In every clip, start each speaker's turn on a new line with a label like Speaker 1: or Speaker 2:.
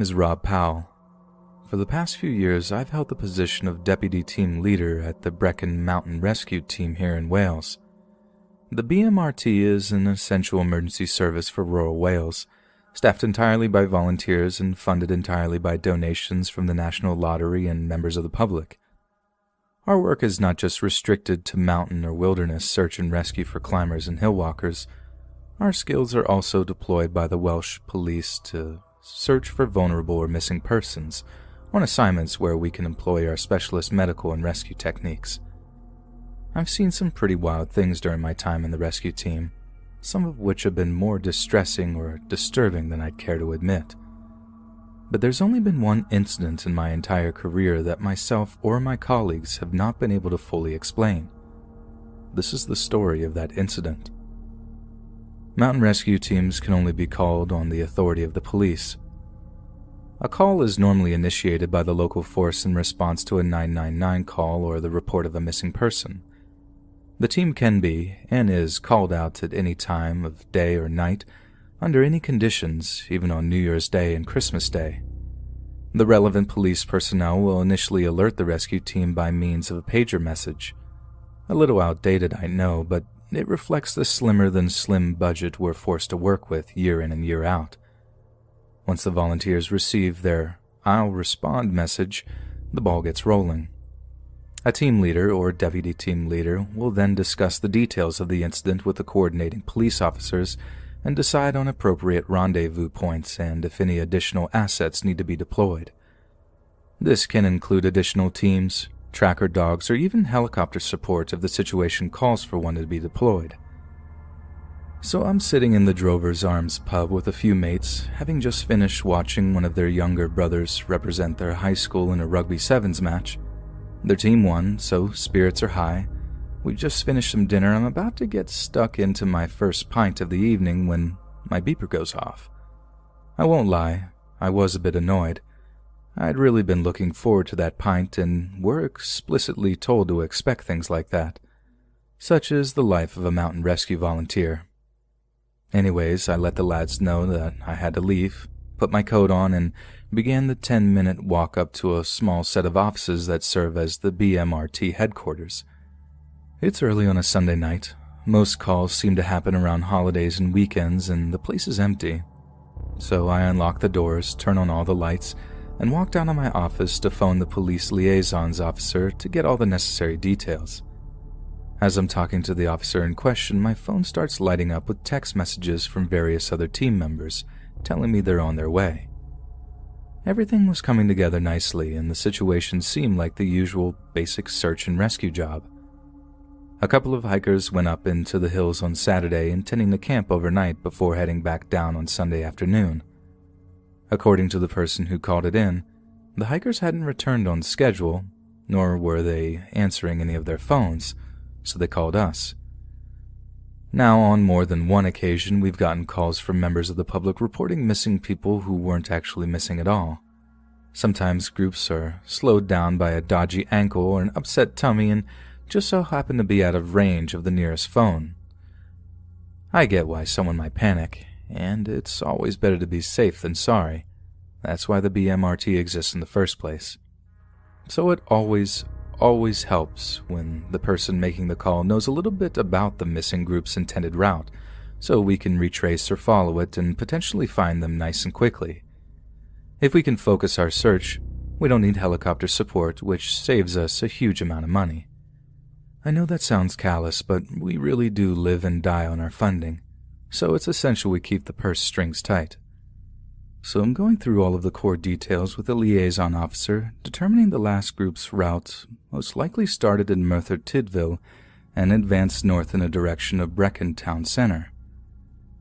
Speaker 1: name is Rob Powell. For the past few years, I've held the position of Deputy Team Leader at the Brecon Mountain Rescue Team here in Wales. The BMRT is an essential emergency service for rural Wales, staffed entirely by volunteers and funded entirely by donations from the National Lottery and members of the public. Our work is not just restricted to mountain or wilderness search and rescue for climbers and hill walkers. Our skills are also deployed by the Welsh Police to search for vulnerable or missing persons, on assignments where we can employ our specialist medical and rescue techniques. I've seen some pretty wild things during my time in the rescue team, some of which have been more distressing or disturbing than I'd care to admit. But there's only been one incident in my entire career that myself or my colleagues have not been able to fully explain. This is the story of that incident. Mountain rescue teams can only be called on the authority of the police. A call is normally initiated by the local force in response to a 999 call or the report of a missing person. The team can be, and is, called out at any time of day or night, under any conditions, even on New Year's Day and Christmas Day. The relevant police personnel will initially alert the rescue team by means of a pager message. A little outdated, I know, but it reflects the slimmer-than-slim budget we're forced to work with year in and year out. Once the volunteers receive their "I'll respond" message, the ball gets rolling. A team leader or deputy team leader will then discuss the details of the incident with the coordinating police officers and decide on appropriate rendezvous points and if any additional assets need to be deployed. This can include additional teams, tracker dogs, or even helicopter support if the situation calls for one to be deployed. So I'm sitting in the Drover's Arms pub with a few mates, having just finished watching one of their younger brothers represent their high school in a rugby sevens match. Their team won, so spirits are high. We've just finished some dinner. I'm about to get stuck into my first pint of the evening when my beeper goes off. I won't lie, I was a bit annoyed. I'd really been looking forward to that pint and were explicitly told to expect things like that. Such is the life of a mountain rescue volunteer. Anyways, I let the lads know that I had to leave, put my coat on, and began the 10-minute walk up to a small set of offices that serve as the BMRT headquarters. It's early on a Sunday night. Most calls seem to happen around holidays and weekends, and the place is empty. So I unlock the doors, turn on all the lights, and walk down to my office to phone the police liaisons officer to get all the necessary details. As I'm talking to the officer in question, my phone starts lighting up with text messages from various other team members, telling me they're on their way. Everything was coming together nicely, and the situation seemed like the usual basic search and rescue job. A couple of hikers went up into the hills on Saturday, intending to camp overnight before heading back down on Sunday afternoon. According to the person who called it in, the hikers hadn't returned on schedule, nor were they answering any of their phones, so they called us. Now, on more than one occasion, we've gotten calls from members of the public reporting missing people who weren't actually missing at all. Sometimes groups are slowed down by a dodgy ankle or an upset tummy and just so happen to be out of range of the nearest phone. I get why someone might panic, and it's always better to be safe than sorry. That's why the BMRT exists in the first place. So it always helps when the person making the call knows a little bit about the missing group's intended route, so we can retrace or follow it and potentially find them nice and quickly. If we can focus our search, we don't need helicopter support, which saves us a huge amount of money. I know that sounds callous, but we really do live and die on our funding, so it's essential we keep the purse strings tight. So I'm going through all of the core details with the liaison officer, determining the last group's route most likely started in Merthyr Tydfil and advanced north in a direction of Brecon town center.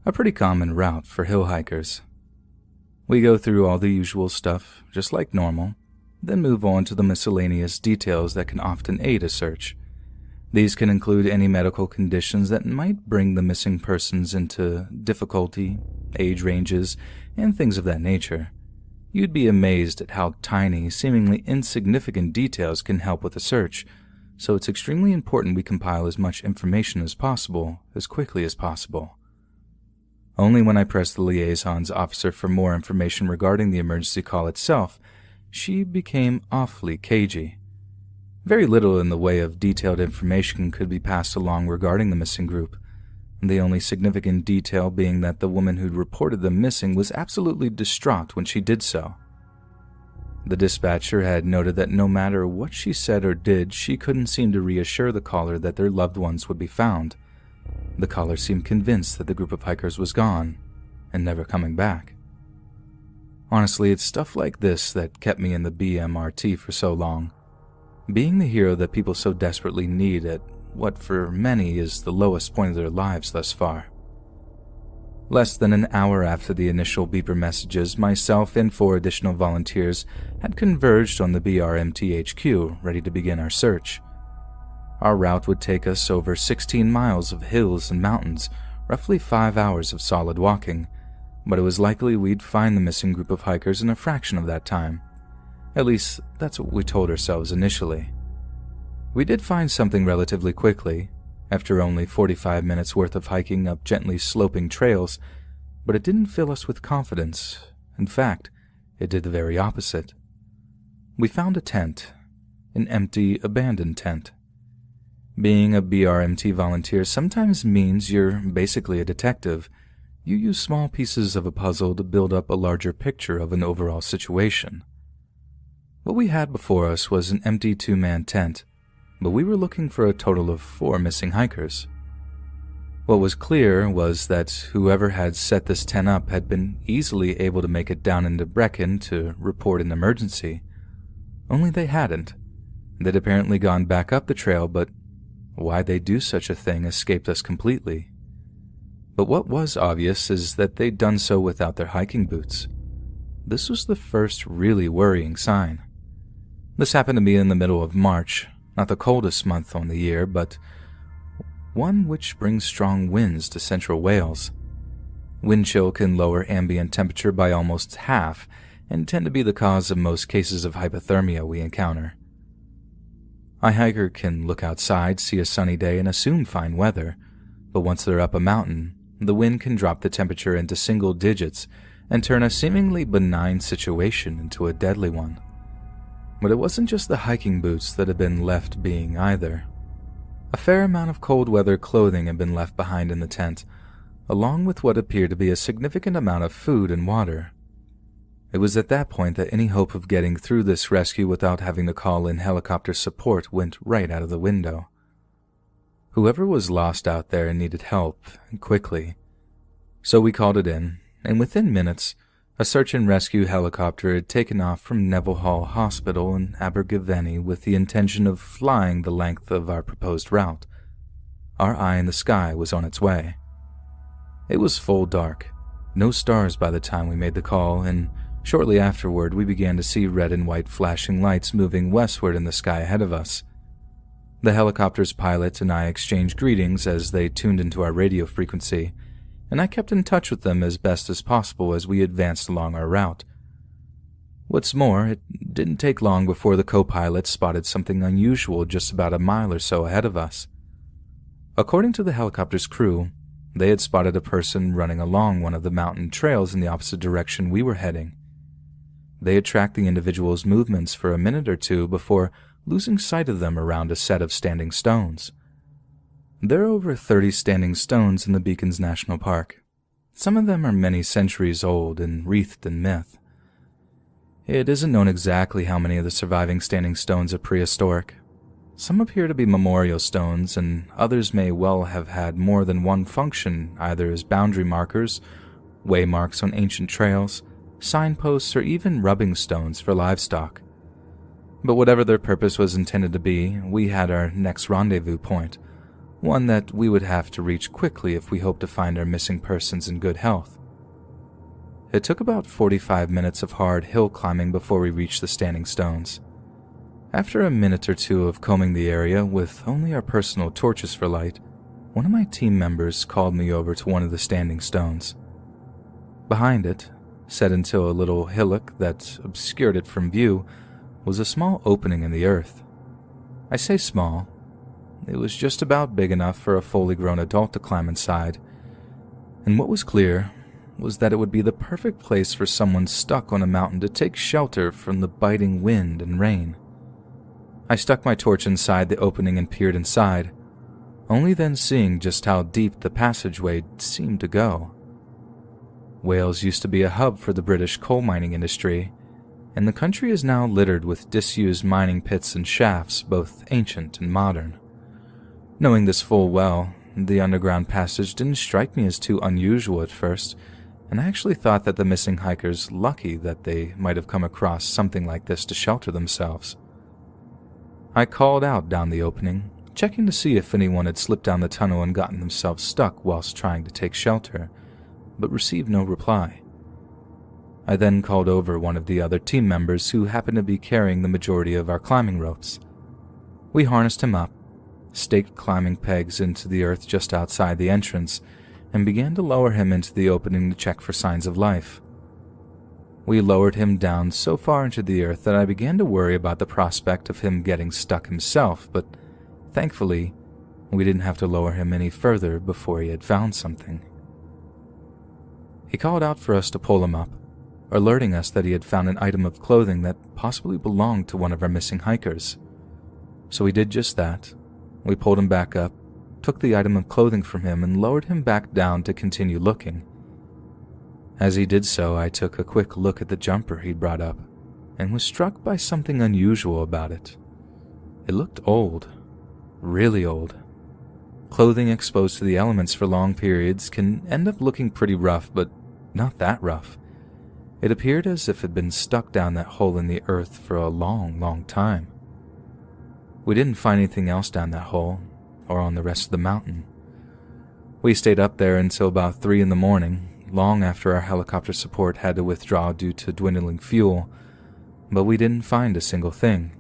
Speaker 1: A pretty common route for hill hikers. We go through all the usual stuff, just like normal, then move on to the miscellaneous details that can often aid a search. These can include any medical conditions that might bring the missing persons into difficulty, age ranges, and things of that nature. You'd be amazed at how tiny, seemingly insignificant details can help with a search, so it's extremely important we compile as much information as possible, as quickly as possible. Only when I pressed the liaison's officer for more information regarding the emergency call itself, she became awfully cagey. Very little in the way of detailed information could be passed along regarding the missing group, the only significant detail being that the woman who'd reported them missing was absolutely distraught when she did so. The dispatcher had noted that no matter what she said or did, she couldn't seem to reassure the caller that their loved ones would be found. The caller seemed convinced that the group of hikers was gone and never coming back. Honestly, it's stuff like this that kept me in the BMRT for so long. Being the hero that people so desperately need at what for many is the lowest point of their lives thus far. Less than an hour after the initial beeper messages, myself and 4 additional volunteers had converged on the BRMT HQ, ready to begin our search. Our route would take us over 16 miles of hills and mountains, roughly 5 hours of solid walking, but it was likely we'd find the missing group of hikers in a fraction of that time. At least, that's what we told ourselves initially. We did find something relatively quickly, after only 45 minutes worth of hiking up gently sloping trails, but it didn't fill us with confidence. In fact, it did the very opposite. We found a tent, an empty, abandoned tent. Being a BRMT volunteer sometimes means you're basically a detective. You use small pieces of a puzzle to build up a larger picture of an overall situation. What we had before us was an empty 2-man tent, but we were looking for a total of 4 missing hikers. What was clear was that whoever had set this tent up had been easily able to make it down into Brecon to report an emergency. Only they hadn't. They'd apparently gone back up the trail, but why they do such a thing escaped us completely. But what was obvious is that they'd done so without their hiking boots. This was the first really worrying sign. This happened to be in the middle of March, not the coldest month on the year, but one which brings strong winds to central Wales. Wind chill can lower ambient temperature by almost half and tend to be the cause of most cases of hypothermia we encounter. A hiker can look outside, see a sunny day, and assume fine weather, but once they're up a mountain, the wind can drop the temperature into single digits and turn a seemingly benign situation into a deadly one. But it wasn't just the hiking boots that had been left being either. A fair amount of cold weather clothing had been left behind in the tent, along with what appeared to be a significant amount of food and water. It was at that point that any hope of getting through this rescue without having to call in helicopter support went right out of the window. Whoever was lost out there needed help, and quickly. So we called it in, and within minutes, a search and rescue helicopter had taken off from Neville Hall Hospital in Abergavenny with the intention of flying the length of our proposed route. Our eye in the sky was on its way. It was full dark, no stars by the time we made the call, and shortly afterward we began to see red and white flashing lights moving westward in the sky ahead of us. The helicopter's pilot and I exchanged greetings as they tuned into our radio frequency, and I kept in touch with them as best as possible as we advanced along our route. What's more, it didn't take long before the co-pilot spotted something unusual just about a mile or so ahead of us. According to the helicopter's crew, they had spotted a person running along one of the mountain trails in the opposite direction we were heading. They had tracked the individual's movements for a minute or two before losing sight of them around a set of standing stones. There are over 30 standing stones in the Beacons National Park. Some of them are many centuries old and wreathed in myth. It isn't known exactly how many of the surviving standing stones are prehistoric. Some appear to be memorial stones, and others may well have had more than one function, either as boundary markers, waymarks on ancient trails, signposts, or even rubbing stones for livestock. But whatever their purpose was intended to be, we had our next rendezvous point, one that we would have to reach quickly if we hoped to find our missing persons in good health. It took about 45 minutes of hard hill climbing before we reached the standing stones. After a minute or two of combing the area with only our personal torches for light, one of my team members called me over to one of the standing stones. Behind it, set into a little hillock that obscured it from view, was a small opening in the earth. I say small. It was just about big enough for a fully grown adult to climb inside. And what was clear was that it would be the perfect place for someone stuck on a mountain to take shelter from the biting wind and rain. I stuck my torch inside the opening and peered inside, only then seeing just how deep the passageway seemed to go. Wales used to be a hub for the British coal mining industry, and the country is now littered with disused mining pits and shafts, both ancient and modern. Knowing this full well, the underground passage didn't strike me as too unusual at first, and I actually thought that the missing hikers lucky that they might have come across something like this to shelter themselves. I called out down the opening, checking to see if anyone had slipped down the tunnel and gotten themselves stuck whilst trying to take shelter, but received no reply. I then called over one of the other team members who happened to be carrying the majority of our climbing ropes. We harnessed him up, staked climbing pegs into the earth just outside the entrance, and began to lower him into the opening to check for signs of life. We lowered him down so far into the earth that I began to worry about the prospect of him getting stuck himself, but thankfully, we didn't have to lower him any further before he had found something. He called out for us to pull him up, alerting us that he had found an item of clothing that possibly belonged to one of our missing hikers. So we did just that. We pulled him back up, took the item of clothing from him, and lowered him back down to continue looking. As he did so, I took a quick look at the jumper he'd brought up, and was struck by something unusual about it. It looked old, really old. Clothing exposed to the elements for long periods can end up looking pretty rough, but not that rough. It appeared as if it had been stuck down that hole in the earth for a long, long time. We didn't find anything else down that hole, or on the rest of the mountain. We stayed up there until about 3 a.m, long after our helicopter support had to withdraw due to dwindling fuel, but we didn't find a single thing.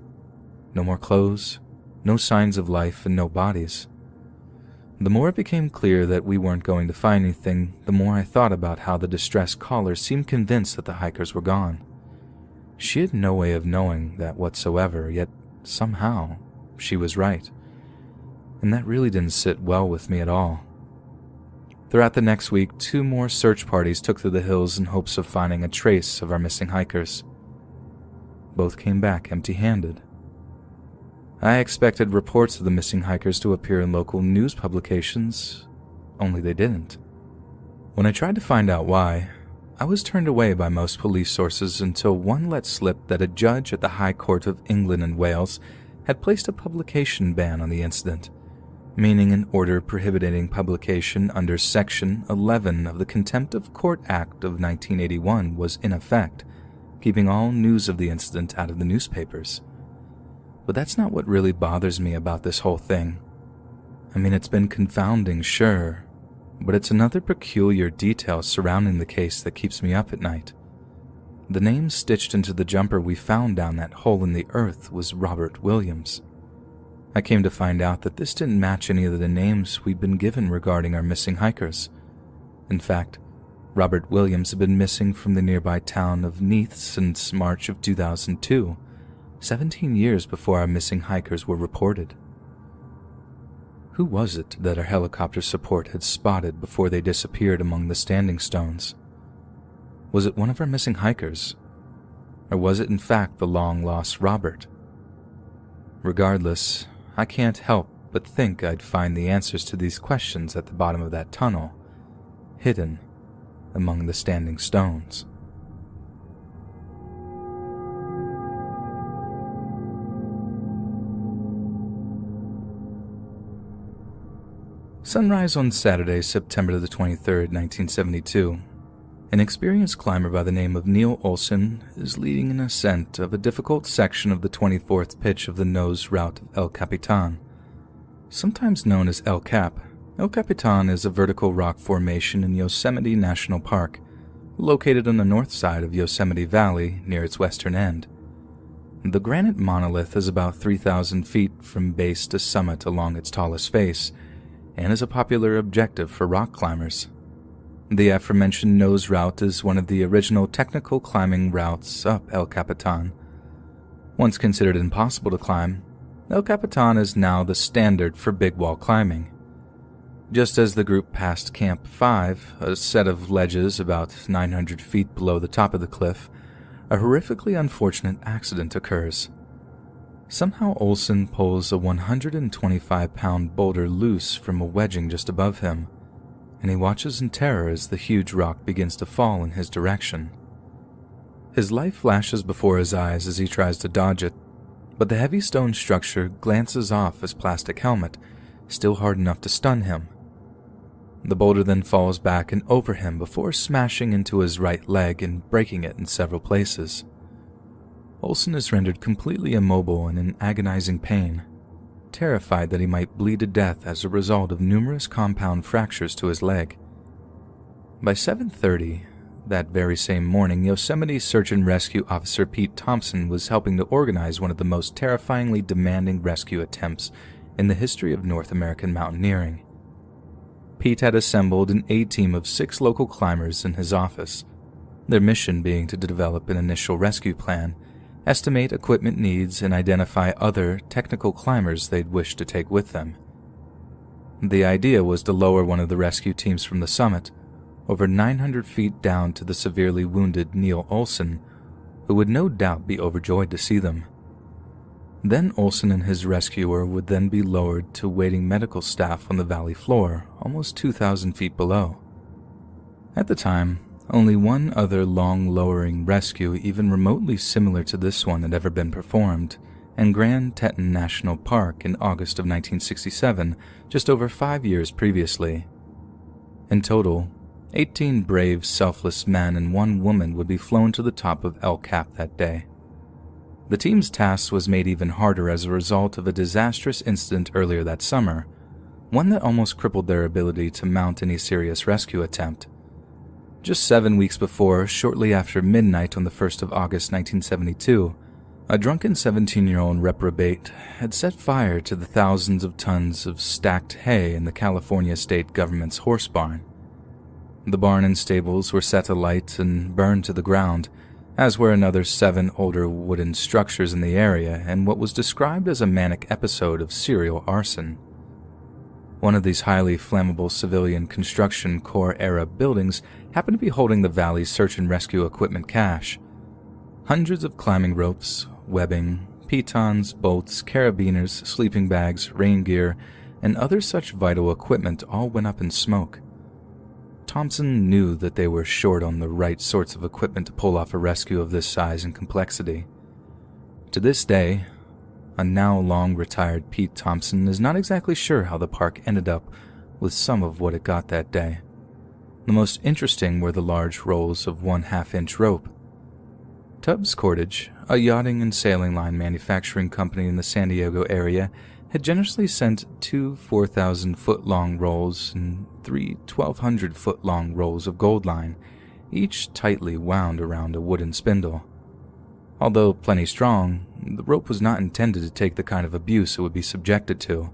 Speaker 1: No more clothes, no signs of life, and no bodies. The more it became clear that we weren't going to find anything, the more I thought about how the distressed caller seemed convinced that the hikers were gone. She had no way of knowing that whatsoever, yet somehow she was right. And that really didn't sit well with me at all. Throughout the next week, 2 more search parties took to the hills in hopes of finding a trace of our missing hikers. Both came back empty-handed. I expected reports of the missing hikers to appear in local news publications, only they didn't. When I tried to find out why, I was turned away by most police sources until one let slip that a judge at the High Court of England and Wales had placed a publication ban on the incident, meaning an order prohibiting publication under Section 11 of the Contempt of Court Act of 1981 was in effect, keeping all news of the incident out of the newspapers. But that's not what really bothers me about this whole thing. I mean, it's been confounding, sure, but it's another peculiar detail surrounding the case that keeps me up at night. The name stitched into the jumper we found down that hole in the earth was Robert Williams. I came to find out that this didn't match any of the names we'd been given regarding our missing hikers. In fact, Robert Williams had been missing from the nearby town of Neath since March of 2002, 17 years before our missing hikers were reported. Who was it that our helicopter support had spotted before they disappeared among the standing stones? Was it one of our missing hikers? Or was it in fact the long-lost Robert? Regardless, I can't help but think I'd find the answers to these questions at the bottom of that tunnel, hidden among the standing stones. Sunrise on Saturday, September the 23rd, 1972. An experienced climber by the name of Neil Olson is leading an ascent of a difficult section of the 24th pitch of the nose route of El Capitan. Sometimes known as El Cap, El Capitan is a vertical rock formation in Yosemite National Park, located on the north side of Yosemite Valley near its western end. The granite monolith is about 3,000 feet from base to summit along its tallest face, and is a popular objective for rock climbers. The aforementioned nose route is one of the original technical climbing routes up El Capitan. Once considered impossible to climb, El Capitan is now the standard for big wall climbing. Just as the group passed Camp 5, a set of ledges about 900 feet below the top of the cliff, a horrifically unfortunate accident occurs. Somehow Olson pulls a 125-pound boulder loose from a wedging just above him, and he watches in terror as the huge rock begins to fall in his direction. His life flashes before his eyes as he tries to dodge it, but the heavy stone structure glances off his plastic helmet, still hard enough to stun him. The boulder then falls back and over him before smashing into his right leg and breaking it in several places. Olson is rendered completely immobile and in agonizing pain, terrified that he might bleed to death as a result of numerous compound fractures to his leg. By 7:30, that very same morning, Yosemite Search and Rescue Officer Pete Thompson was helping to organize one of the most terrifyingly demanding rescue attempts in the history of North American mountaineering. Pete had assembled an A-team of 6 local climbers in his office, their mission being to develop an initial rescue plan, estimate equipment needs, and identify other technical climbers they'd wish to take with them. The idea was to lower one of the rescue teams from the summit, over 900 feet down to the severely wounded Neil Olson, who would no doubt be overjoyed to see them. Then Olson and his rescuer would then be lowered to waiting medical staff on the valley floor, almost 2,000 feet below. At the time, only one other long-lowering rescue even remotely similar to this one had ever been performed, in Grand Teton National Park in August of 1967, just over 5 years previously. In total, 18 brave, selfless men and 1 woman would be flown to the top of El Cap that day. The team's task was made even harder as a result of a disastrous incident earlier that summer, one that almost crippled their ability to mount any serious rescue attempt. Just 7 weeks before, shortly after midnight on the 1st of August 1972, a drunken 17-year-old reprobate had set fire to the thousands of tons of stacked hay in the California state government's horse barn. The barn and stables were set alight and burned to the ground, as were another 7 older wooden structures in the area in what was described as a manic episode of serial arson. One of these highly flammable civilian construction Corps-era buildings happened to be holding the valley's search and rescue equipment cache. Hundreds of climbing ropes, webbing, pitons, bolts, carabiners, sleeping bags, rain gear, and other such vital equipment all went up in smoke. Thompson knew that they were short on the right sorts of equipment to pull off a rescue of this size and complexity. To this day, a now long-retired Pete Thompson is not exactly sure how the park ended up with some of what it got that day. The most interesting were the large rolls of 1/2-inch rope. Tubbs Cordage, a yachting and sailing line manufacturing company in the San Diego area, had generously sent 2 4,000-foot-long rolls and 3 1,200-foot-long rolls of gold line, each tightly wound around a wooden spindle. Although plenty strong, the rope was not intended to take the kind of abuse it would be subjected to,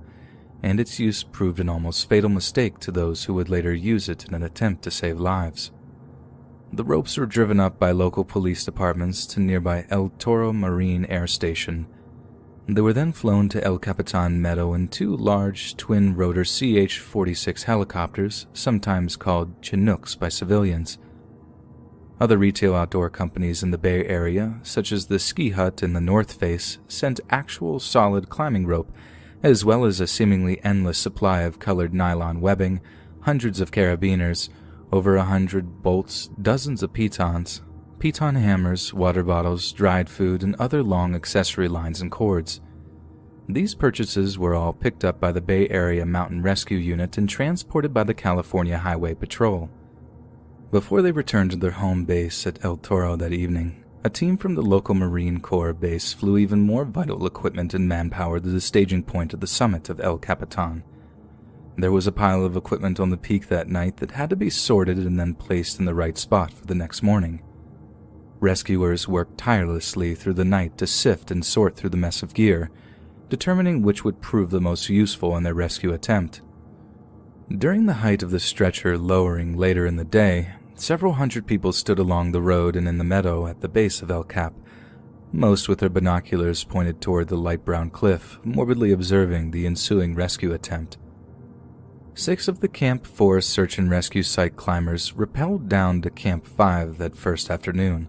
Speaker 1: and its use proved an almost fatal mistake to those who would later use it in an attempt to save lives. The ropes were driven up by local police departments to nearby El Toro Marine Air Station. They were then flown to El Capitan Meadow in 2 large, twin-rotor CH-46 helicopters, sometimes called Chinooks by civilians. Other retail outdoor companies in the Bay Area, such as the Ski Hut in the North Face, sent actual solid climbing rope, as well as a seemingly endless supply of colored nylon webbing, hundreds of carabiners, over 100 bolts, dozens of pitons, piton hammers, water bottles, dried food, and other long accessory lines and cords. These purchases were all picked up by the Bay Area Mountain Rescue Unit and transported by the California Highway Patrol. Before they returned to their home base at El Toro that evening, a team from the local Marine Corps base flew even more vital equipment and manpower to the staging point at the summit of El Capitan. There was a pile of equipment on the peak that night that had to be sorted and then placed in the right spot for the next morning. Rescuers worked tirelessly through the night to sift and sort through the mess of gear, determining which would prove the most useful in their rescue attempt. During the height of the stretcher lowering later in the day, several hundred people stood along the road and in the meadow at the base of El Cap, most with their binoculars pointed toward the light brown cliff, morbidly observing the ensuing rescue attempt. 6 of the Camp 4 search and rescue site climbers rappelled down to Camp 5 that first afternoon.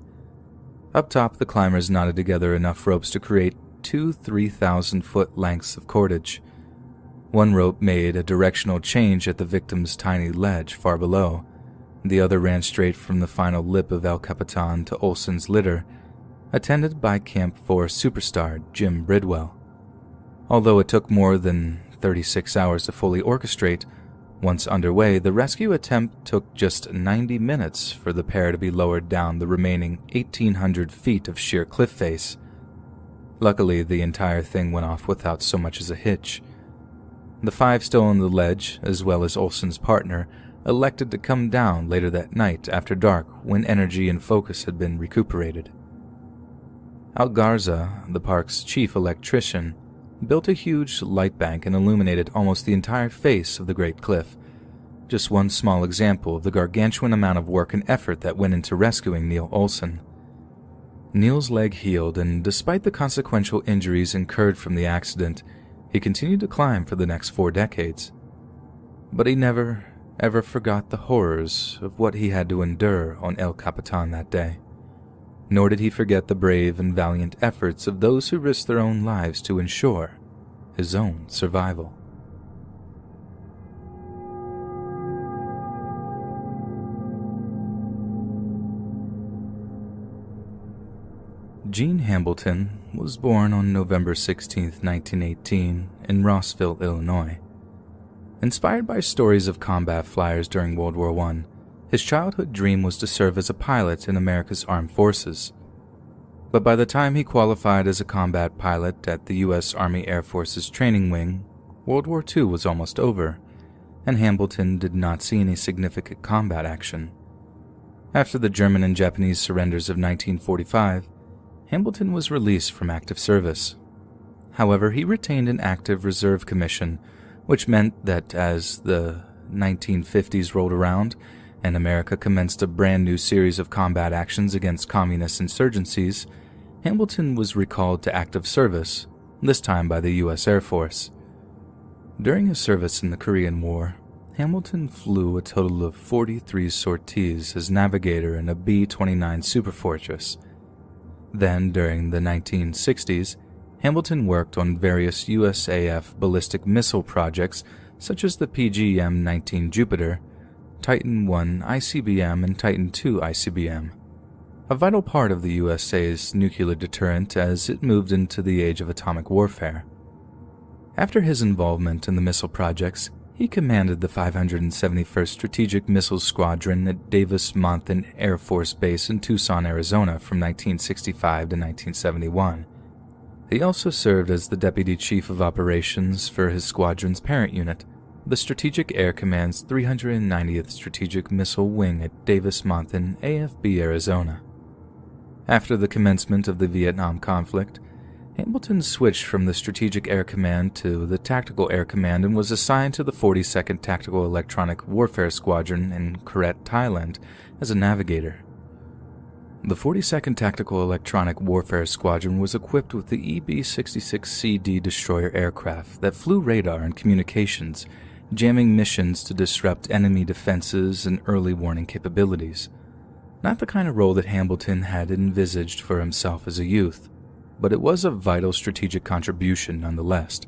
Speaker 1: Up top, the climbers knotted together enough ropes to create 2 3,000-foot lengths of cordage. One rope made a directional change at the victim's tiny ledge far below. The other ran straight from the final lip of El Capitan to Olson's litter, attended by Camp 4 superstar Jim Bridwell. Although it took more than 36 hours to fully orchestrate, once underway, the rescue attempt took just 90 minutes for the pair to be lowered down the remaining 1,800 feet of sheer cliff face. Luckily, the entire thing went off without so much as a hitch. The 5 still on the ledge, as well as Olson's partner, elected to come down later that night after dark when energy and focus had been recuperated. Al Garza, the park's chief electrician, built a huge light bank and illuminated almost the entire face of the Great Cliff, just one small example of the gargantuan amount of work and effort that went into rescuing Neil Olson. Neil's leg healed, and despite the consequential injuries incurred from the accident, he continued to climb for the next 4 decades. But he never, ever forgot the horrors of what he had to endure on El Capitan that day. Nor did he forget the brave and valiant efforts of those who risked their own lives to ensure his own survival. Gene Hambleton was born on November 16, 1918, in Rossville, Illinois. Inspired by stories of combat flyers during World War I, his childhood dream was to serve as a pilot in America's armed forces. But by the time he qualified as a combat pilot at the U.S. Army Air Force's training wing, World War II was almost over, and Hambleton did not see any significant combat action. After the German and Japanese surrenders of 1945, Hambleton was released from active service. However, he retained an active reserve commission, which meant that as the 1950s rolled around, and America commenced a brand new series of combat actions against communist insurgencies, Hambleton was recalled to active service, this time by the U.S. Air Force. During his service in the Korean War, Hambleton flew a total of 43 sorties as navigator in a B-29 Superfortress. Then, during the 1960s, Hambleton worked on various USAF ballistic missile projects such as the PGM-19 Jupiter, Titan I ICBM, and Titan II ICBM, a vital part of the USA's nuclear deterrent as it moved into the age of atomic warfare. After his involvement in the missile projects, he commanded the 571st Strategic Missile Squadron at Davis-Monthan Air Force Base in Tucson, Arizona from 1965 to 1971. He also served as the Deputy Chief of Operations for his squadron's parent unit, the Strategic Air Command's 390th Strategic Missile Wing at Davis-Monthan, AFB, Arizona. After the commencement of the Vietnam conflict, Hambleton switched from the Strategic Air Command to the Tactical Air Command and was assigned to the 42nd Tactical Electronic Warfare Squadron in Koret, Thailand, as a navigator. The 42nd Tactical Electronic Warfare Squadron was equipped with the EB-66CD destroyer aircraft that flew radar and communications, jamming missions to disrupt enemy defenses and early warning capabilities. Not the kind of role that Hambleton had envisaged for himself as a youth, but it was a vital strategic contribution nonetheless.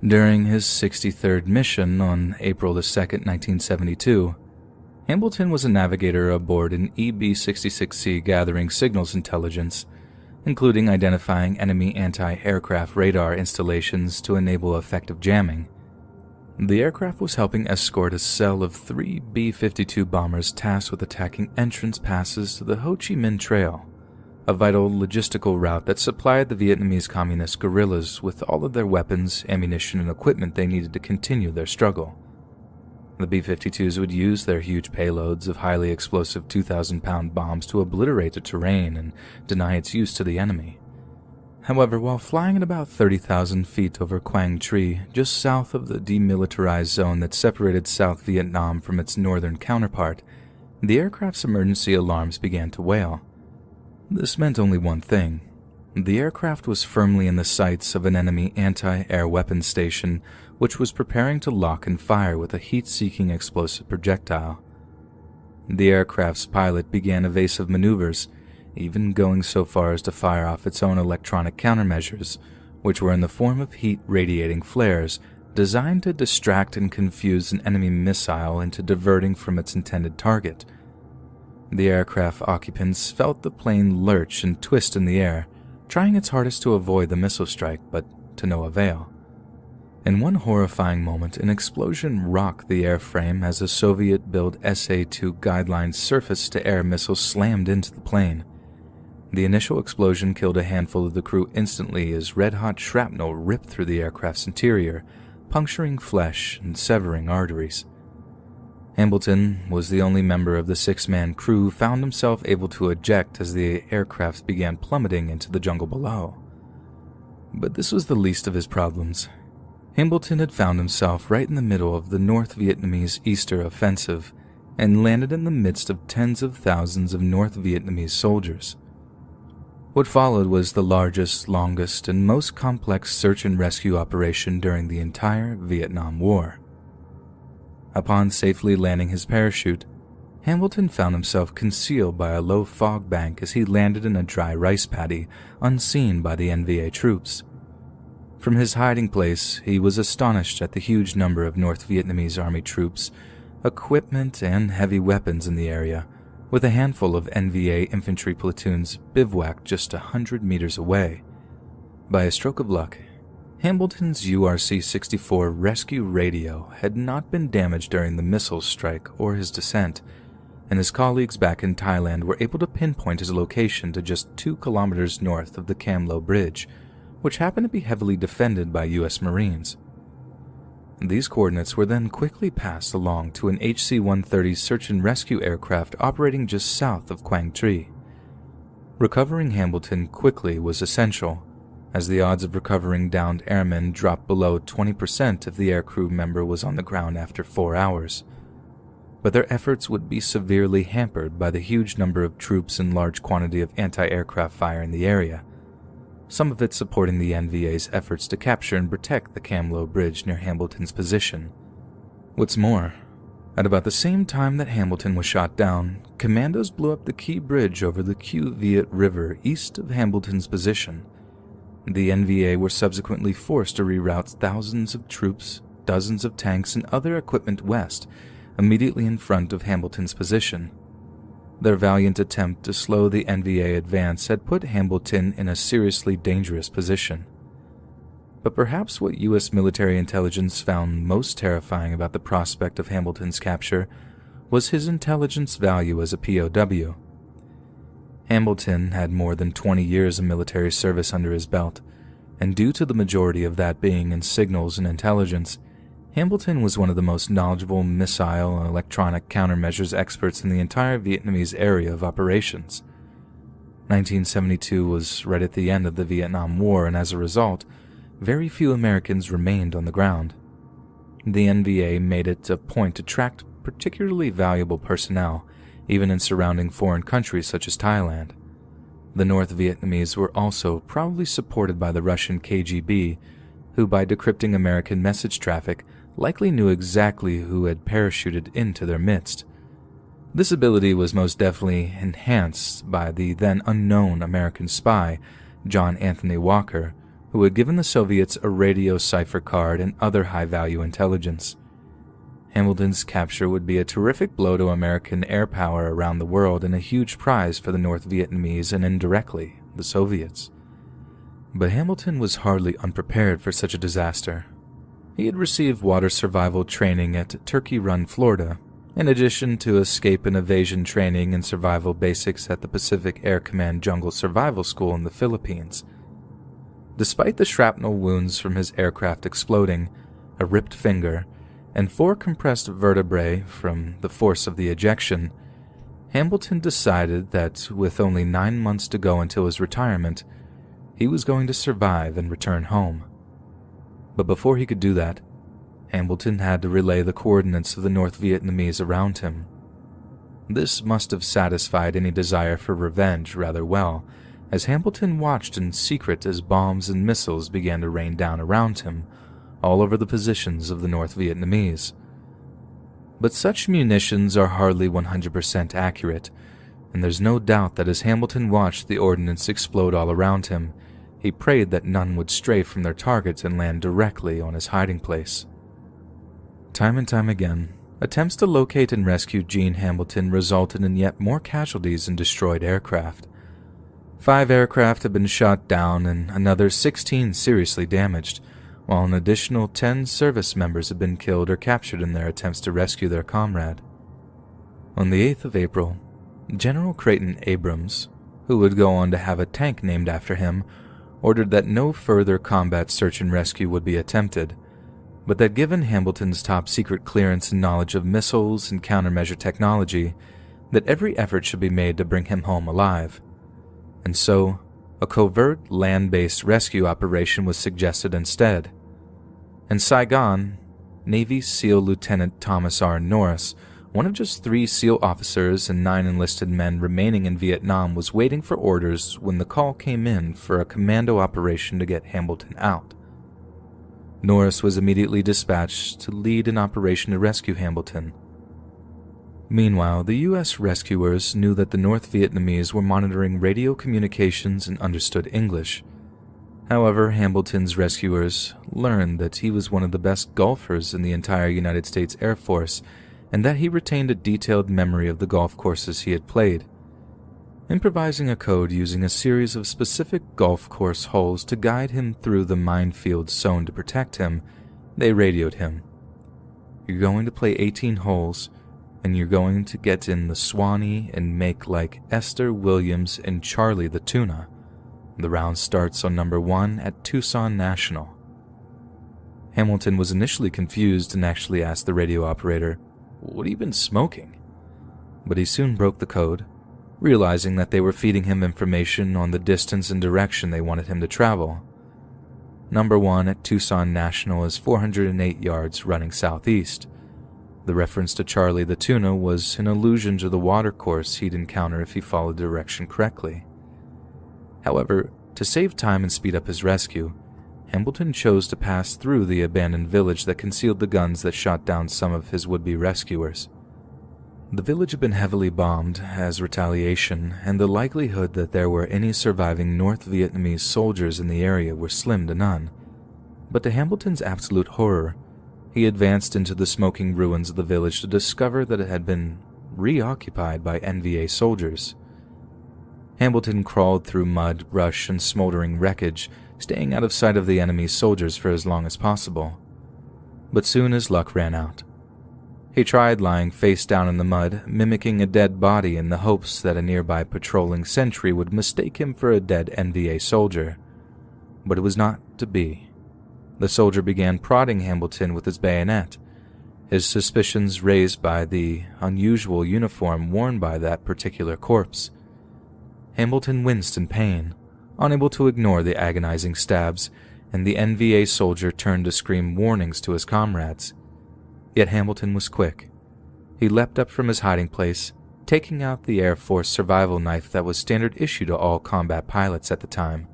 Speaker 1: During his 63rd mission on April 2, 1972, Hambleton was a navigator aboard an EB-66C gathering signals intelligence, including identifying enemy anti-aircraft radar installations to enable effective jamming. The aircraft was helping escort a cell of 3 B-52 bombers tasked with attacking entrance passes to the Ho Chi Minh Trail, a vital logistical route that supplied the Vietnamese communist guerrillas with all of their weapons, ammunition, and equipment they needed to continue their struggle. The B-52s would use their huge payloads of highly explosive 2,000-pound bombs to obliterate the terrain and deny its use to the enemy. However, while flying at about 30,000 feet over Quang Tri, just south of the demilitarized zone that separated South Vietnam from its northern counterpart, the aircraft's emergency alarms began to wail. This meant only one thing. The aircraft was firmly in the sights of an enemy anti-air weapons station, which was preparing to lock and fire with a heat-seeking explosive projectile. The aircraft's pilot began evasive maneuvers, even going so far as to fire off its own electronic countermeasures, which were in the form of heat-radiating flares designed to distract and confuse an enemy missile into diverting from its intended target. The aircraft occupants felt the plane lurch and twist in the air, trying its hardest to avoid the missile strike, but to no avail. In one horrifying moment, an explosion rocked the airframe as a Soviet-built SA-2 Guideline surface-to-air missile slammed into the plane. The initial explosion killed a handful of the crew instantly as red-hot shrapnel ripped through the aircraft's interior, puncturing flesh and severing arteries. Hambleton was the only member of the 6-man crew who found himself able to eject as the aircraft began plummeting into the jungle below. But this was the least of his problems. Hambleton had found himself right in the middle of the North Vietnamese Easter Offensive and landed in the midst of tens of thousands of North Vietnamese soldiers. What followed was the largest, longest, and most complex search and rescue operation during the entire Vietnam War. Upon safely landing his parachute, Hambleton found himself concealed by a low fog bank as he landed in a dry rice paddy, unseen by the NVA troops. From his hiding place, he was astonished at the huge number of North Vietnamese Army troops, equipment, and heavy weapons in the area, with a handful of NVA infantry platoons bivouacked just 100 meters away. By a stroke of luck, Hambleton's URC-64 rescue radio had not been damaged during the missile strike or his descent, and his colleagues back in Thailand were able to pinpoint his location to just 2 kilometers north of the Cam Lo Bridge, which happened to be heavily defended by U.S. Marines. These coordinates were then quickly passed along to an HC-130 search and rescue aircraft operating just south of Quang Tri. Recovering Hambleton quickly was essential, as the odds of recovering downed airmen dropped below 20% if the aircrew member was on the ground after 4 hours. But their efforts would be severely hampered by the huge number of troops and large quantity of anti-aircraft fire in the area, some of it supporting the NVA's efforts to capture and protect the Cam Lo Bridge near Hambleton's position. What's more, at about the same time that Hambleton was shot down, commandos blew up the key bridge over the Cue Viet River east of Hambleton's position. The NVA were subsequently forced to reroute thousands of troops, dozens of tanks, and other equipment west, immediately in front of Hambleton's position. Their valiant attempt to slow the NVA advance had put Hambleton in a seriously dangerous position. But perhaps what U.S. military intelligence found most terrifying about the prospect of Hambleton's capture was his intelligence value as a POW. Hambleton had more than 20 years of military service under his belt, and due to the majority of that being in signals and intelligence, Hambleton was one of the most knowledgeable missile and electronic countermeasures experts in the entire Vietnamese area of operations. 1972 was right at the end of the Vietnam War, and as a result, very few Americans remained on the ground. The NVA made it a point to attract particularly valuable personnel, even in surrounding foreign countries such as Thailand. The North Vietnamese were also probably supported by the Russian KGB, who by decrypting American message traffic likely knew exactly who had parachuted into their midst. This ability was most definitely enhanced by the then unknown American spy, John Anthony Walker, who had given the Soviets a radio cipher card and other high-value intelligence. Hambleton's capture would be a terrific blow to American air power around the world and a huge prize for the North Vietnamese and indirectly the Soviets. But Hambleton was hardly unprepared for such a disaster. He had received water survival training at Turkey Run, Florida, in addition to escape and evasion training and survival basics at the Pacific Air Command Jungle Survival School in the Philippines. Despite the shrapnel wounds from his aircraft exploding, a ripped finger, and 4 compressed vertebrae from the force of the ejection, Hambleton decided that with only 9 months to go until his retirement, he was going to survive and return home. But before he could do that, Hambleton had to relay the coordinates of the North Vietnamese around him. This must have satisfied any desire for revenge rather well, as Hambleton watched in secret as bombs and missiles began to rain down around him, all over the positions of the North Vietnamese. But such munitions are hardly 100% accurate, and there's no doubt that as Hambleton watched the ordnance explode all around him, he prayed that none would stray from their targets and land directly on his hiding place. Time and time again, attempts to locate and rescue Gene Hambleton resulted in yet more casualties and destroyed aircraft. 5 aircraft have been shot down and another 16 seriously damaged, while an additional 10 service members have been killed or captured in their attempts to rescue their comrade. On the 8th of April, General Creighton Abrams, who would go on to have a tank named after him, ordered that no further combat search and rescue would be attempted, but that given Hambleton's top-secret clearance and knowledge of missiles and countermeasure technology, that every effort should be made to bring him home alive. And so, a covert land-based rescue operation was suggested instead. In Saigon, Navy SEAL Lieutenant Thomas R. Norris, one of just 3 SEAL officers and 9 enlisted men remaining in Vietnam, was waiting for orders when the call came in for a commando operation to get Hambleton out. Norris was immediately dispatched to lead an operation to rescue Hambleton. Meanwhile, the U.S. rescuers knew that the North Vietnamese were monitoring radio communications and understood English. However, Hambleton's rescuers learned that he was one of the best golfers in the entire United States Air Force and that he retained a detailed memory of the golf courses he had played. Improvising a code using a series of specific golf course holes to guide him through the minefield sown to protect him, they radioed him. "You're going to play 18 holes, and you're going to get in the Swanee and make like Esther Williams and Charlie the Tuna. The round starts on number 1 at Tucson National." Hamilton was initially confused and actually asked the radio operator, "What have you been smoking?" But he soon broke the code, realizing that they were feeding him information on the distance and direction they wanted him to travel. Number 1 at Tucson National is 408 yards running southeast. The reference to Charlie the Tuna was an allusion to the water course he'd encounter if he followed the direction correctly. However, to save time and speed up his rescue, Hambleton chose to pass through the abandoned village that concealed the guns that shot down some of his would-be rescuers. The village had been heavily bombed as retaliation, and the likelihood that there were any surviving North Vietnamese soldiers in the area were slim to none. But to Hambleton's absolute horror, he advanced into the smoking ruins of the village to discover that it had been reoccupied by NVA soldiers. Hambleton crawled through mud, brush, and smoldering wreckage, staying out of sight of the enemy's soldiers for as long as possible. But soon his luck ran out. He tried lying face down in the mud, mimicking a dead body in the hopes that a nearby patrolling sentry would mistake him for a dead NVA soldier. But it was not to be. The soldier began prodding Hambleton with his bayonet, his suspicions raised by the unusual uniform worn by that particular corpse. Hambleton winced in pain, unable to ignore the agonizing stabs, and the NVA soldier turned to scream warnings to his comrades. Yet Hambleton was quick. He leapt up from his hiding place, taking out the Air Force survival knife that was standard issue to all combat pilots at the time.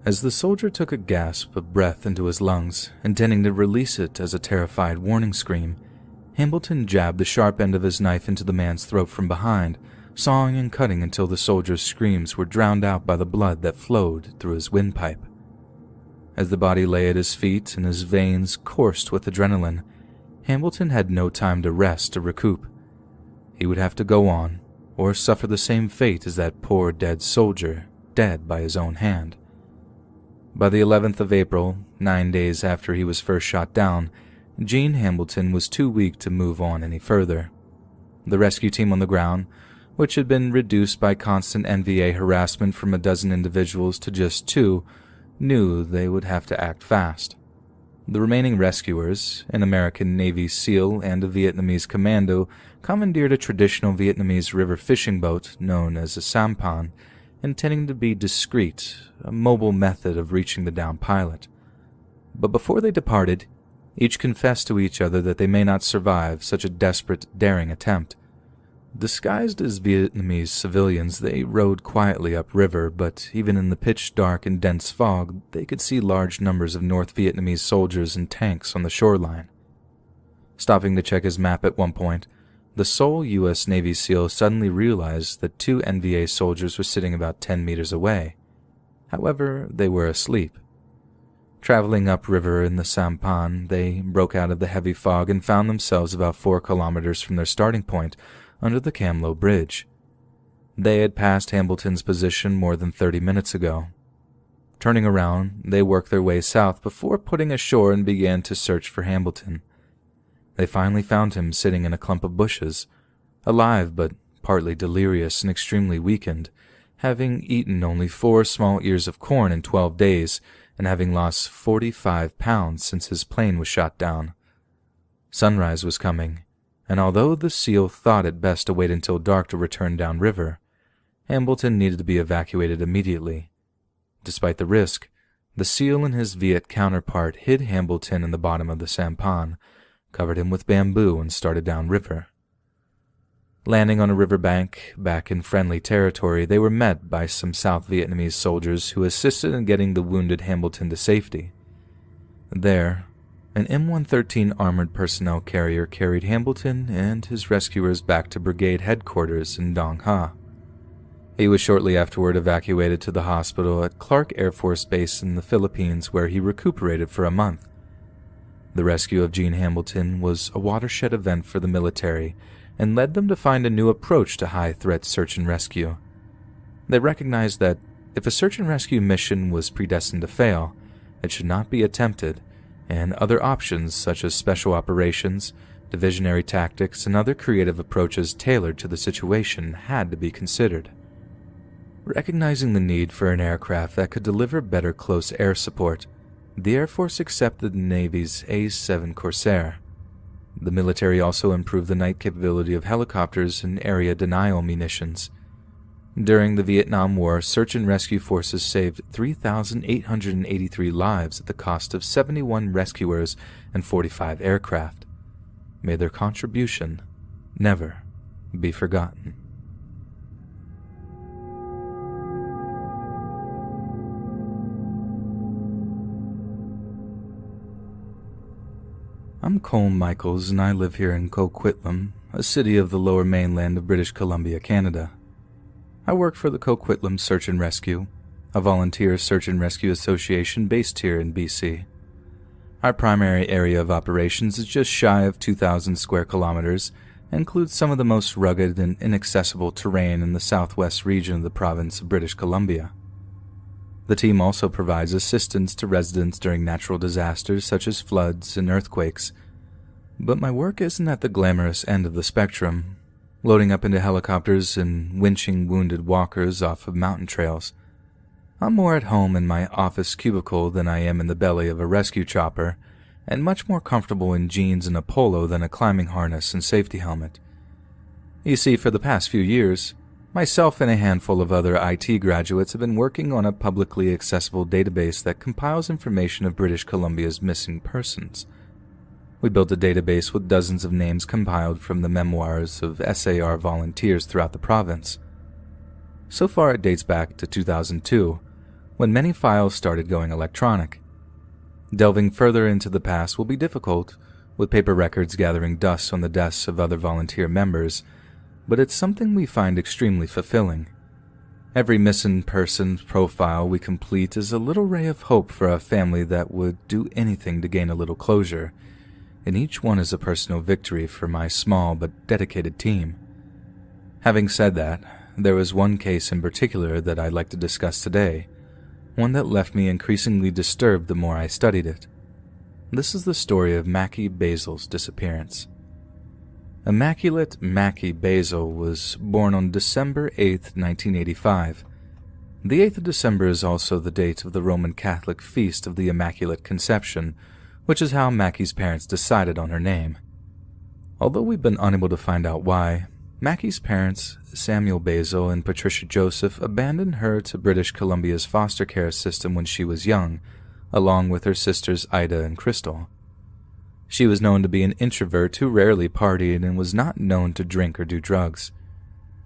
Speaker 1: As the soldier took a gasp of breath into his lungs, intending to release it as a terrified warning scream, Hambleton jabbed the sharp end of his knife into the man's throat from behind, sawing and cutting until the soldier's screams were drowned out by the blood that flowed through his windpipe. As the body lay at his feet and his veins coursed with adrenaline, Hambleton had no time to rest or recoup. He would have to go on, or suffer the same fate as that poor dead soldier, dead by his own hand. By the 11th of April, 9 days after he was first shot down, Gene Hambleton was too weak to move on any further. The rescue team on the ground, which had been reduced by constant NVA harassment from a dozen individuals to just 2, knew they would have to act fast. The remaining rescuers, an American Navy SEAL and a Vietnamese commando, commandeered a traditional Vietnamese river fishing boat known as a sampan, intending to be discreet, a mobile method of reaching the downed pilot. But before they departed, each confessed to each other that they may not survive such a desperate, daring attempt. Disguised as Vietnamese civilians, they rode quietly upriver, but even in the pitch dark and dense fog, they could see large numbers of North Vietnamese soldiers and tanks on the shoreline. Stopping to check his map at one point, the sole U.S. Navy SEAL suddenly realized that 2 NVA soldiers were sitting about 10 meters away. However, they were asleep. Traveling upriver in the sampan, they broke out of the heavy fog and found themselves about 4 kilometers from their starting point under the Cam Lo Bridge. They had passed Hambleton's position more than 30 minutes ago. Turning around, they worked their way south before putting ashore and began to search for Hambleton. They finally found him sitting in a clump of bushes, alive but partly delirious and extremely weakened, having eaten only 4 small ears of corn in 12 days and having lost 45 pounds since his plane was shot down. Sunrise was coming, and although the SEAL thought it best to wait until dark to return downriver, Hambleton needed to be evacuated immediately. Despite the risk, the SEAL and his Viet counterpart hid Hambleton in the bottom of the sampan, covered him with bamboo, and started downriver. Landing on a riverbank back in friendly territory, they were met by some South Vietnamese soldiers who assisted in getting the wounded Hambleton to safety. There, an M113 armored personnel carrier carried Hambleton and his rescuers back to brigade headquarters in Dong Ha. He was shortly afterward evacuated to the hospital at Clark Air Force Base in the Philippines, where he recuperated for a month. The rescue of Gene Hambleton was a watershed event for the military and led them to find a new approach to high-threat search and rescue. They recognized that if a search and rescue mission was predestined to fail, it should not be attempted, and other options such as special operations, divisionary tactics, and other creative approaches tailored to the situation had to be considered. Recognizing the need for an aircraft that could deliver better close air support, the Air Force accepted the Navy's A-7 Corsair. The military also improved the night capability of helicopters and area denial munitions. During the Vietnam War, search and rescue forces saved 3,883 lives at the cost of 71 rescuers and 45 aircraft. May their contribution never be forgotten. I'm Colm Michaels, and I live here in Coquitlam, a city of the lower mainland of British Columbia, Canada. I work for the Coquitlam Search and Rescue, a volunteer search and rescue association based here in BC. Our primary area of operations is just shy of 2,000 square kilometers and includes some of the most rugged and inaccessible terrain in the southwest region of the province of British Columbia. The team also provides assistance to residents during natural disasters such as floods and earthquakes. But my work isn't at the glamorous end of the spectrum, loading up into helicopters and winching wounded walkers off of mountain trails. I'm more at home in my office cubicle than I am in the belly of a rescue chopper, and much more comfortable in jeans and a polo than a climbing harness and safety helmet. You see, for the past few years, myself and a handful of other IT graduates have been working on a publicly accessible database that compiles information of British Columbia's missing persons. We built a database with dozens of names compiled from the memoirs of SAR volunteers throughout the province. So far it dates back to 2002, when many files started going electronic. Delving further into the past will be difficult, with paper records gathering dust on the desks of other volunteer members, but it's something we find extremely fulfilling. Every missing person's profile we complete is a little ray of hope for a family that would do anything to gain a little closure, and each one is a personal victory for my small but dedicated team. Having said that, there was one case in particular that I'd like to discuss today, one that left me increasingly disturbed the more I studied it. This is the story of Mackie Basil's disappearance. Immaculate Mackie Basil was born on December 8, 1985. The 8th of December is also the date of the Roman Catholic feast of the Immaculate Conception, which is how Mackie's parents decided on her name. Although we've been unable to find out why, Mackie's parents, Samuel Basil and Patricia Joseph, abandoned her to British Columbia's foster care system when she was young, along with her sisters Ida and Crystal. She was known to be an introvert who rarely partied and was not known to drink or do drugs.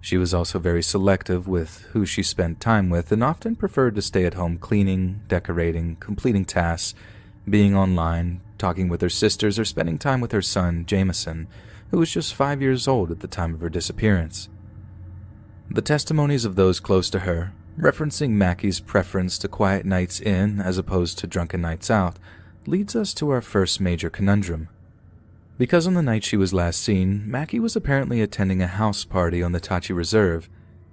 Speaker 1: She was also very selective with who she spent time with and often preferred to stay at home cleaning, decorating, completing tasks, being online, talking with her sisters, or spending time with her son, Jameson, who was just 5 years old at the time of her disappearance. The testimonies of those close to her, referencing Mackie's preference to quiet nights in as opposed to drunken nights out, leads us to our first major conundrum. Because on the night she was last seen, Mackie was apparently attending a house party on the Tachi Reserve,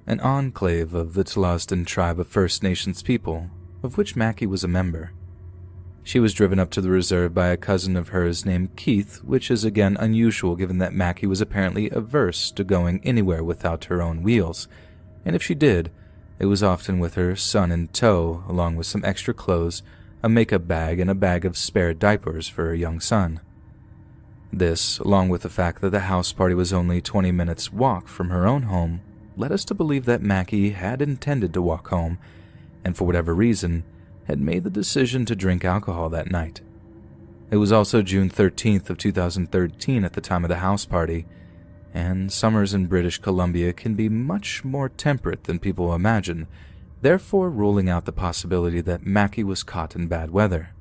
Speaker 1: an enclave of the Tlasden tribe of First Nations people, of which Mackie was a member. She was driven up to the reserve by a cousin of hers named Keith, which is again unusual given that Mackie was apparently averse to going anywhere without her own wheels, and if she did, it was often with her son in tow, along with some extra clothes, a makeup bag, and a bag of spare diapers for her young son. This, along with the fact that the house party was only 20 minutes' walk from her own home, led us to believe that Mackie had intended to walk home, and for whatever reason, had made the decision to drink alcohol that night. It was also June 13th of 2013 at the time of the house party, and summers in British Columbia can be much more temperate than people imagine, therefore ruling out the possibility that Mackie was caught in bad weather.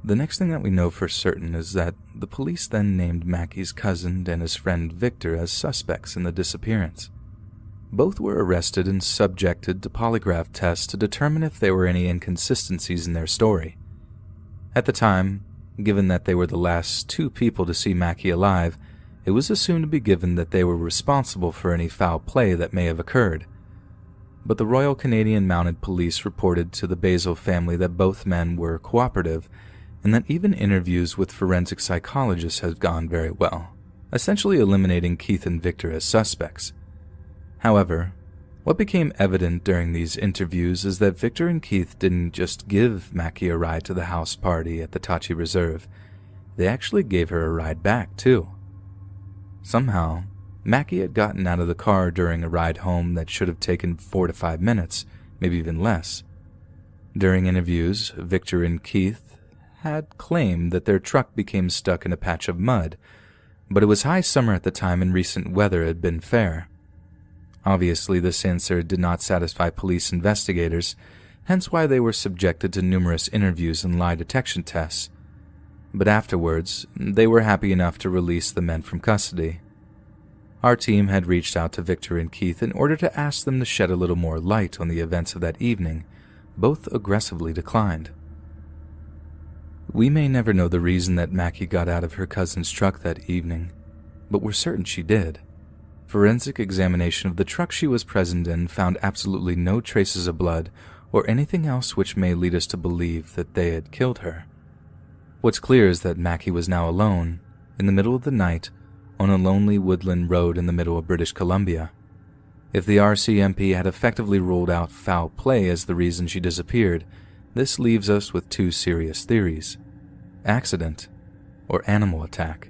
Speaker 1: The next thing that we know for certain is that the police then named Mackie's cousin and his friend Victor as suspects in the disappearance. Both were arrested and subjected to polygraph tests to determine if there were any inconsistencies in their story. At the time, given that they were the last two people to see Mackie alive, it was assumed to be given that they were responsible for any foul play that may have occurred. But the Royal Canadian Mounted Police reported to the Basil family that both men were cooperative, and that even interviews with forensic psychologists had gone very well, essentially eliminating Keith and Victor as suspects. However, what became evident during these interviews is that Victor and Keith didn't just give Mackie a ride to the house party at the Tachi Reserve, they actually gave her a ride back too. Somehow, Mackie had gotten out of the car during a ride home that should have taken 4 to 5 minutes, maybe even less. During interviews, Victor and Keith had claimed that their truck became stuck in a patch of mud, but it was high summer at the time and recent weather had been fair. Obviously, this answer did not satisfy police investigators, hence why they were subjected to numerous interviews and lie detection tests. But afterwards, they were happy enough to release the men from custody. Our team had reached out to Victor and Keith in order to ask them to shed a little more light on the events of that evening. Both aggressively declined. We may never know the reason that Mackie got out of her cousin's truck that evening, but we're certain she did. Forensic examination of the truck she was present in found absolutely no traces of blood or anything else which may lead us to believe that they had killed her. What's clear is that Mackie was now alone, in the middle of the night, on a lonely woodland road in the middle of British Columbia. If the RCMP had effectively ruled out foul play as the reason she disappeared, this leaves us with two serious theories: accident or animal attack.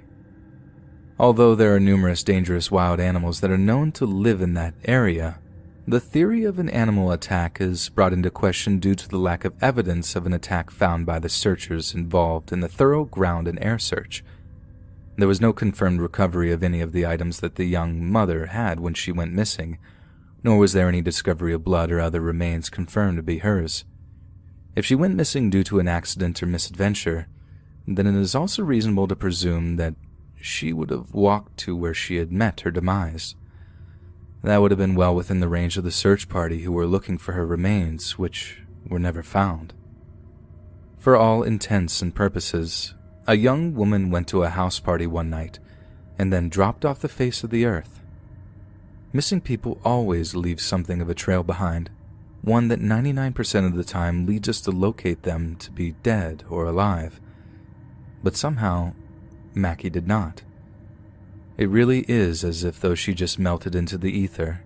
Speaker 1: Although there are numerous dangerous wild animals that are known to live in that area, the theory of an animal attack is brought into question due to the lack of evidence of an attack found by the searchers involved in the thorough ground and air search. There was no confirmed recovery of any of the items that the young mother had when she went missing, nor was there any discovery of blood or other remains confirmed to be hers. If she went missing due to an accident or misadventure, then it is also reasonable to presume that she would have walked to where she had met her demise. That would have been well within the range of the search party who were looking for her remains, which were never found. For all intents and purposes, a young woman went to a house party one night and then dropped off the face of the earth. Missing people always leave something of a trail behind, one that 99% of the time leads us to locate them to be dead or alive. But somehow, Mackie did not. It really is as if though she just melted into the ether.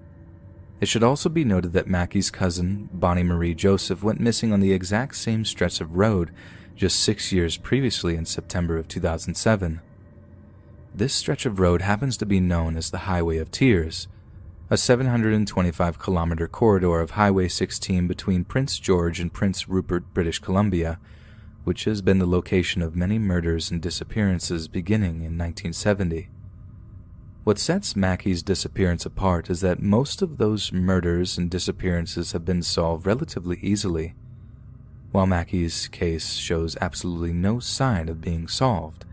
Speaker 1: It should also be noted that Mackie's cousin, Bonnie Marie Joseph, went missing on the exact same stretch of road just 6 years previously in September of 2007. This stretch of road happens to be known as the Highway of Tears, a 725-kilometer corridor of Highway 16 between Prince George and Prince Rupert, British Columbia, which has been the location of many murders and disappearances beginning in 1970. What sets Mackey's disappearance apart is that most of those murders and disappearances have been solved relatively easily, while Mackey's case shows absolutely no sign of being solved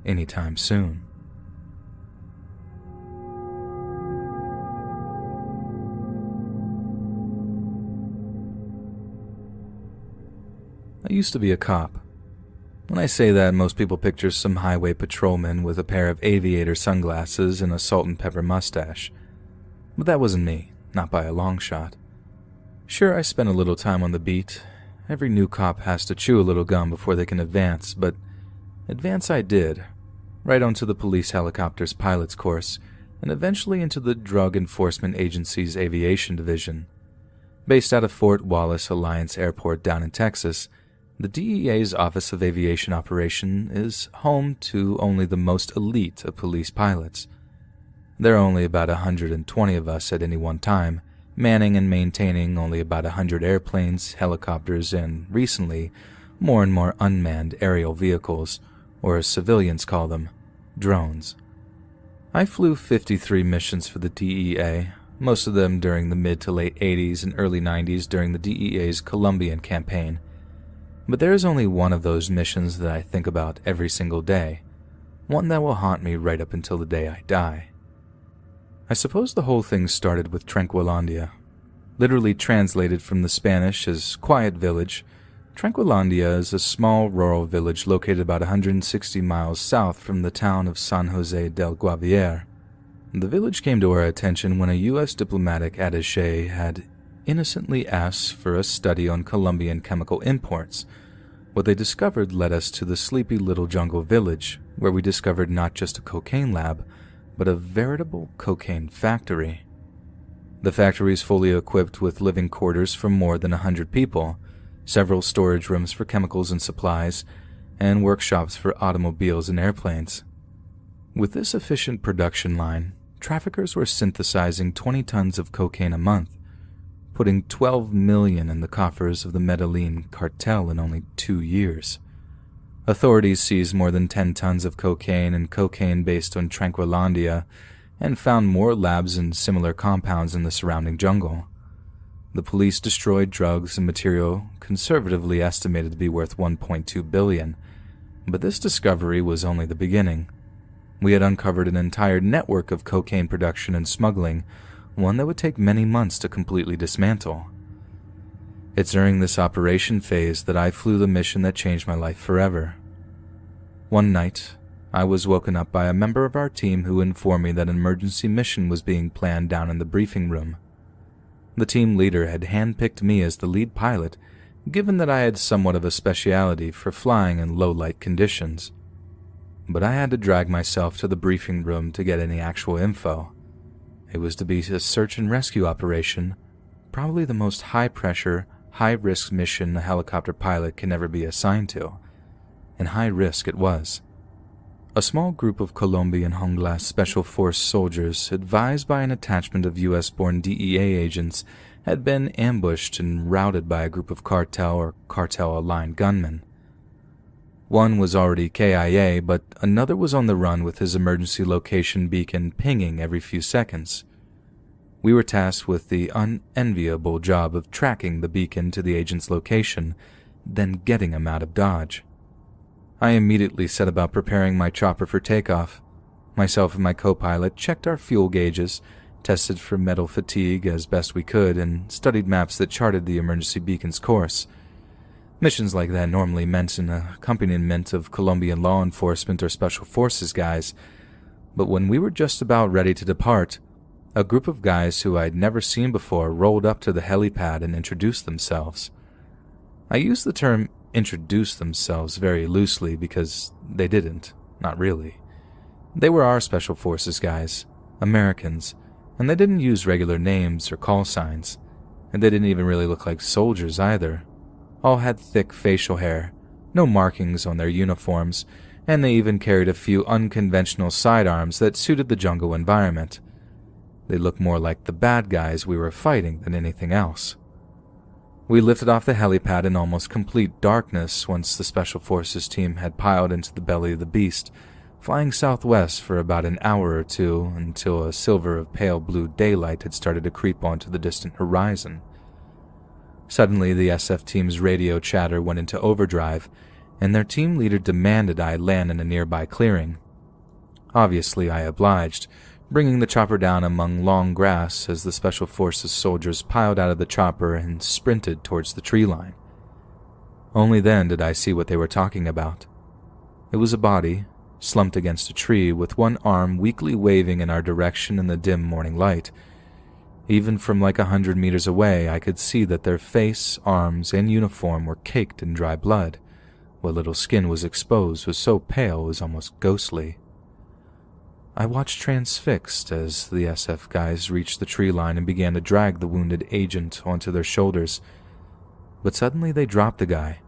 Speaker 1: anytime soon. I used to be a cop. When I say that, most people picture some highway patrolman with a pair of aviator sunglasses and a salt and pepper mustache. But that wasn't me, not by a long shot. Sure, I spent a little time on the beat. Every new cop has to chew a little gum before they can advance, but advance I did, right onto the police helicopter's pilot's course, and eventually into the Drug Enforcement Agency's aviation division. Based out of Fort Wallace Alliance Airport down in Texas, the DEA's Office of Aviation Operation is home to only the most elite of police pilots. There are only about 120 of us at any one time, manning and maintaining only about 100 airplanes, helicopters, and recently, more and more unmanned aerial vehicles, or as civilians call them, drones. I flew 53 missions for the DEA, most of them during the mid to late 80s and early 90s during the DEA's Colombian campaign. But there is only one of those missions that I think about every single day, one that will haunt me right up until the day I die. I suppose the whole thing started with Tranquilandia. Literally translated from the Spanish as Quiet Village, Tranquilandia is a small rural village located about 160 miles south from the town of San Jose del Guaviare. The village came to our attention when a U.S. diplomatic attaché had innocently asked for a study on Colombian chemical imports. What they discovered led us to the sleepy little jungle village, where we discovered not just a cocaine lab, but a veritable cocaine factory. The factory is fully equipped with living quarters for more than 100 people, several storage rooms for chemicals and supplies, and workshops for automobiles and airplanes. With this efficient production line, traffickers were synthesizing 20 tons of cocaine a month, putting $12 million in the coffers of the Medellin cartel in only 2 years. Authorities seized more than 10 tons of cocaine and cocaine based on Tranquilandia and found more labs and similar compounds in the surrounding jungle. The police destroyed drugs and material conservatively estimated to be worth $1.2 billion, but this discovery was only the beginning. We had uncovered an entire network of cocaine production and smuggling, one that would take many months to completely dismantle. It's during this operation phase that I flew the mission that changed my life forever. One night, I was woken up by a member of our team who informed me that an emergency mission was being planned down in the briefing room. The team leader had handpicked me as the lead pilot, given that I had somewhat of a speciality for flying in low-light conditions. But I had to drag myself to the briefing room to get any actual info. It was to be a search and rescue operation, probably the most high-pressure, high-risk mission a helicopter pilot can ever be assigned to. And high risk it was. A small group of Colombian Junglas Special Force soldiers, advised by an attachment of U.S.-born DEA agents, had been ambushed and routed by a group of cartel or cartel-aligned gunmen. One was already KIA, but another was on the run with his emergency location beacon pinging every few seconds. We were tasked with the unenviable job of tracking the beacon to the agent's location, then getting him out of Dodge. I immediately set about preparing my chopper for takeoff. Myself and my co-pilot checked our fuel gauges, tested for metal fatigue as best we could, and studied maps that charted the emergency beacon's course. Missions like that normally meant an accompaniment of Colombian law enforcement or special forces guys, but when we were just about ready to depart, a group of guys who I'd never seen before rolled up to the helipad and introduced themselves. I use the term introduce themselves very loosely because they didn't, not really. They were our special forces guys, Americans, and they didn't use regular names or call signs, and they didn't even really look like soldiers either. All had thick facial hair, no markings on their uniforms, and they even carried a few unconventional sidearms that suited the jungle environment. They looked more like the bad guys we were fighting than anything else. We lifted off the helipad in almost complete darkness once the Special Forces team had piled into the belly of the beast, flying southwest for about an hour or two until a silver of pale blue daylight had started to creep onto the distant horizon. Suddenly, the SF team's radio chatter went into overdrive, and their team leader demanded I land in a nearby clearing. Obviously, I obliged, bringing the chopper down among long grass as the Special Forces soldiers piled out of the chopper and sprinted towards the tree line. Only then did I see what they were talking about. It was a body, slumped against a tree, with one arm weakly waving in our direction in the dim morning light. Even from like 100 meters away, I could see that their face, arms, and uniform were caked in dry blood. What little skin was exposed was so pale it was almost ghostly. I watched transfixed as the SF guys reached the tree line and began to drag the wounded agent onto their shoulders. But suddenly they dropped the guy,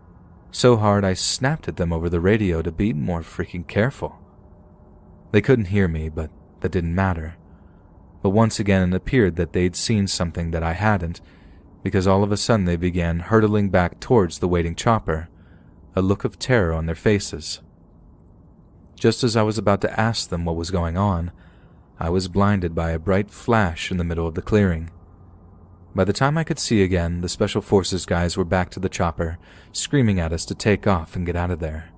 Speaker 1: so hard I snapped at them over the radio to be more freaking careful. They couldn't hear me, but that didn't matter. But once again it appeared that they'd seen something that I hadn't, because all of a sudden they began hurtling back towards the waiting chopper, a look of terror on their faces. Just as I was about to ask them what was going on, I was blinded by a bright flash in the middle of the clearing. By the time I could see again, the Special Forces guys were back to the chopper, screaming at us to take off and get out of there.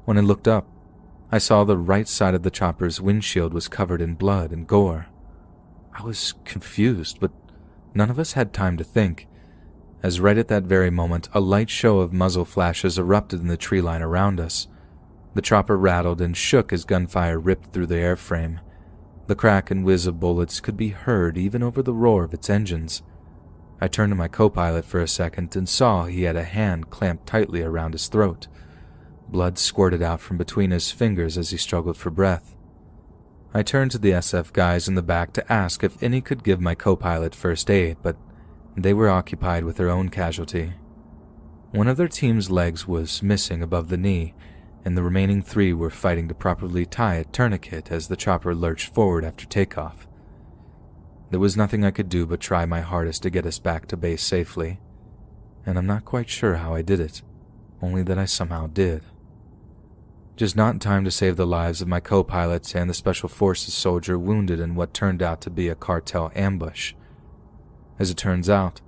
Speaker 1: When I looked up, I saw the right side of the chopper's windshield was covered in blood and gore. I was confused, but none of us had time to think, as right at that very moment a light show of muzzle flashes erupted in the tree line around us. The chopper rattled and shook as gunfire ripped through the airframe. The crack and whiz of bullets could be heard even over the roar of its engines. I turned to my co-pilot for a second and saw he had a hand clamped tightly around his throat. Blood squirted out from between his fingers as he struggled for breath. I turned to the SF guys in the back to ask if any could give my co-pilot first aid, but they were occupied with their own casualty. One of their team's legs was missing above the knee, and the remaining 3 were fighting to properly tie a tourniquet as the chopper lurched forward after takeoff. There was nothing I could do but try my hardest to get us back to base safely, and I'm not quite sure how I did it, only that I somehow did. Just not in time to save the lives of my co-pilot and the Special Forces soldier wounded in what turned out to be a cartel ambush. As it turns out,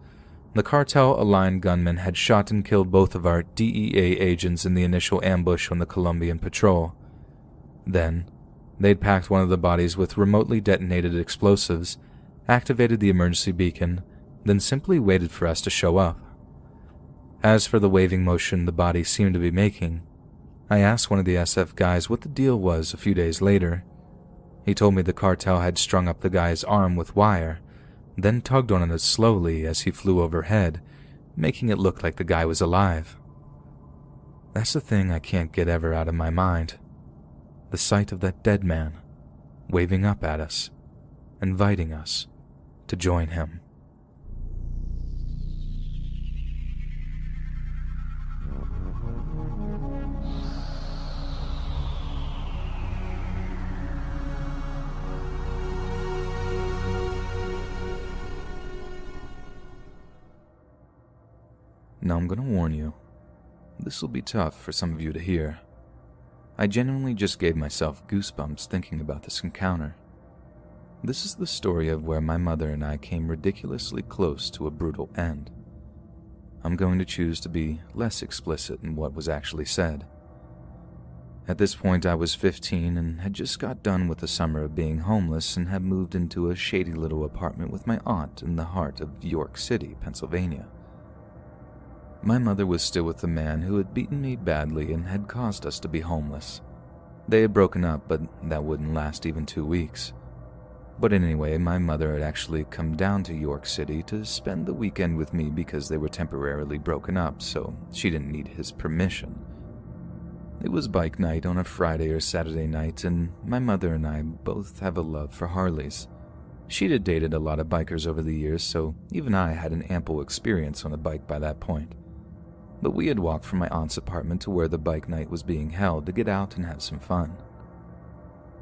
Speaker 1: the cartel-aligned gunmen had shot and killed both of our DEA agents in the initial ambush on the Colombian patrol. Then, they'd packed one of the bodies with remotely detonated explosives, activated the emergency beacon, then simply waited for us to show up. As for the waving motion the body seemed to be making, I asked one of the SF guys what the deal was a few days later. He told me the cartel had strung up the guy's arm with wire, then tugged on it slowly as he flew overhead, making it look like the guy was alive. That's the thing I can't get ever out of my mind. The sight of that dead man, waving up at us, inviting us to join him. Now I'm going to warn you, this will be tough for some of you to hear. I genuinely just gave myself goosebumps thinking about this encounter. This is the story of where my mother and I came ridiculously close to a brutal end. I'm going to choose to be less explicit in what was actually said. At this point I was 15 and had just got done with the summer of being homeless and had moved into a shady little apartment with my aunt in the heart of York City, Pennsylvania. My mother was still with the man who had beaten me badly and had caused us to be homeless. They had broken up, but that wouldn't last even 2 weeks. But anyway, my mother had actually come down to York City to spend the weekend with me because they were temporarily broken up, so she didn't need his permission. It was bike night on a Friday or Saturday night, and my mother and I both have a love for Harleys. She'd had dated a lot of bikers over the years, so even I had an ample experience on a bike by that point. But we had walked from my aunt's apartment to where the bike night was being held to get out and have some fun.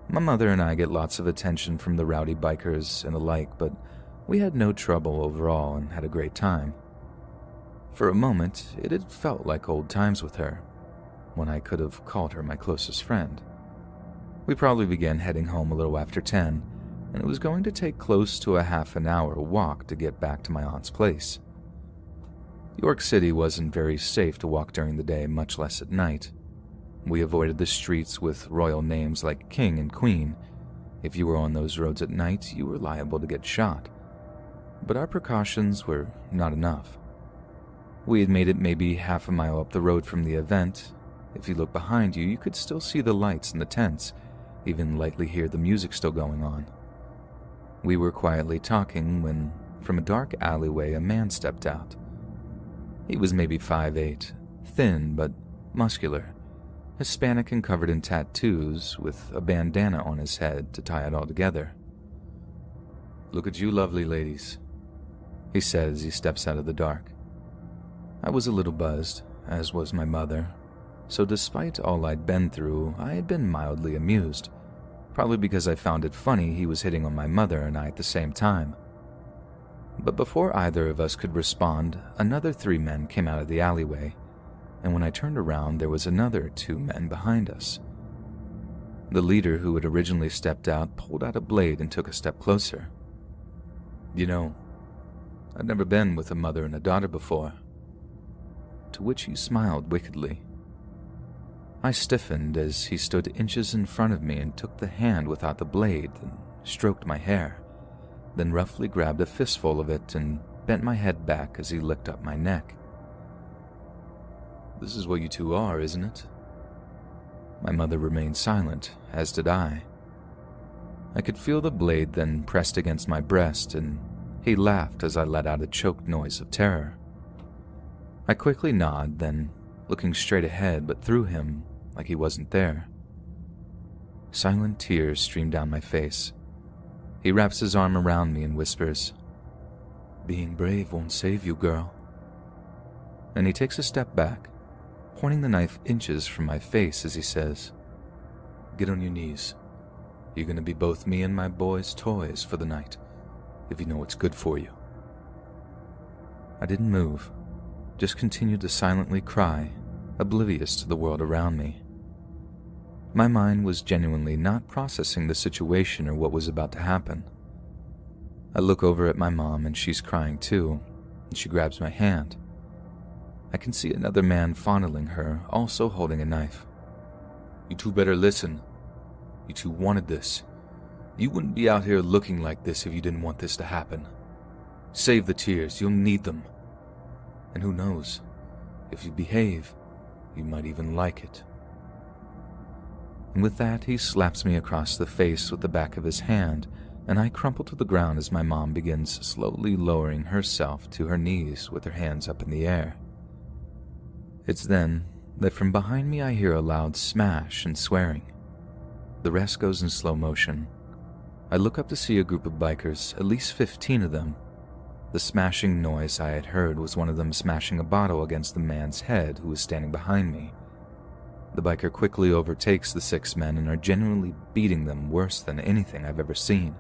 Speaker 1: My mother and I get lots of attention from the rowdy bikers and the like, but we had no trouble overall and had a great time. For a moment, it had felt like old times with her, when I could have called her my closest friend. We probably began heading home a little after 10, and it was going to take close to a half an hour walk to get back to my aunt's place. York City wasn't very safe to walk during the day, much less at night. We avoided the streets with royal names like King and Queen. If you were on those roads at night, you were liable to get shot. But our precautions were not enough. We had made it maybe half a mile up the road from the event. If you look behind you, you could still see the lights and the tents, even lightly hear the music still going on. We were quietly talking when, from a dark alleyway, a man stepped out. He was maybe 5'8", thin but muscular, Hispanic and covered in tattoos, with a bandana on his head to tie it all together. "Look at you lovely ladies," he said as he steps out of the dark. I was a little buzzed, as was my mother, so despite all I'd been through, I had been mildly amused, probably because I found it funny he was hitting on my mother and I at the same time. But before either of us could respond, another 3 men came out of the alleyway, and when I turned around, there was another 2 men behind us. The leader who had originally stepped out pulled out a blade and took a step closer. "You know, I'd never been with a mother and a daughter before." To which he smiled wickedly. I stiffened as he stood inches in front of me and took the hand without the blade and stroked my hair, then roughly grabbed a fistful of it and bent my head back as he licked up my neck. "This is what you two are, isn't it?" My mother remained silent, as did I. I could feel the blade then pressed against my breast, and he laughed as I let out a choked noise of terror. I quickly nodded, then, looking straight ahead but through him, like he wasn't there. Silent tears streamed down my face. He wraps his arm around me and whispers, "Being brave won't save you, girl." And he takes a step back, pointing the knife inches from my face as he says, "Get on your knees. You're going to be both me and my boy's toys for the night, if you know what's good for you." I didn't move, just continued to silently cry, oblivious to the world around me. My mind was genuinely not processing the situation or what was about to happen. I look over at my mom and she's crying too, and she grabs my hand. I can see another man fondling her, also holding a knife. "You two better listen. You two wanted this. You wouldn't be out here looking like this if you didn't want this to happen. Save the tears, you'll need them. And who knows, if you behave, you might even like it." And with that, he slaps me across the face with the back of his hand, and I crumple to the ground as my mom begins slowly lowering herself to her knees with her hands up in the air. It's then that from behind me I hear a loud smash and swearing. The rest goes in slow motion. I look up to see a group of bikers, at least 15 of them. The smashing noise I had heard was one of them smashing a bottle against the man's head who was standing behind me. The biker quickly overtakes the 6 men and are genuinely beating them worse than anything I've ever seen,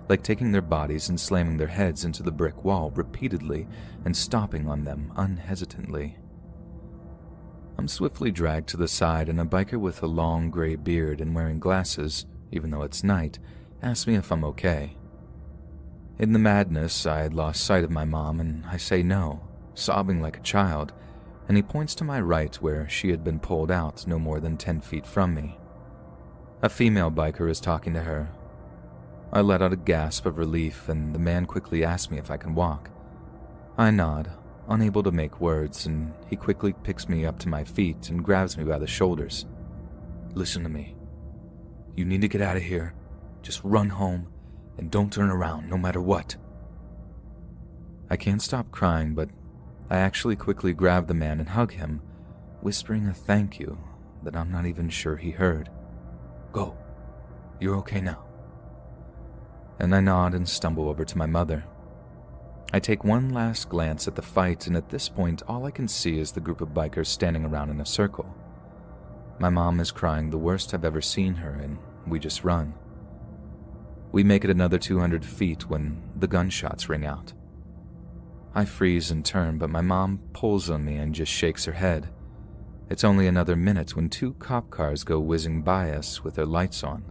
Speaker 1: like taking their bodies and slamming their heads into the brick wall repeatedly and stomping on them unhesitantly. I'm swiftly dragged to the side, and a biker with a long gray beard and wearing glasses, even though it's night, asks me if I'm okay. In the madness, I had lost sight of my mom, and I say no, sobbing like a child, and he points to my right where she had been pulled out no more than 10 feet from me. A female biker is talking to her. I let out a gasp of relief, and the man quickly asks me if I can walk. I nod, unable to make words, and he quickly picks me up to my feet and grabs me by the shoulders. "Listen to me. You need to get out of here. Just run home, and don't turn around no matter what." I can't stop crying, but I actually quickly grab the man and hug him, whispering a thank you that I'm not even sure he heard. "Go. You're okay now." And I nod and stumble over to my mother. I take one last glance at the fight, and at this point all I can see is the group of bikers standing around in a circle. My mom is crying the worst I've ever seen her, and we just run. We make it another 200 feet when the gunshots ring out. I freeze and turn, but my mom pulls on me and just shakes her head. It's only another minute when 2 cop cars go whizzing by us with their lights on.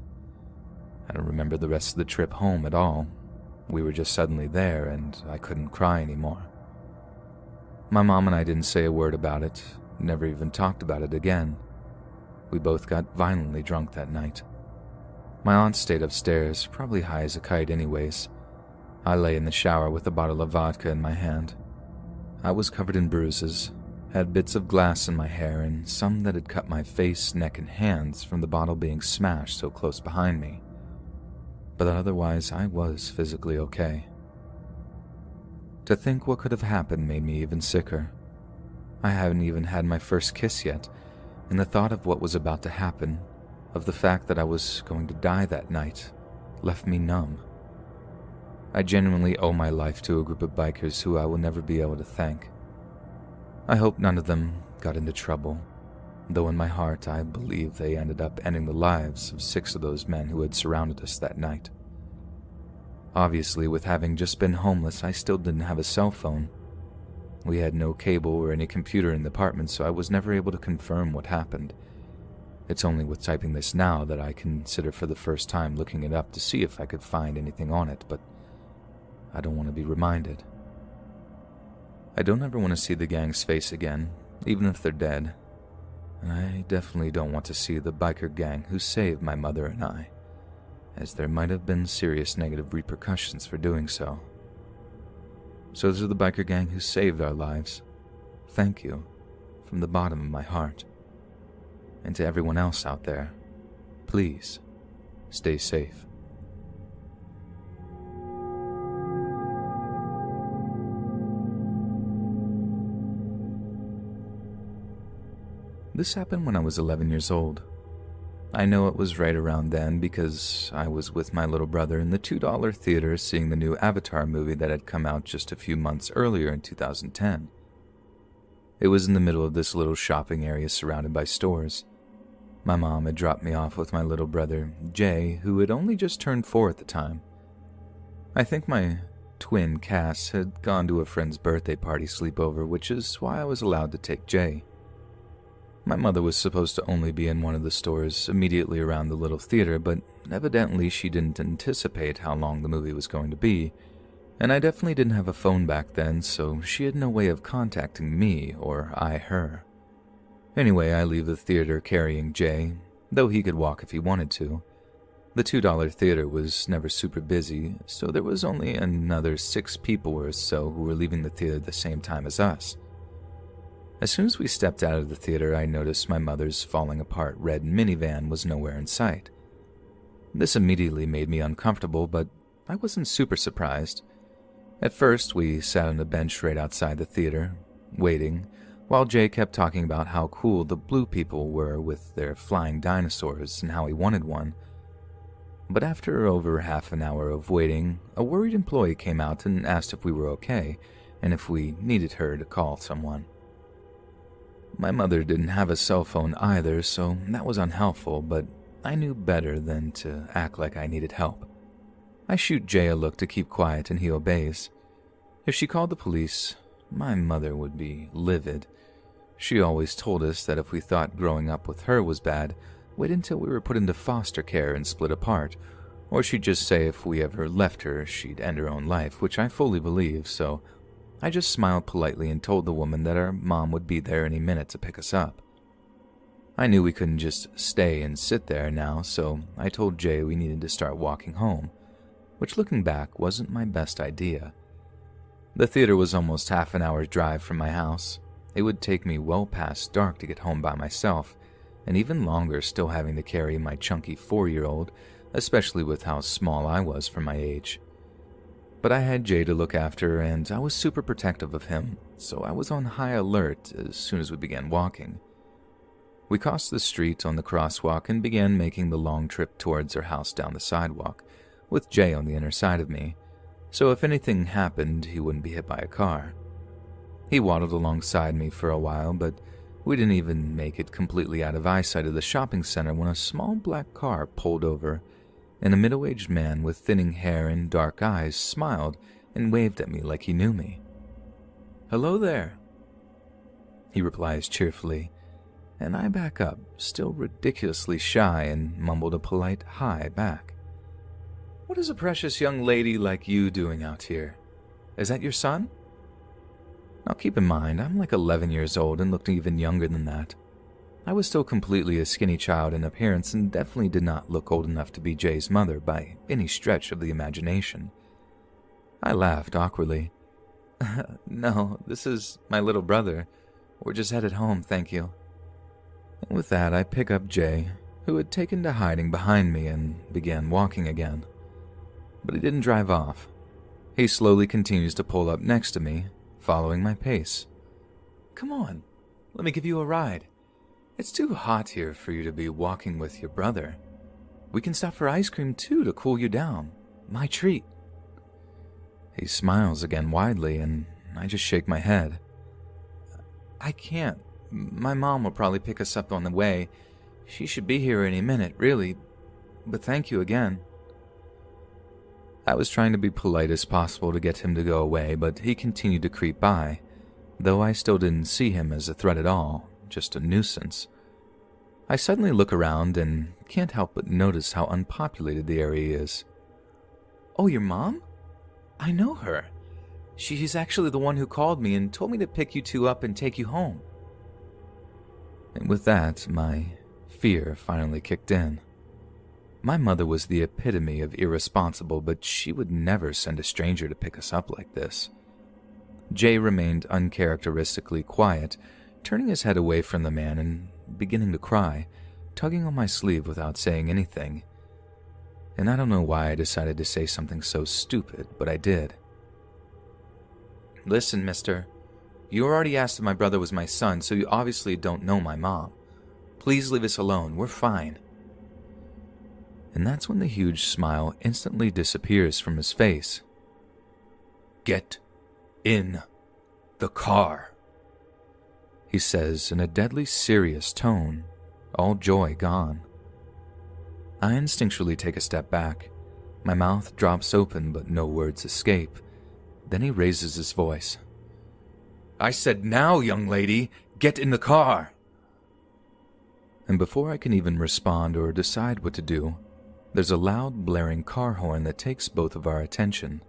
Speaker 1: I don't remember the rest of the trip home at all. We were just suddenly there, and I couldn't cry anymore. My mom and I didn't say a word about it, never even talked about it again. We both got violently drunk that night. My aunt stayed upstairs, probably high as a kite anyways. I lay in the shower with a bottle of vodka in my hand. I was covered in bruises, had bits of glass in my hair and some that had cut my face, neck, and hands from the bottle being smashed so close behind me. But otherwise, I was physically okay. To think what could have happened made me even sicker. I hadn't even had my first kiss yet, and the thought of what was about to happen, of the fact that I was going to die that night, left me numb. I genuinely owe my life to a group of bikers who I will never be able to thank. I hope none of them got into trouble, though in my heart I believe they ended up ending the lives of 6 of those men who had surrounded us that night. Obviously, with having just been homeless, I still didn't have a cell phone. We had no cable or any computer in the apartment, so I was never able to confirm what happened. It's only with typing this now that I consider for the first time looking it up to see if I could find anything on it, but I don't want to be reminded. I don't ever want to see the gang's face again, even if they're dead. And I definitely don't want to see the biker gang who saved my mother and I, as there might have been serious negative repercussions for doing so. So to the biker gang who saved our lives, thank you from the bottom of my heart. And to everyone else out there, please stay safe. This happened when I was 11 years old. I know it was right around then because I was with my little brother in the $2 theater seeing the new Avatar movie that had come out just a few months earlier in 2010. It was in the middle of this little shopping area surrounded by stores. My mom had dropped me off with my little brother, Jay, who had only just turned 4 at the time. I think my twin, Cass, had gone to a friend's birthday party sleepover, which is why I was allowed to take Jay. My mother was supposed to only be in one of the stores immediately around the little theater, but evidently she didn't anticipate how long the movie was going to be, and I definitely didn't have a phone back then, so she had no way of contacting me or I her. Anyway, I leave the theater carrying Jay, though he could walk if he wanted to. The $2 theater was never super busy, so there was only another 6 people or so who were leaving the theater at the same time as us. As soon as we stepped out of the theater, I noticed my mother's falling apart red minivan was nowhere in sight. This immediately made me uncomfortable, but I wasn't super surprised. At first, we sat on a bench right outside the theater, waiting, while Jay kept talking about how cool the blue people were with their flying dinosaurs and how he wanted one. But after over half an hour of waiting, a worried employee came out and asked if we were okay, and if we needed her to call someone. My mother didn't have a cell phone either, so that was unhelpful, but I knew better than to act like I needed help. I shoot Jay a look to keep quiet and he obeys. If she called the police, my mother would be livid. She always told us that if we thought growing up with her was bad, wait until we were put into foster care and split apart, or she'd just say if we ever left her, she'd end her own life, which I fully believe, so I just smiled politely and told the woman that our mom would be there any minute to pick us up. I knew we couldn't just stay and sit there now, so I told Jay we needed to start walking home, which looking back wasn't my best idea. The theater was almost half an hour's drive from my house. It would take me well past dark to get home by myself, and even longer still having to carry my chunky 4-year-old, especially with how small I was for my age. But I had Jay to look after, and I was super protective of him, so I was on high alert as soon as we began walking. We crossed the street on the crosswalk and began making the long trip towards our house down the sidewalk, with Jay on the inner side of me, so if anything happened, he wouldn't be hit by a car. He waddled alongside me for a while, but we didn't even make it completely out of eyesight of the shopping center when a small black car pulled over, and a middle-aged man with thinning hair and dark eyes smiled and waved at me like he knew me. "Hello there," he replies cheerfully, and I back up, still ridiculously shy, and mumbled a polite hi back. "What is a precious young lady like you doing out here? Is that your son?" Now keep in mind, I'm like 11 years old and looked even younger than that. I was still completely a skinny child in appearance and definitely did not look old enough to be Jay's mother by any stretch of the imagination. I laughed awkwardly. "No, this is my little brother. We're just headed home, thank you." And with that, I pick up Jay, who had taken to hiding behind me, and began walking again. But he didn't drive off. He slowly continues to pull up next to me, following my pace. "Come on, let me give you a ride. It's too hot here for you to be walking with your brother. We can stop for ice cream too to cool you down. My treat." He smiles again widely, and I just shake my head. "I can't. My mom will probably pick us up on the way. She should be here any minute, really. But thank you again." I was trying to be polite as possible to get him to go away, but he continued to creep by, though I still didn't see him as a threat at all, just a nuisance. I suddenly look around and can't help but notice how unpopulated the area is. "Oh, your mom? I know her. She's actually the one who called me and told me to pick you two up and take you home." And with that, my fear finally kicked in. My mother was the epitome of irresponsible, but she would never send a stranger to pick us up like this. Jay remained uncharacteristically quiet, turning his head away from the man and beginning to cry, tugging on my sleeve without saying anything. And I don't know why I decided to say something so stupid, but I did. "Listen, mister, you already asked if my brother was my son, so you obviously don't know my mom. Please leave us alone, we're fine." And that's when the huge smile instantly disappears from his face. "Get in the car," he says in a deadly serious tone, all joy gone. I instinctually take a step back. My mouth drops open, but no words escape. Then he raises his voice. "I said now, young lady, get in the car." And before I can even respond or decide what to do, there's a loud, blaring car horn that takes both of our attention.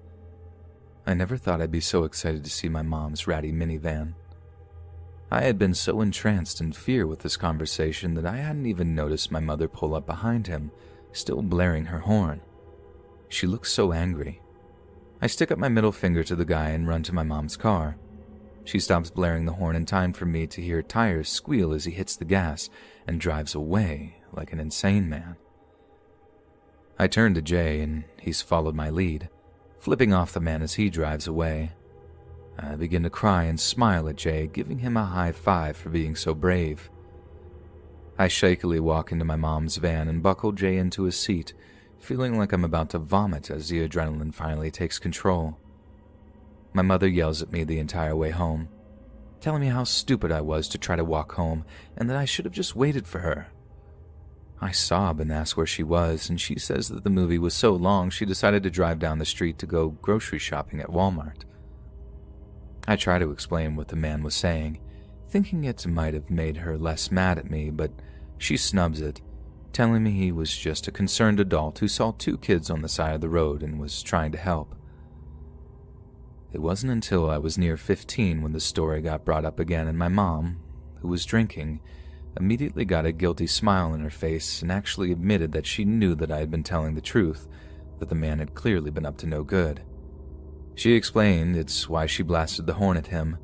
Speaker 1: I never thought I'd be so excited to see my mom's ratty minivan. I had been so entranced in fear with this conversation that I hadn't even noticed my mother pull up behind him, still blaring her horn. She looked so angry. I stick up my middle finger to the guy and run to my mom's car. She stops blaring the horn in time for me to hear tires squeal as he hits the gas and drives away like an insane man. I turn to Jay, and he's followed my lead, flipping off the man as he drives away. I begin to cry and smile at Jay, giving him a high five for being so brave. I shakily walk into my mom's van and buckle Jay into his seat, feeling like I'm about to vomit as the adrenaline finally takes control. My mother yells at me the entire way home, telling me how stupid I was to try to walk home and that I should have just waited for her. I sob and ask where she was, and she says that the movie was so long she decided to drive down the street to go grocery shopping at Walmart. I try to explain what the man was saying, thinking it might have made her less mad at me, but she snubs it, telling me he was just a concerned adult who saw two kids on the side of the road and was trying to help. It wasn't until I was near 15 when the story got brought up again, and my mom, who was drinking, immediately got a guilty smile on her face and actually admitted that she knew that I had been telling the truth, that the man had clearly been up to no good. She explained it's why she blasted the horn at him,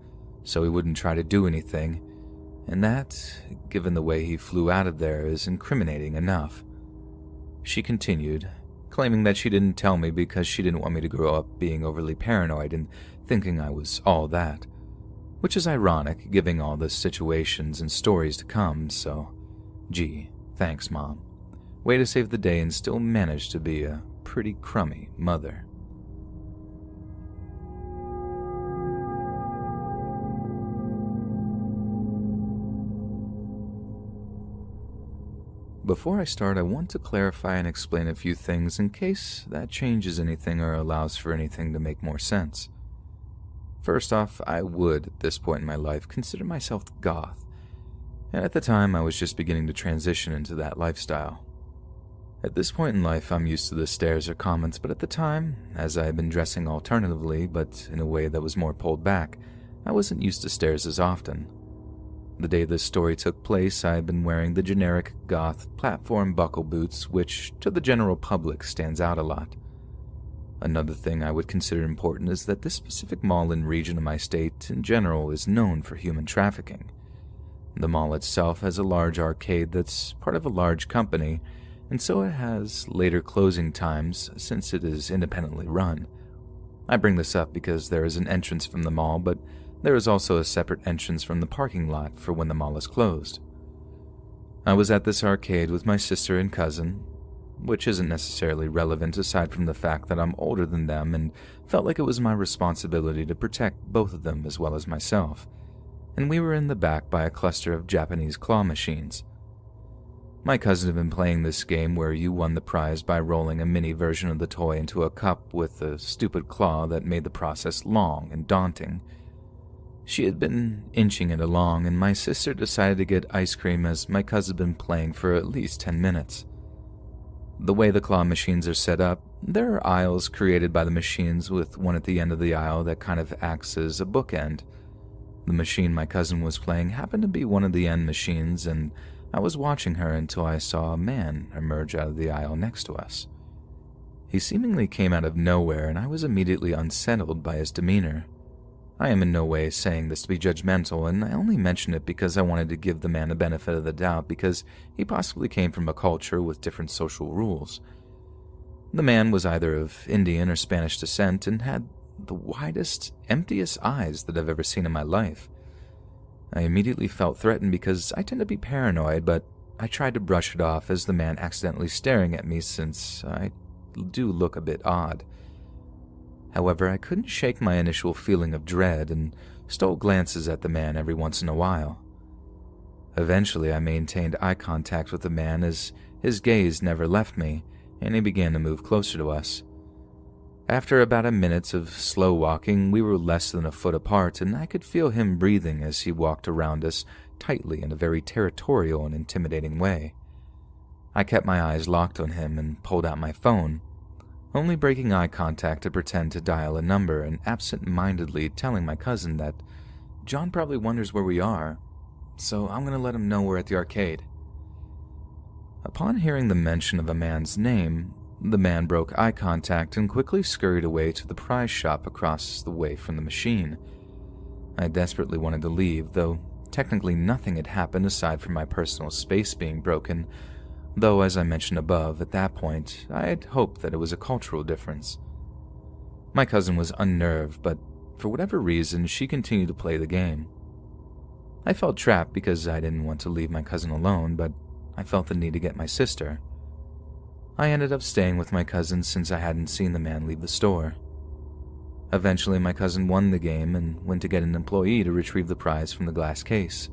Speaker 1: so he wouldn't try to do anything, and that, given the way he flew out of there, is incriminating enough. She continued, claiming that she didn't tell me because she didn't want me to grow up being overly paranoid and thinking I was all that, which is ironic given all the situations and stories to come, so gee, thanks, Mom. Way to save the day and still manage to be a pretty crummy mother. Before I start, I want to clarify and explain a few things in case that changes anything or allows for anything to make more sense. First off, I would, at this point in my life, consider myself goth, and at the time I was just beginning to transition into that lifestyle. At this point in life, I'm used to the stares or comments, but at the time, as I had been dressing alternatively but in a way that was more pulled back, I wasn't used to stares as often. The day this story took place, I had been wearing the generic goth platform buckle boots, which to the general public stands out a lot. Another thing I would consider important is that this specific mall and region of my state in general is known for human trafficking. The mall itself has a large arcade that's part of a large company, and so it has later closing times since it is independently run. I bring this up because there is an entrance from the mall, but there is also a separate entrance from the parking lot for when the mall is closed. I was at this arcade with my sister and cousin, which isn't necessarily relevant aside from the fact that I'm older than them and felt like it was my responsibility to protect both of them as well as myself, and we were in the back by a cluster of Japanese claw machines. My cousin had been playing this game where you won the prize by rolling a mini version of the toy into a cup with a stupid claw that made the process long and daunting. She had been inching it along, and my sister decided to get ice cream as my cousin had been playing for at least 10 minutes. The way the claw machines are set up, there are aisles created by the machines with one at the end of the aisle that kind of acts as a bookend. The machine my cousin was playing happened to be one of the end machines, and I was watching her until I saw a man emerge out of the aisle next to us. He seemingly came out of nowhere, and I was immediately unsettled by his demeanor. I am in no way saying this to be judgmental, and I only mention it because I wanted to give the man the benefit of the doubt because he possibly came from a culture with different social rules. The man was either of Indian or Spanish descent and had the widest, emptiest eyes that I've ever seen in my life. I immediately felt threatened because I tend to be paranoid, but I tried to brush it off as the man accidentally staring at me since I do look a bit odd. However, I couldn't shake my initial feeling of dread and stole glances at the man every once in a while. Eventually, I maintained eye contact with the man as his gaze never left me, and he began to move closer to us. After about a minute of slow walking, we were less than a foot apart, and I could feel him breathing as he walked around us tightly in a very territorial and intimidating way. I kept my eyes locked on him and pulled out my phone, only breaking eye contact to pretend to dial a number and absent-mindedly telling my cousin that John probably wonders where we are, so I'm going to let him know we're at the arcade. Upon hearing the mention of a man's name, the man broke eye contact and quickly scurried away to the prize shop across the way from the machine. I desperately wanted to leave, though technically nothing had happened aside from my personal space being broken, though as I mentioned above, at that point, I had hoped that it was a cultural difference. My cousin was unnerved, but for whatever reason, she continued to play the game. I felt trapped because I didn't want to leave my cousin alone, but I felt the need to get my sister. I ended up staying with my cousin since I hadn't seen the man leave the store. Eventually, my cousin won the game and went to get an employee to retrieve the prize from the glass case.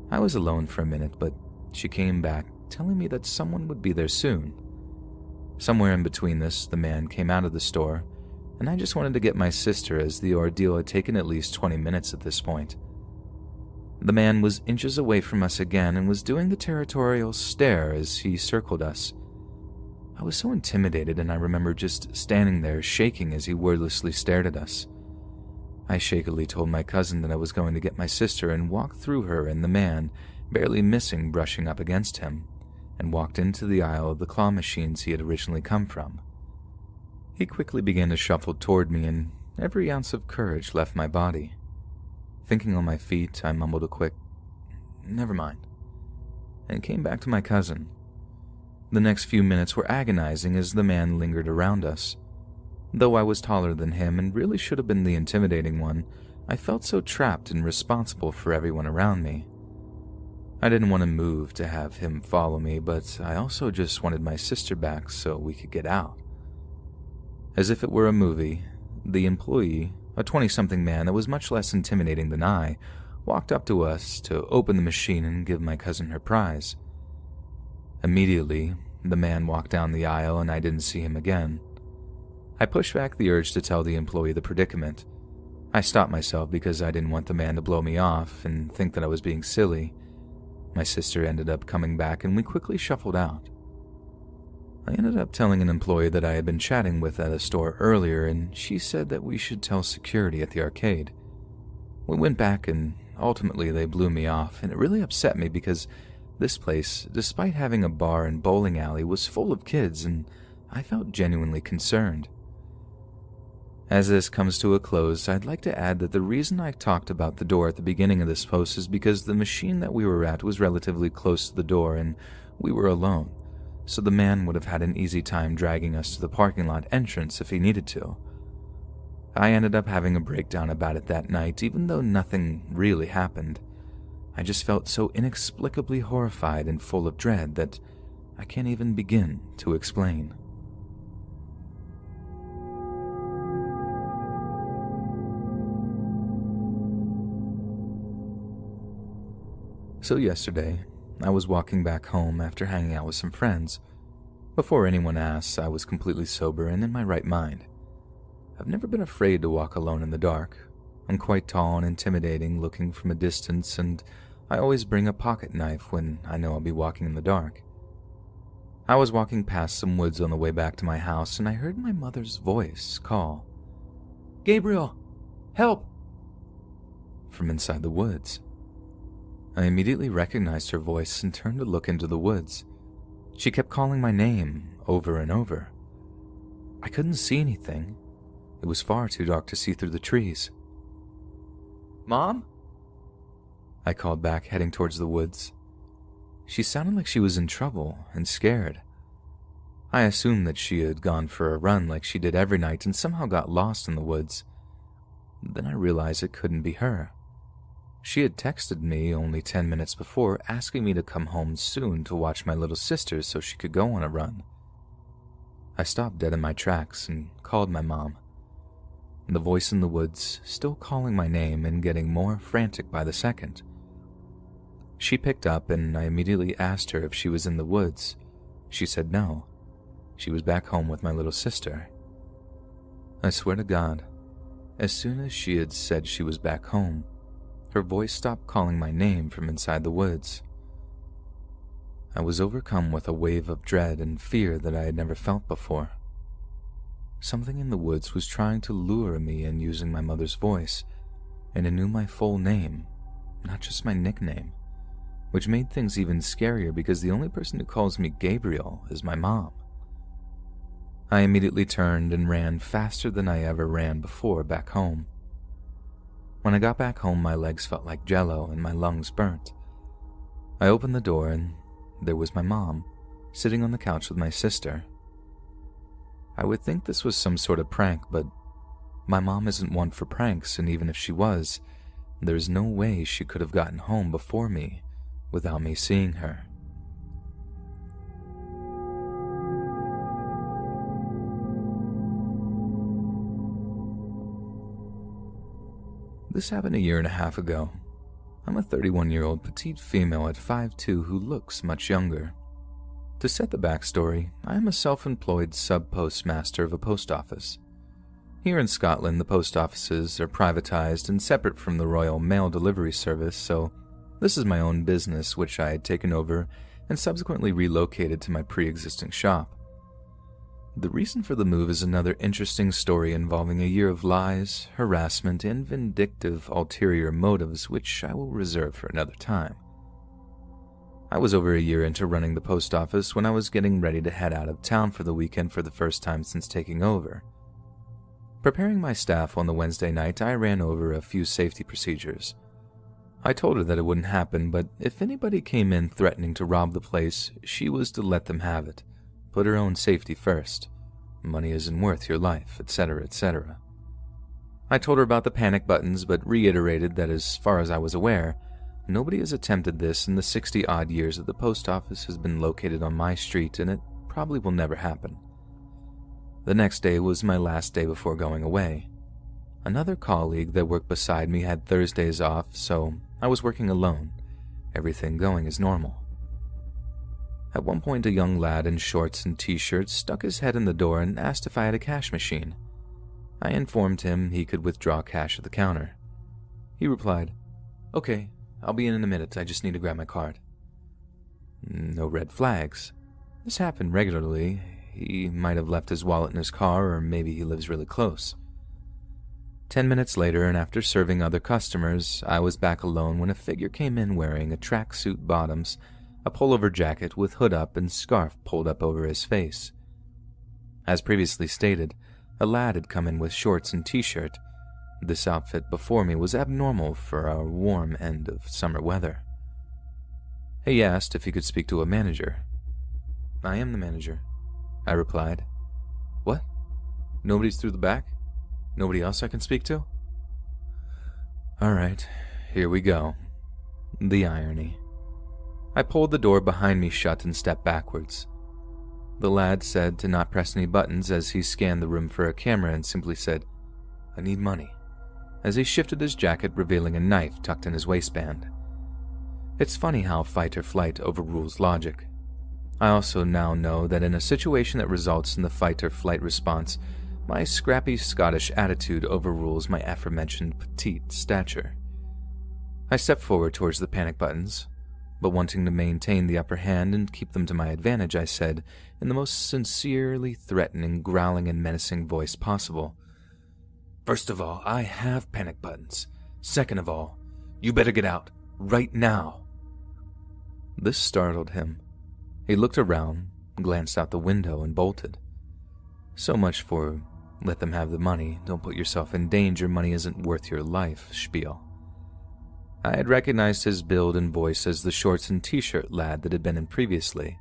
Speaker 1: I was alone for a minute, but she came back, telling me that someone would be there soon. Somewhere in between this, the man came out of the store, and I just wanted to get my sister as the ordeal had taken at least 20 minutes at this point. The man was inches away from us again and was doing the territorial stare as he circled us. I was so intimidated, and I remember just standing there shaking as he wordlessly stared at us. I shakily told my cousin that I was going to get my sister and walked through her and the man, barely missing brushing up against him, and walked into the aisle of the claw machines he had originally come from. He quickly began to shuffle toward me, and every ounce of courage left my body. Thinking on my feet, I mumbled a quick, "Never mind," and came back to my cousin. The next few minutes were agonizing as the man lingered around us. Though I was taller than him and really should have been the intimidating one, I felt so trapped and responsible for everyone around me. I didn't want to move to have him follow me, but I also just wanted my sister back so we could get out. As if it were a movie, the employee, a 20-something man that was much less intimidating than I, walked up to us to open the machine and give my cousin her prize. Immediately, the man walked down the aisle and I didn't see him again. I pushed back the urge to tell the employee the predicament. I stopped myself because I didn't want the man to blow me off and think that I was being silly. My sister ended up coming back and we quickly shuffled out. I ended up telling an employee that I had been chatting with at a store earlier, and she said that we should tell security at the arcade. We went back and ultimately they blew me off, and it really upset me because this place, despite having a bar and bowling alley, was full of kids, and I felt genuinely concerned. As this comes to a close, I'd like to add that the reason I talked about the door at the beginning of this post is because the machine that we were at was relatively close to the door and we were alone, so the man would have had an easy time dragging us to the parking lot entrance if he needed to. I ended up having a breakdown about it that night, even though nothing really happened. I just felt so inexplicably horrified and full of dread that I can't even begin to explain. So yesterday, I was walking back home after hanging out with some friends. Before anyone asks, I was completely sober and in my right mind. I've never been afraid to walk alone in the dark. I'm quite tall and intimidating looking from a distance, and I always bring a pocket knife when I know I'll be walking in the dark. I was walking past some woods on the way back to my house, and I heard my mother's voice call, "Gabriel, help!" from inside the woods. I immediately recognized her voice and turned to look into the woods. She kept calling my name over and over. I couldn't see anything. It was far too dark to see through the trees. "Mom?" I called back, heading towards the woods. She sounded like she was in trouble and scared. I assumed that she had gone for a run like she did every night and somehow got lost in the woods. Then I realized it couldn't be her. She had texted me only 10 minutes before asking me to come home soon to watch my little sister so she could go on a run. I stopped dead in my tracks and called my mom. The voice in the woods still calling my name and getting more frantic by the second. She picked up and I immediately asked her if she was in the woods. She said no. She was back home with my little sister. I swear to God, as soon as she had said she was back home, her voice stopped calling my name from inside the woods. I was overcome with a wave of dread and fear that I had never felt before. Something in the woods was trying to lure me in using my mother's voice, and it knew my full name, not just my nickname, which made things even scarier because the only person who calls me Gabriel is my mom. I immediately turned and ran faster than I ever ran before back home. When I got back home, my legs felt like jello and my lungs burnt. I opened the door and there was my mom, sitting on the couch with my sister. I would think this was some sort of prank, but my mom isn't one for pranks, and even if she was, there's no way she could have gotten home before me without me seeing her. This happened a year and a half ago. I'm a 31-year-old petite female at 5'2" who looks much younger. To set the backstory, I am a self-employed sub-postmaster of a post office. Here in Scotland, the post offices are privatized and separate from the Royal Mail Delivery Service, so this is my own business which I had taken over and subsequently relocated to my pre-existing shop. The reason for the move is another interesting story involving a year of lies, harassment, and vindictive ulterior motives which I will reserve for another time. I was over a year into running the post office when I was getting ready to head out of town for the weekend for the first time since taking over. Preparing my staff on the Wednesday night, I ran over a few safety procedures. I told her that it wouldn't happen, but if anybody came in threatening to rob the place, she was to let them have it. Put her own safety first. Money isn't worth your life, etc., etc. I told her about the panic buttons, but reiterated that as far as I was aware, nobody has attempted this in the 60-odd years that the post office has been located on my street, and it probably will never happen. The next day was my last day before going away. Another colleague that worked beside me had Thursdays off, so I was working alone, everything going as normal. At one point, a young lad in shorts and t-shirts stuck his head in the door and asked if I had a cash machine. I informed him he could withdraw cash at the counter. He replied, "Okay, I'll be in a minute, I just need to grab my card." No red flags. This happened regularly. He might have left his wallet in his car, or maybe he lives really close. 10 minutes later, and after serving other customers, I was back alone when a figure came in wearing a tracksuit bottoms, a pullover jacket with hood up and scarf pulled up over his face. As previously stated, a lad had come in with shorts and t-shirt. This outfit before me was abnormal for our warm end of summer weather. He asked if he could speak to a manager. "I am the manager," I replied. "What? Nobody's through the back? Nobody else I can speak to?" All right, here we go. The irony. I pulled the door behind me shut and stepped backwards. The lad said to not press any buttons as he scanned the room for a camera and simply said, "I need money," as he shifted his jacket, revealing a knife tucked in his waistband. It's funny how fight or flight overrules logic. I also now know that in a situation that results in the fight or flight response, my scrappy Scottish attitude overrules my aforementioned petite stature. I stepped forward towards the panic buttons, but wanting to maintain the upper hand and keep them to my advantage, I said, in the most sincerely threatening, growling, and menacing voice possible, "First of all, I have panic buttons. Second of all, you better get out, right now." This startled him. He looked around, glanced out the window, and bolted. So much for "let them have the money, don't put yourself in danger, money isn't worth your life" spiel. I had recognized his build and voice as the shorts and t-shirt lad that had been in previously.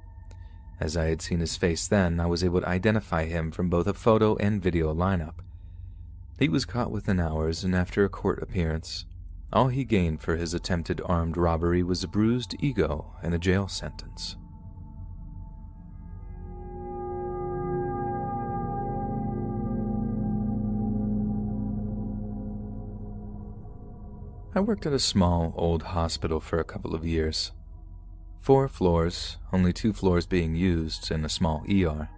Speaker 1: As I had seen his face then, I was able to identify him from both a photo and video lineup. He was caught within hours, and after a court appearance, all he gained for his attempted armed robbery was a bruised ego and a jail sentence. I worked at a small, old hospital for a couple of years. 4 floors, only 2 floors being used, and a small ER.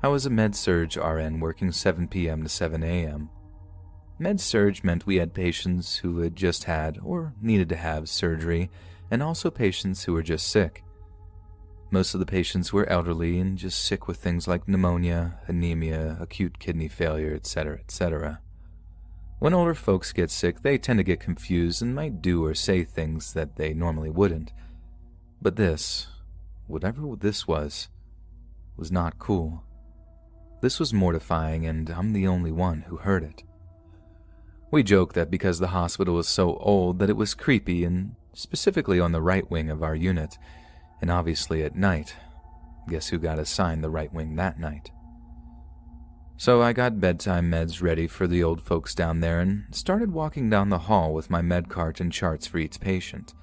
Speaker 1: I was a med-surg RN working 7 p.m. to 7 a.m. Med-surg meant we had patients who had just had or needed to have surgery, and also patients who were just sick. Most of the patients were elderly and just sick with things like pneumonia, anemia, acute kidney failure, etc., etc. When older folks get sick, they tend to get confused and might do or say things that they normally wouldn't. But this, whatever this was not cool. This was mortifying, and I'm the only one who heard it. We joke that because the hospital was so old that it was creepy, and specifically on the right wing of our unit, and obviously at night. Guess who got assigned the right wing that night? So I got bedtime meds ready for the old folks down there and started walking down the hall with my med cart and charts for each patient.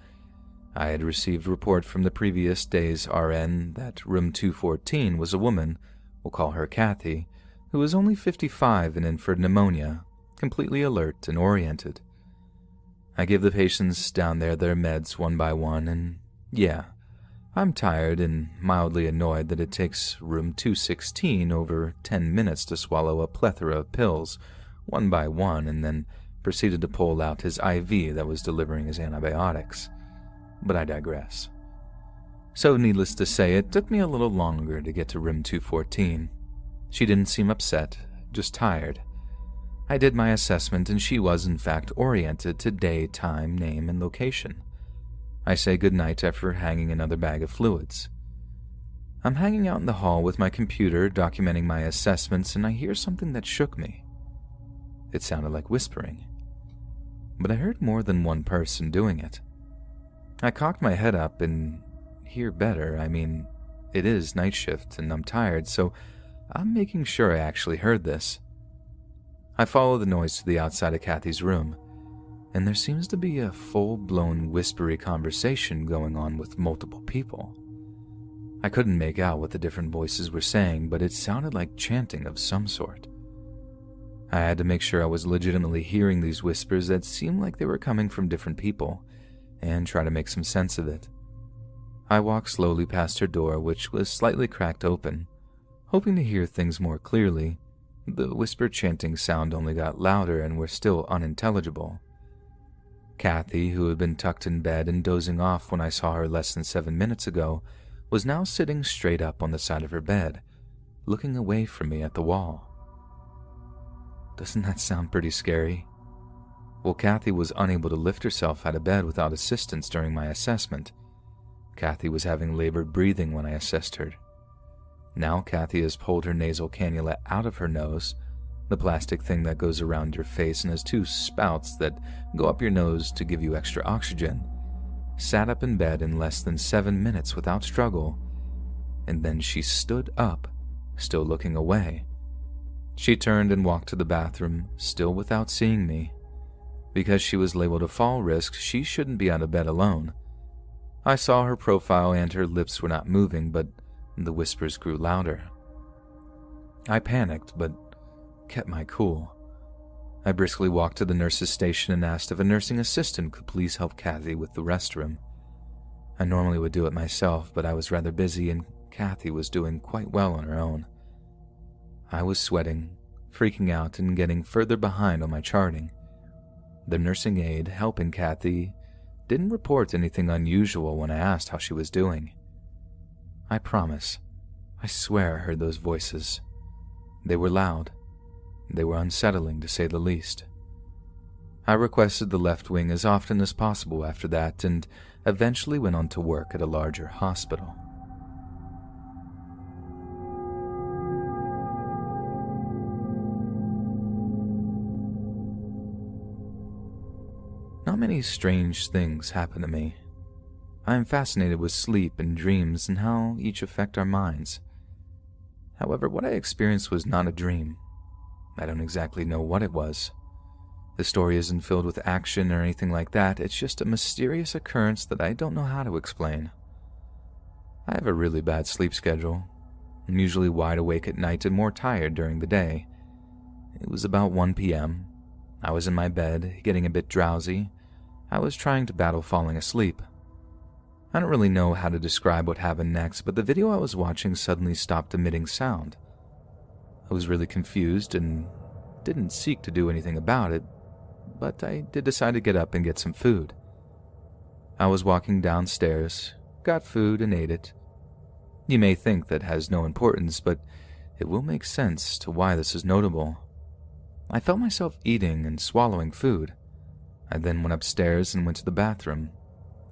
Speaker 1: I had received report from the previous day's RN that room 214 was a woman, we'll call her Kathy, who was only 55 and in for pneumonia, completely alert and oriented. I give the patients down there their meds one by one, and yeah, I'm tired and mildly annoyed that it takes room 216 over 10 minutes to swallow a plethora of pills, one by one, and then proceeded to pull out his IV that was delivering his antibiotics. But I digress. So needless to say, it took me a little longer to get to room 214. She didn't seem upset, just tired. I did my assessment, and she was in fact oriented to day, time, name, and location. I say goodnight after hanging another bag of fluids. I'm hanging out in the hall with my computer, documenting my assessments, and I hear something that shook me. It sounded like whispering, but I heard more than one person doing it. I cocked my head up and hear better. I mean, it is night shift and I'm tired, so I'm making sure I actually heard this. I follow the noise to the outside of Kathy's room, and there seems to be a full-blown whispery conversation going on with multiple people. I couldn't make out what the different voices were saying, but it sounded like chanting of some sort. I had to make sure I was legitimately hearing these whispers that seemed like they were coming from different people, and try to make some sense of it. I walked slowly past her door, which was slightly cracked open, hoping to hear things more clearly. The whisper chanting sound only got louder and were still unintelligible. Kathy, who had been tucked in bed and dozing off when I saw her less than 7 minutes ago, was now sitting straight up on the side of her bed, looking away from me at the wall. Doesn't that sound pretty scary? Well, Kathy was unable to lift herself out of bed without assistance during my assessment. Kathy was having labored breathing when I assessed her. Now Kathy has pulled her nasal cannula out of her nose, the plastic thing that goes around your face and has 2 spouts that go up your nose to give you extra oxygen, sat up in bed in less than 7 minutes without struggle, and then she stood up, still looking away. She turned and walked to the bathroom, still without seeing me. Because she was labeled a fall risk, she shouldn't be out of bed alone. I saw her profile and her lips were not moving, but the whispers grew louder. I panicked, but kept my cool. I briskly walked to the nurse's station and asked if a nursing assistant could please help Kathy with the restroom. I normally would do it myself, but I was rather busy and Kathy was doing quite well on her own. I was sweating, freaking out, and getting further behind on my charting. The nursing aide helping Kathy didn't report anything unusual when I asked how she was doing. I promise, I swear I heard those voices. They were loud. They were unsettling, to say the least. I requested the left wing as often as possible after that and eventually went on to work at a larger hospital. Not many strange things happen to me. I am fascinated with sleep and dreams and how each affect our minds. However, what I experienced was not a dream. I don't exactly know what it was. The story isn't filled with action or anything like that, it's just a mysterious occurrence that I don't know how to explain. I have a really bad sleep schedule. I'm usually wide awake at night and more tired during the day. It was about 1 p.m. I was in my bed, getting a bit drowsy. I was trying to battle falling asleep. I don't really know how to describe what happened next, but the video I was watching suddenly stopped emitting sound. I was really confused and didn't seek to do anything about it, but I did decide to get up and get some food. I was walking downstairs, got food and ate it. You may think that has no importance, but it will make sense to why this is notable. I felt myself eating and swallowing food. I then went upstairs and went to the bathroom.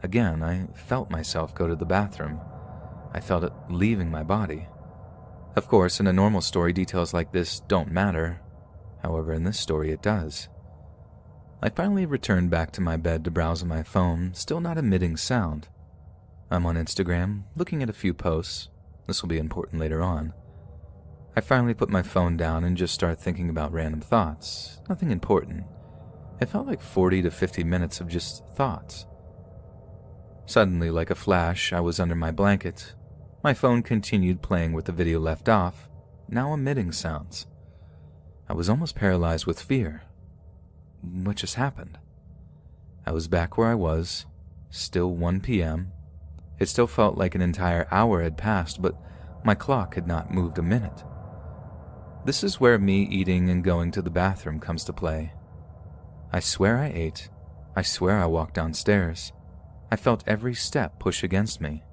Speaker 1: Again, I felt myself go to the bathroom. I felt it leaving my body. Of course, in a normal story, details like this don't matter. However, in this story, it does. I finally returned back to my bed to browse on my phone, still not emitting sound. I'm on Instagram, looking at a few posts. This will be important later on. I finally put my phone down and just started thinking about random thoughts. Nothing important. It felt like 40 to 50 minutes of just thoughts. Suddenly, like a flash, I was under my blanket. My phone continued playing where the video left off, now emitting sounds. I was almost paralyzed with fear. What just happened? I was back where I was, still 1 p.m. It still felt like an entire hour had passed, but my clock had not moved a minute. This is where me eating and going to the bathroom comes to play. I swear I ate. I swear I walked downstairs. I felt every step push against me.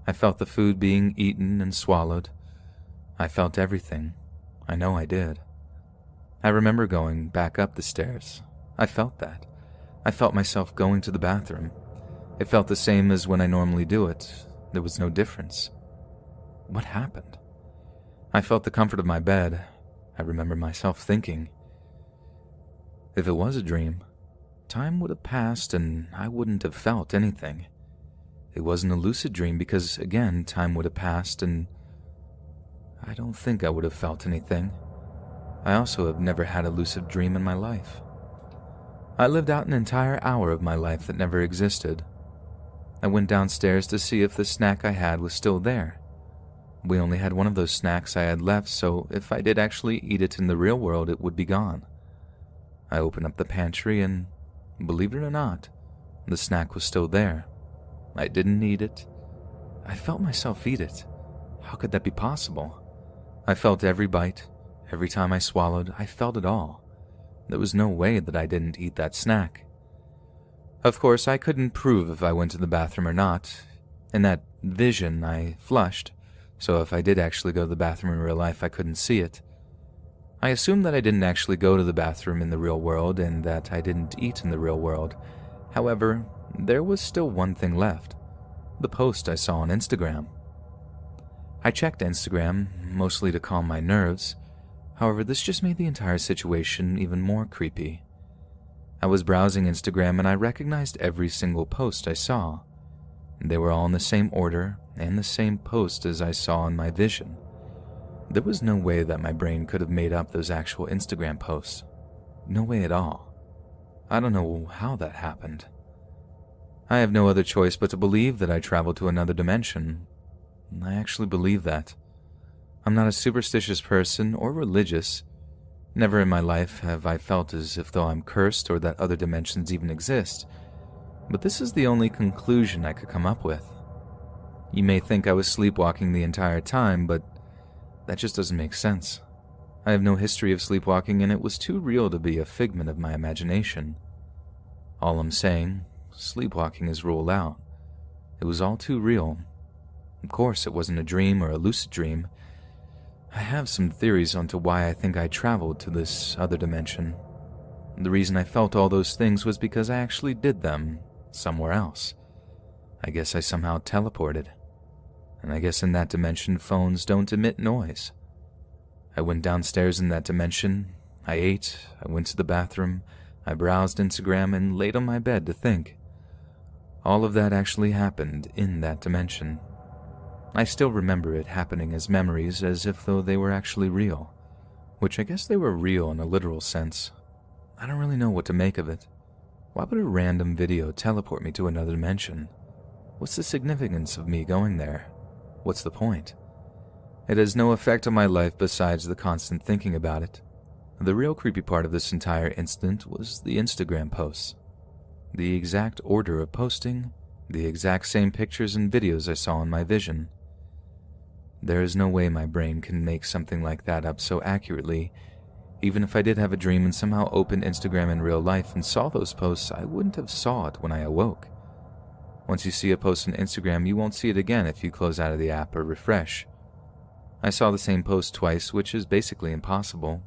Speaker 1: I felt the food being eaten and swallowed. I felt everything. I know I did. I remember going back up the stairs. I felt that. I felt myself going to the bathroom. It felt the same as when I normally do it. There was no difference. What happened? I felt the comfort of my bed. I remember myself thinking, if it was a dream, time would have passed and I wouldn't have felt anything. It wasn't a lucid dream because, again, time would have passed and I don't think I would have felt anything. I also have never had a lucid dream in my life. I lived out an entire hour of my life that never existed. I went downstairs to see if the snack I had was still there. We only had one of those snacks I had left, so if I did actually eat it in the real world, it would be gone. I opened up the pantry and, believe it or not, the snack was still there. I didn't eat it. I felt myself eat it. How could that be possible? I felt every bite. Every time I swallowed, I felt it all. There was no way that I didn't eat that snack. Of course, I couldn't prove if I went to the bathroom or not. In that vision, I flushed, so if I did actually go to the bathroom in real life, I couldn't see it. I assumed that I didn't actually go to the bathroom in the real world and that I didn't eat in the real world. However, there was still one thing left: the post I saw on Instagram. I checked Instagram, mostly to calm my nerves. However, this just made the entire situation even more creepy. I was browsing Instagram and I recognized every single post I saw. They were all in the same order and the same post as I saw in my vision. There was no way that my brain could have made up those actual Instagram posts. No way at all. I don't know how that happened. I have no other choice but to believe that I traveled to another dimension. I actually believe that. I'm not a superstitious person or religious. Never in my life have I felt as if though I'm cursed or that other dimensions even exist. But this is the only conclusion I could come up with. You may think I was sleepwalking the entire time, but that just doesn't make sense. I have no history of sleepwalking and it was too real to be a figment of my imagination. All I'm saying, sleepwalking is ruled out. It was all too real. Of course, it wasn't a dream or a lucid dream. I have some theories onto why I think I traveled to this other dimension. The reason I felt all those things was because I actually did them somewhere else. I guess I somehow teleported. And I guess in that dimension, phones don't emit noise. I went downstairs in that dimension, I ate, I went to the bathroom, I browsed Instagram and laid on my bed to think. All of that actually happened in that dimension. I still remember it happening as memories as if though they were actually real, which I guess they were real in a literal sense. I don't really know what to make of it. Why would a random video teleport me to another dimension? What's the significance of me going there? What's the point? It has no effect on my life besides the constant thinking about it. The real creepy part of this entire incident was the Instagram posts. The exact order of posting, the exact same pictures and videos I saw in my vision. There is no way my brain can make something like that up so accurately. Even if I did have a dream and somehow opened Instagram in real life and saw those posts, I wouldn't have saw it when I awoke. Once you see a post on Instagram, you won't see it again if you close out of the app or refresh. I saw the same post twice, which is basically impossible.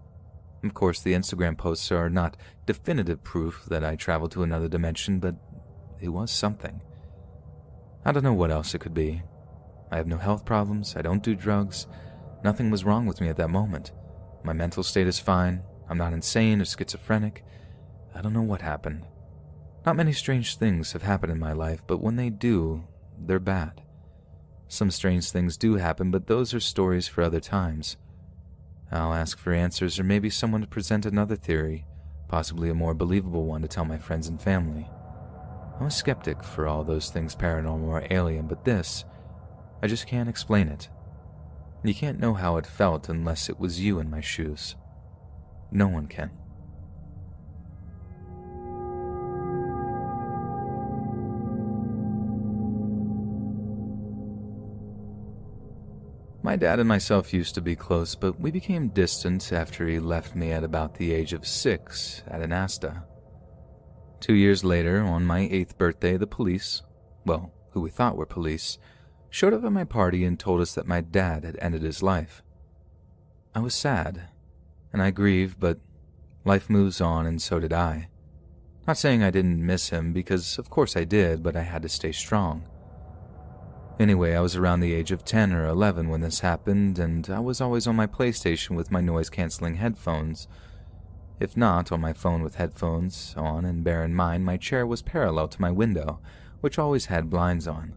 Speaker 1: Of course, the Instagram posts are not definitive proof that I traveled to another dimension, but it was something. I don't know what else it could be. I have no health problems, I don't do drugs, nothing was wrong with me at that moment. My mental state is fine, I'm not insane or schizophrenic. I don't know what happened. Not many strange things have happened in my life, but when they do, they're bad. Some strange things do happen, but those are stories for other times. I'll ask for answers or maybe someone to present another theory, possibly a more believable one to tell my friends and family. I'm a skeptic for all those things paranormal or alien, but this, I just can't explain it. You can't know how it felt unless it was you in my shoes. No one can. My dad and myself used to be close, but we became distant after he left me at about the age of 6 at Anasta. 2 years later, on my 8th birthday, the police, well, who we thought were police, showed up at my party and told us that my dad had ended his life. I was sad, and I grieved, but life moves on and so did I. Not saying I didn't miss him, because of course I did, but I had to stay strong. Anyway, I was around the age of 10 or 11 when this happened, and I was always on my PlayStation with my noise-canceling headphones. If not, on my phone with headphones on, and bear in mind my chair was parallel to my window, which always had blinds on.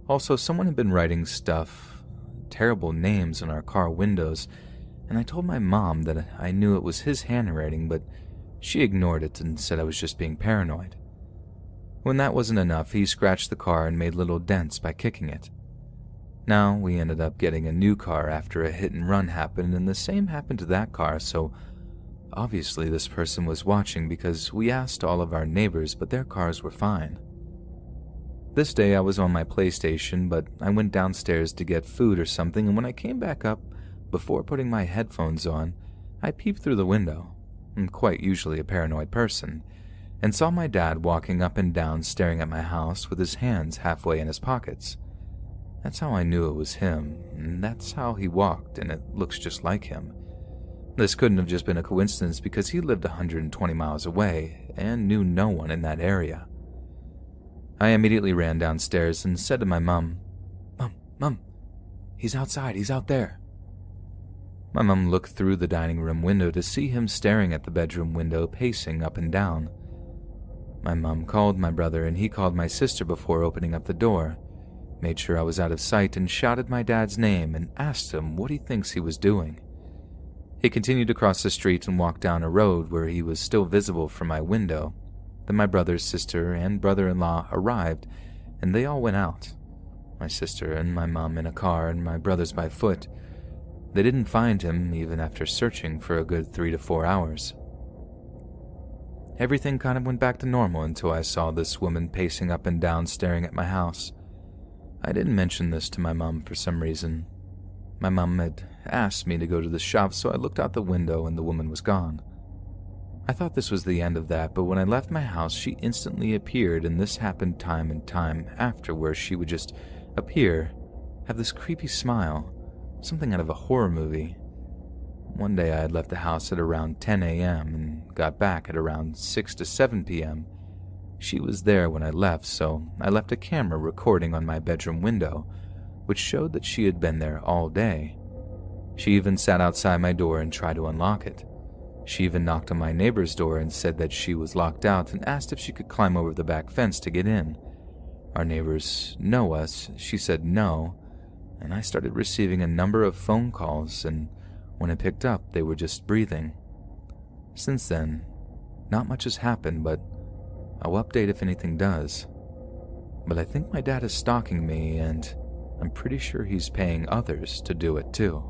Speaker 1: Also, someone had been writing stuff, terrible names on our car windows, and I told my mom that I knew it was his handwriting, but she ignored it and said I was just being paranoid. When that wasn't enough, he scratched the car and made little dents by kicking it. Now, we ended up getting a new car after a hit and run happened, and the same happened to that car, so obviously this person was watching because we asked all of our neighbors, but their cars were fine. This day I was on my PlayStation, but I went downstairs to get food or something, and when I came back up, before putting my headphones on, I peeped through the window. I'm quite usually a paranoid person, and saw my dad walking up and down staring at my house with his hands halfway in his pockets. That's how I knew it was him, and that's how he walked, and it looks just like him. This couldn't have just been a coincidence because he lived 120 miles away and knew no one in that area. I immediately ran downstairs and said to my mom, Mom, he's outside, he's out there." My mom looked through the dining room window to see him staring at the bedroom window, pacing up and down. My mom called my brother and he called my sister before opening up the door, made sure I was out of sight, and shouted my dad's name and asked him what he thinks he was doing. He continued to cross the street and walk down a road where he was still visible from my window. Then my brother's sister and brother-in-law arrived, and they all went out. My sister and my mom in a car and my brothers by foot. They didn't find him even after searching for a good 3 to 4 hours. Everything kind of went back to normal until I saw this woman pacing up and down staring at my house. I didn't mention this to my mom for some reason. My mom had asked me to go to the shop, so I looked out the window and the woman was gone. I thought this was the end of that, but when I left my house, she instantly appeared, and this happened time and time after, where she would just appear, have this creepy smile, something out of a horror movie. One day I had left the house at around 10 a.m. and got back at around 6 to 7 p.m. She was there when I left, so I left a camera recording on my bedroom window, which showed that she had been there all day. She even sat outside my door and tried to unlock it. She even knocked on my neighbor's door and said that she was locked out and asked if she could climb over the back fence to get in. Our neighbors know us. She said no, and I started receiving a number of phone calls, and when I picked up, they were just breathing. Since then, not much has happened, but I'll update if anything does. But I think my dad is stalking me, and I'm pretty sure he's paying others to do it too.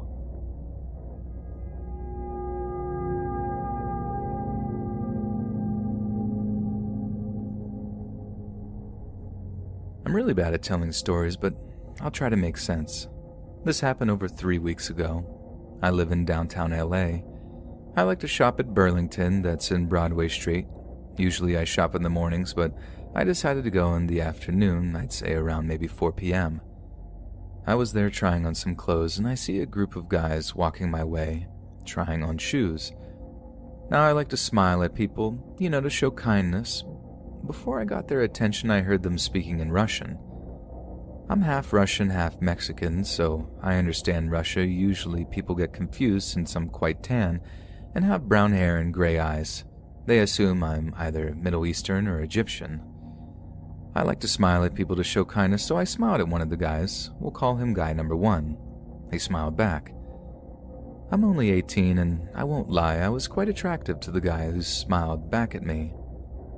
Speaker 1: I'm really bad at telling stories, but I'll try to make sense. This happened over 3 weeks ago. I live in downtown LA. I like to shop at Burlington, that's in Broadway Street. Usually I shop in the mornings, but I decided to go in the afternoon, I'd say around maybe 4 p.m. I was there trying on some clothes, and I see a group of guys walking my way, trying on shoes. Now I like to smile at people, to show kindness. Before I got their attention, I heard them speaking in Russian. I'm half Russian, half Mexican, so I understand Russia. Usually people get confused since I'm quite tan and have brown hair and gray eyes. They assume I'm either Middle Eastern or Egyptian. I like to smile at people to show kindness, so I smiled at one of the guys. We'll call him guy number 1. He smiled back. I'm only 18, and I won't lie, I was quite attractive to the guy who smiled back at me.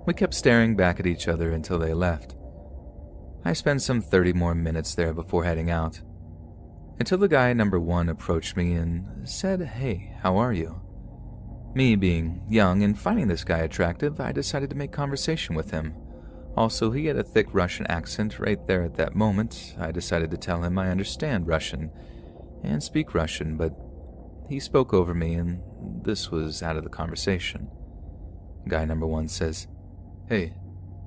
Speaker 1: We kept staring back at each other until they left. I spent some 30 more minutes there before heading out, until the guy number 1 approached me and said, "Hey, how are you?" Me being young and finding this guy attractive, I decided to make conversation with him. Also, he had a thick Russian accent right there at that moment. I decided to tell him I understand Russian and speak Russian, but he spoke over me and this was out of the conversation. Guy number 1 says, "Hey,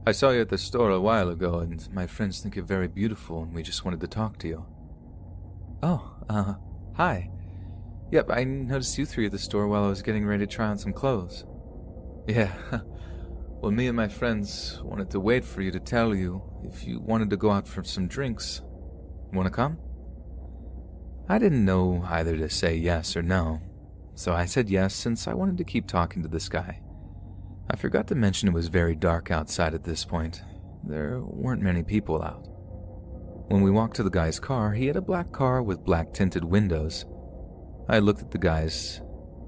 Speaker 1: I saw you at the store a while ago, and my friends think you're very beautiful, and we just wanted to talk to you." "Oh, hi. Yep, I noticed you 3 at the store while I was getting ready to try on some clothes." "Yeah, well, me and my friends wanted to wait for you to tell you if you wanted to go out for some drinks. Want to come?" I didn't know either to say yes or no, so I said yes since I wanted to keep talking to this guy. I forgot to mention it was very dark outside at this point. There weren't many people out. When we walked to the guy's car, he had a black car with black tinted windows. I looked at the guys.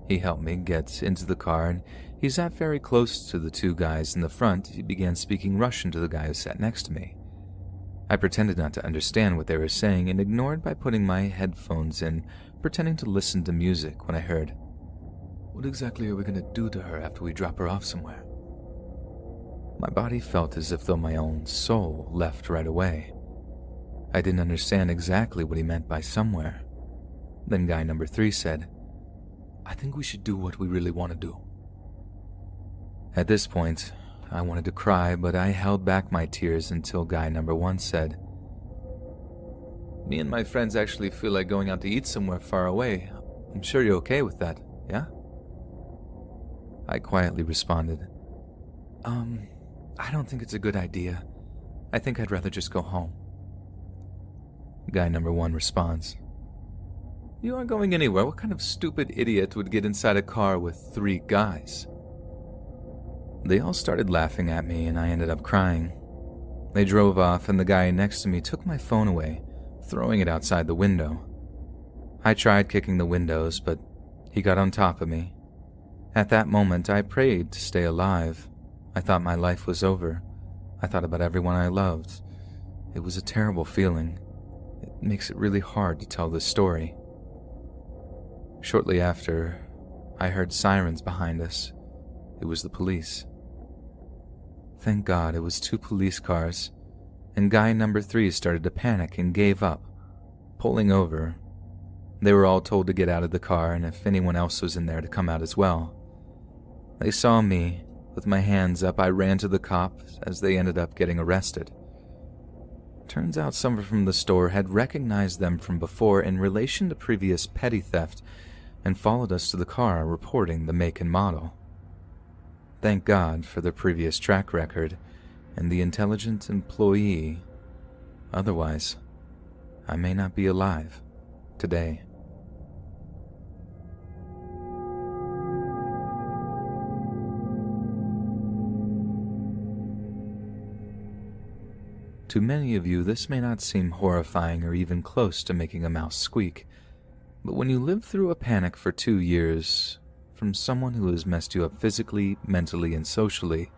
Speaker 1: He helped me get into the car, and he sat very close to the 2 guys in the front. He began speaking Russian to the guy who sat next to me. I pretended not to understand what they were saying and ignored by putting my headphones in, pretending to listen to music when I heard, "What exactly are we going to do to her after we drop her off somewhere?" My body felt as if though my own soul left right away. I didn't understand exactly what he meant by somewhere. Then guy number 3 said, "I think we should do what we really want to do." At this point, I wanted to cry, but I held back my tears until guy number 1 said, "Me and my friends actually feel like going out to eat somewhere far away. I'm sure you're okay with that, yeah?" I quietly responded, I don't think it's a good idea. I think I'd rather just go home." Guy number 1 responds, "You aren't going anywhere. What kind of stupid idiot would get inside a car with 3 guys?" They all started laughing at me and I ended up crying. They drove off and the guy next to me took my phone away, throwing it outside the window. I tried kicking the windows, but he got on top of me. At that moment, I prayed to stay alive. I thought my life was over. I thought about everyone I loved. It was a terrible feeling. It makes it really hard to tell this story. Shortly after, I heard sirens behind us. It was the police. Thank God it was 2 police cars, and guy number 3 started to panic and gave up, pulling over. They were all told to get out of the car and if anyone else was in there to come out as well. They saw me. With my hands up, I ran to the cops as they ended up getting arrested. Turns out someone from the store had recognized them from before in relation to previous petty theft and followed us to the car reporting the make and model. Thank God for their previous track record and the intelligent employee. Otherwise, I may not be alive today. To many of you, this may not seem horrifying or even close to making a mouse squeak, but when you live through a panic for 2 years from someone who has messed you up physically, mentally, and socially,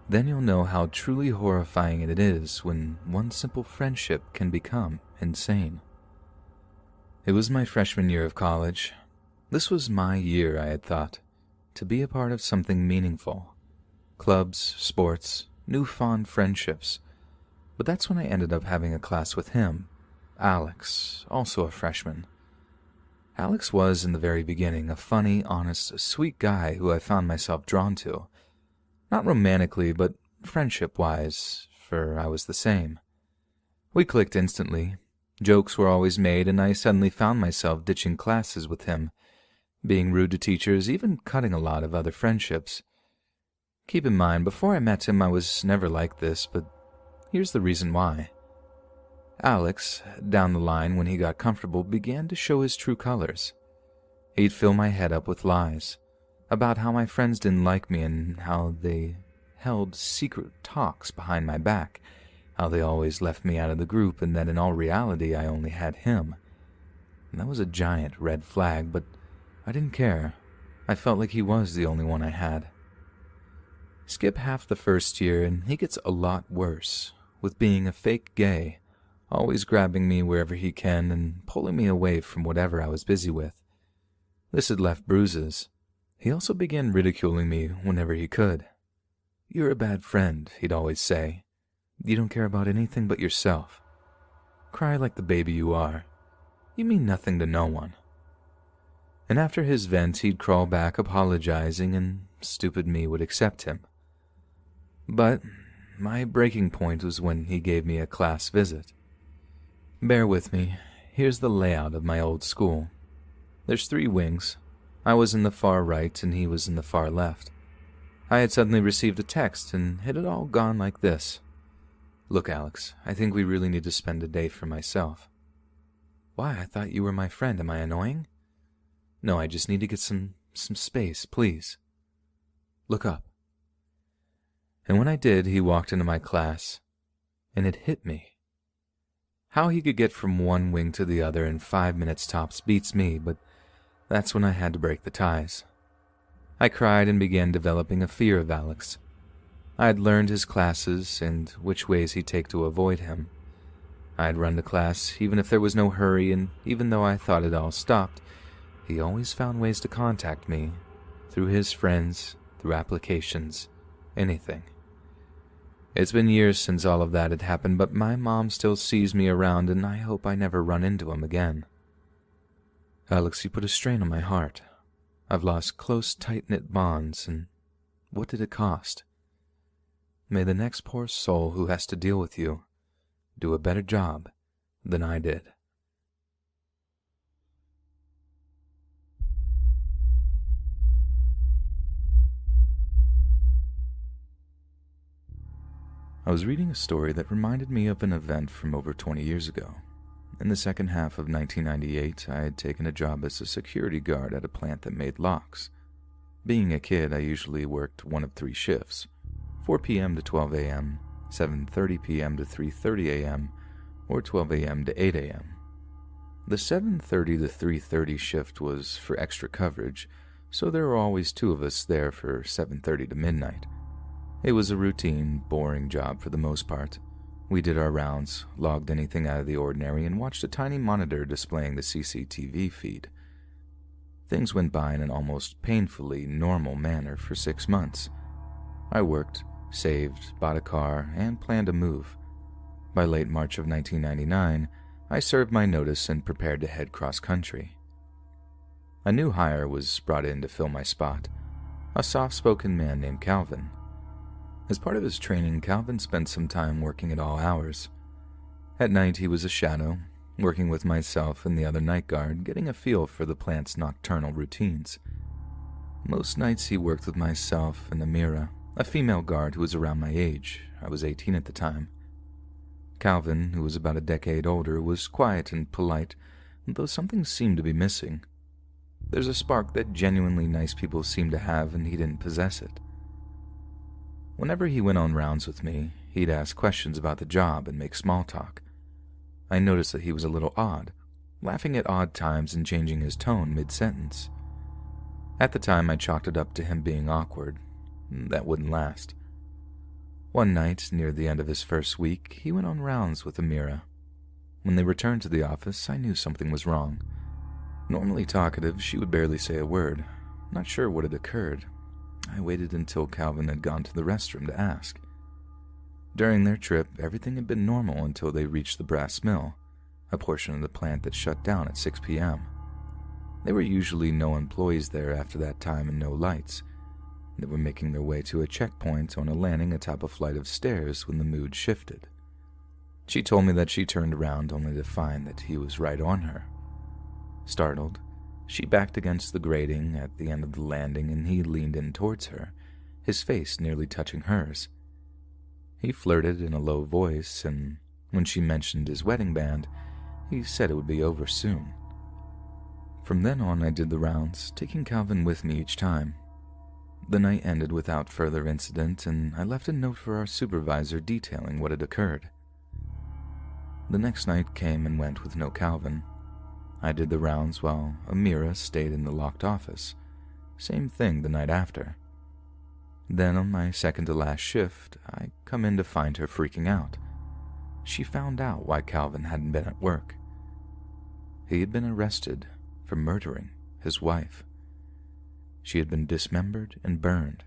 Speaker 1: then you'll know how truly horrifying it is when one simple friendship can become insane. It was my freshman year of college. This was my year, I had thought, to be a part of something meaningful. Clubs, sports, newfound friendships. But that's when I ended up having a class with him, Alex, also a freshman. Alex was, in the very beginning, a funny, honest, sweet guy who I found myself drawn to. Not romantically, but friendship-wise, for I was the same. We clicked instantly. Jokes were always made, and I suddenly found myself ditching classes with him, being rude to teachers, even cutting a lot of other friendships. Keep in mind, before I met him, I was never like this, but here's the reason why. Alex, down the line when he got comfortable, began to show his true colors. He'd fill my head up with lies about how my friends didn't like me and how they held secret talks behind my back, how they always left me out of the group and that in all reality I only had him. And that was a giant red flag, but I didn't care. I felt like he was the only one I had. Skip half the first year and he gets a lot worse, with being a fake gay, always grabbing me wherever he can and pulling me away from whatever I was busy with. This had left bruises. He also began ridiculing me whenever he could. "You're a bad friend," he'd always say. "You don't care about anything but yourself. Cry like the baby you are. You mean nothing to no one." And after his vent, he'd crawl back apologizing and stupid me would accept him. But my breaking point was when he gave me a class visit. Bear with me. Here's the layout of my old school. There's 3 wings. I was in the far right and he was in the far left. I had suddenly received a text and it had all gone like this. "Look, Alex, I think we really need to spend a day for myself." "Why, I thought you were my friend. Am I annoying?" "No, I just need to get some space, please. Look up." And when I did, he walked into my class, and it hit me. How he could get from one wing to the other in 5 minutes tops beats me, but that's when I had to break the ties. I cried and began developing a fear of Alex. I had learned his classes and which ways he'd take to avoid him. I had run to class even if there was no hurry, and even though I thought it all stopped, he always found ways to contact me, through his friends, through applications, anything. It's been years since all of that had happened, but my mom still sees me around and I hope I never run into him again. Alex, you put a strain on my heart. I've lost close, tight-knit bonds, and what did it cost? May the next poor soul who has to deal with you do a better job than I did. I was reading a story that reminded me of an event from over 20 years ago. In the second half of 1998, I had taken a job as a security guard at a plant that made locks. Being a kid, I usually worked one of 3 shifts, 4 p.m. to 12 a.m., 7:30 p.m. to 3:30 a.m., or 12 a.m. to 8 a.m. The 7:30 to 3:30 shift was for extra coverage, so there were always 2 of us there for 7:30 to midnight. It was a routine, boring job for the most part. We did our rounds, logged anything out of the ordinary, and watched a tiny monitor displaying the CCTV feed. Things went by in an almost painfully normal manner for 6 months. I worked, saved, bought a car, and planned a move. By late March of 1999, I served my notice and prepared to head cross-country. A new hire was brought in to fill my spot, a soft-spoken man named Calvin. As part of his training, Calvin spent some time working at all hours. At night, he was a shadow, working with myself and the other night guard, getting a feel for the plant's nocturnal routines. Most nights he worked with myself and Amira, a female guard who was around my age. I was 18 at the time. Calvin, who was about a decade older, was quiet and polite, though something seemed to be missing. There's a spark that genuinely nice people seem to have, and he didn't possess it. Whenever he went on rounds with me, he'd ask questions about the job and make small talk. I noticed that he was a little odd, laughing at odd times and changing his tone mid-sentence. At the time, I chalked it up to him being awkward. That wouldn't last. One night, near the end of his first week, he went on rounds with Amira. When they returned to the office, I knew something was wrong. Normally talkative, she would barely say a word. Not sure what had occurred. I waited until Calvin had gone to the restroom to ask. During their trip, everything had been normal until they reached the brass mill, a portion of the plant that shut down at 6 p.m. There were usually no employees there after that time and no lights. They were making their way to a checkpoint on a landing atop a flight of stairs when the mood shifted. She told me that she turned around only to find that he was right on her. Startled, she backed against the grating at the end of the landing and he leaned in towards her, his face nearly touching hers. He flirted in a low voice, and when she mentioned his wedding band, he said it would be over soon. From then on, I did the rounds, taking Calvin with me each time. The night ended without further incident, and I left a note for our supervisor detailing what had occurred. The next night came and went with no Calvin. I did the rounds while Amira stayed in the locked office. Same thing the night after. Then on my second-to-last shift, I come in to find her freaking out. She found out why Calvin hadn't been at work. He had been arrested for murdering his wife. She had been dismembered and burned,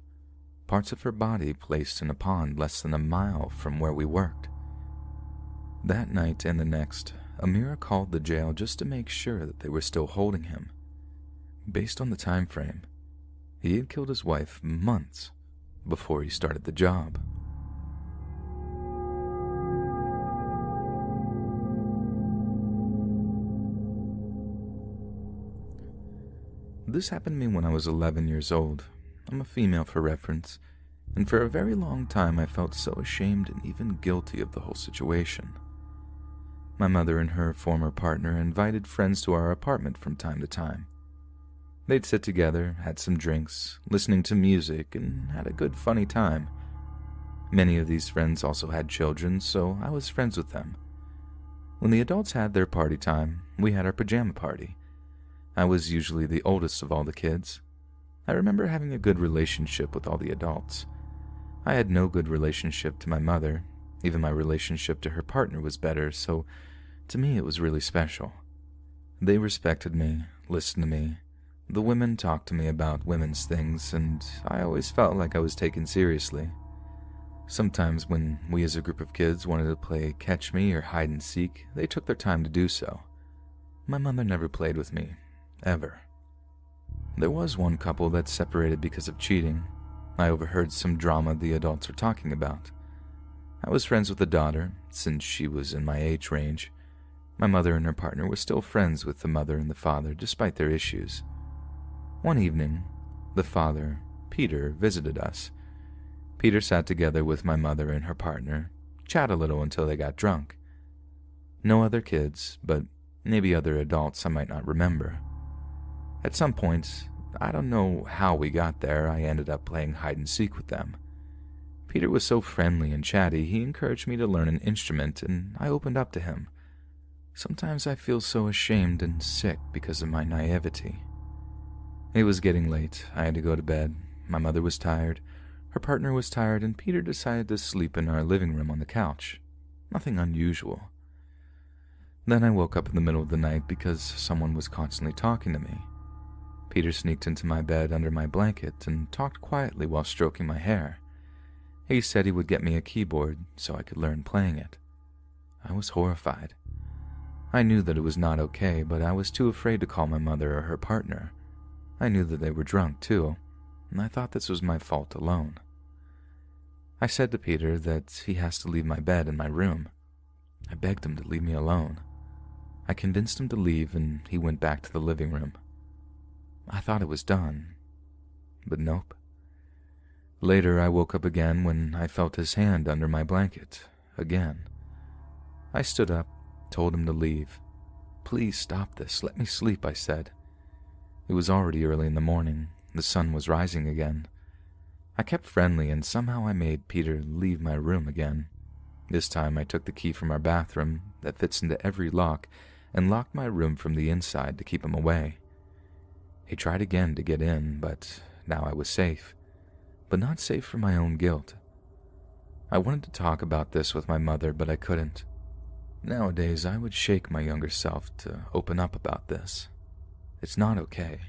Speaker 1: parts of her body placed in a pond less than a mile from where we worked. That night and the next, Amira called the jail just to make sure that they were still holding him. Based on the time frame, he had killed his wife months before he started the job. This happened to me when I was 11 years old. I'm a female for reference, and for a very long time I felt so ashamed and even guilty of the whole situation. My mother and her former partner invited friends to our apartment from time to time. They'd sit together, had some drinks, listening to music, and had a good funny time. Many of these friends also had children, so I was friends with them. When the adults had their party time, we had our pajama party. I was usually the oldest of all the kids. I remember having a good relationship with all the adults. I had no good relationship to my mother. Even my relationship to her partner was better, so to me it was really special. They respected me, listened to me. The women talked to me about women's things, and I always felt like I was taken seriously. Sometimes when we as a group of kids wanted to play catch me or hide and seek, they took their time to do so. My mother never played with me, ever. There was one couple that separated because of cheating. I overheard some drama the adults were talking about. I was friends with the daughter, since she was in my age range. My mother and her partner were still friends with the mother and the father, despite their issues. One evening, the father, Peter, visited us. Peter sat together with my mother and her partner, chat a little until they got drunk. No other kids, but maybe other adults I might not remember. At some point, I don't know how we got there, I ended up playing hide and seek with them. Peter was so friendly and chatty, he encouraged me to learn an instrument, and I opened up to him. Sometimes I feel so ashamed and sick because of my naivety. It was getting late. I had to go to bed. My mother was tired, her partner was tired, and Peter decided to sleep in our living room on the couch. Nothing unusual. Then I woke up in the middle of the night because someone was constantly talking to me. Peter sneaked into my bed under my blanket and talked quietly while stroking my hair. He said he would get me a keyboard so I could learn playing it. I was horrified. I knew that it was not okay, but I was too afraid to call my mother or her partner. I knew that they were drunk too, and I thought this was my fault alone. I said to Peter that he has to leave my bed in my room. I begged him to leave me alone. I convinced him to leave, and he went back to the living room. I thought it was done, but nope. Later, I woke up again when I felt his hand under my blanket, again. I stood up, told him to leave. "Please stop this, let me sleep," I said. It was already early in the morning. The sun was rising again. I kept friendly, and somehow I made Peter leave my room again. This time I took the key from our bathroom that fits into every lock and locked my room from the inside to keep him away. He tried again to get in, but now I was safe. But not safe for my own guilt. I wanted to talk about this with my mother, but I couldn't. Nowadays, I would shake my younger self to open up about this. It's not okay.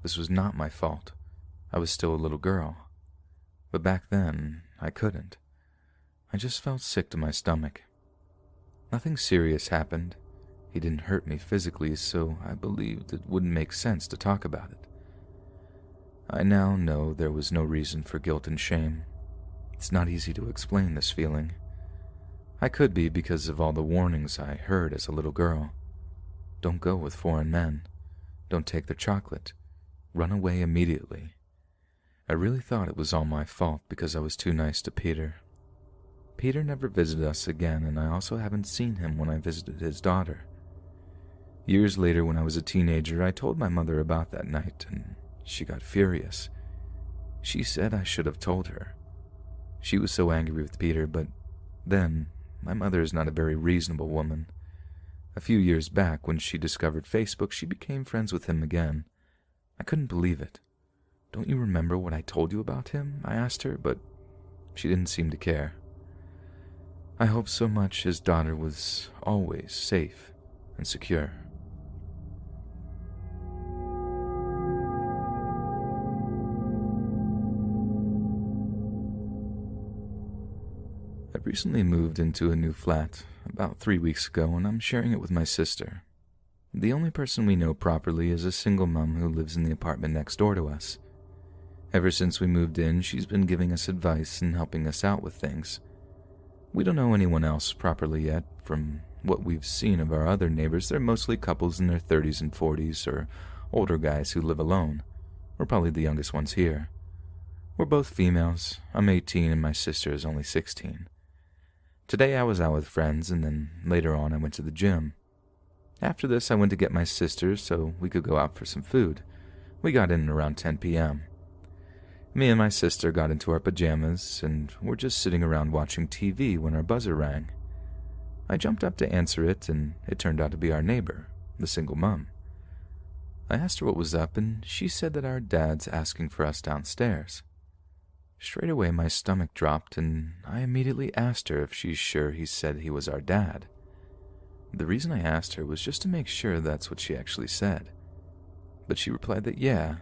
Speaker 1: This was not my fault. I was still a little girl. But back then, I couldn't. I just felt sick to my stomach. Nothing serious happened. He didn't hurt me physically, so I believed it wouldn't make sense to talk about it. I now know there was no reason for guilt and shame. It's not easy to explain this feeling. I could be because of all the warnings I heard as a little girl. Don't go with foreign men. Don't take their chocolate. Run away immediately. I really thought it was all my fault because I was too nice to Peter. Peter never visited us again, and I also haven't seen him when I visited his daughter. Years later, when I was a teenager, I told my mother about that night, and she got furious. She said I should have told her. She was so angry with Peter, but then, my mother is not a very reasonable woman. A few years back, when she discovered Facebook, she became friends with him again. I couldn't believe it. "Don't you remember what I told you about him?" I asked her, but she didn't seem to care. I hope so much his daughter was always safe and secure. I've recently moved into a new flat about 3 weeks ago, and I'm sharing it with my sister. The only person we know properly is a single mom who lives in the apartment next door to us. Ever since we moved in, she's been giving us advice and helping us out with things. We don't know anyone else properly yet. From what we've seen of our other neighbors, they're mostly couples in their 30s and 40s, or older guys who live alone. We're probably the youngest ones here. We're both females. I'm 18 and my sister is only 16. Today I was out with friends, and then later on I went to the gym. After this I went to get my sister so we could go out for some food. We got in around 10 p.m. Me and my sister got into our pajamas and were just sitting around watching TV when our buzzer rang. I jumped up to answer it, and it turned out to be our neighbor, the single mom. I asked her what was up, and she said that our dad's asking for us downstairs. Straight away my stomach dropped, and I immediately asked her if she's sure he said he was our dad. The reason I asked her was just to make sure that's what she actually said. But she replied that yeah,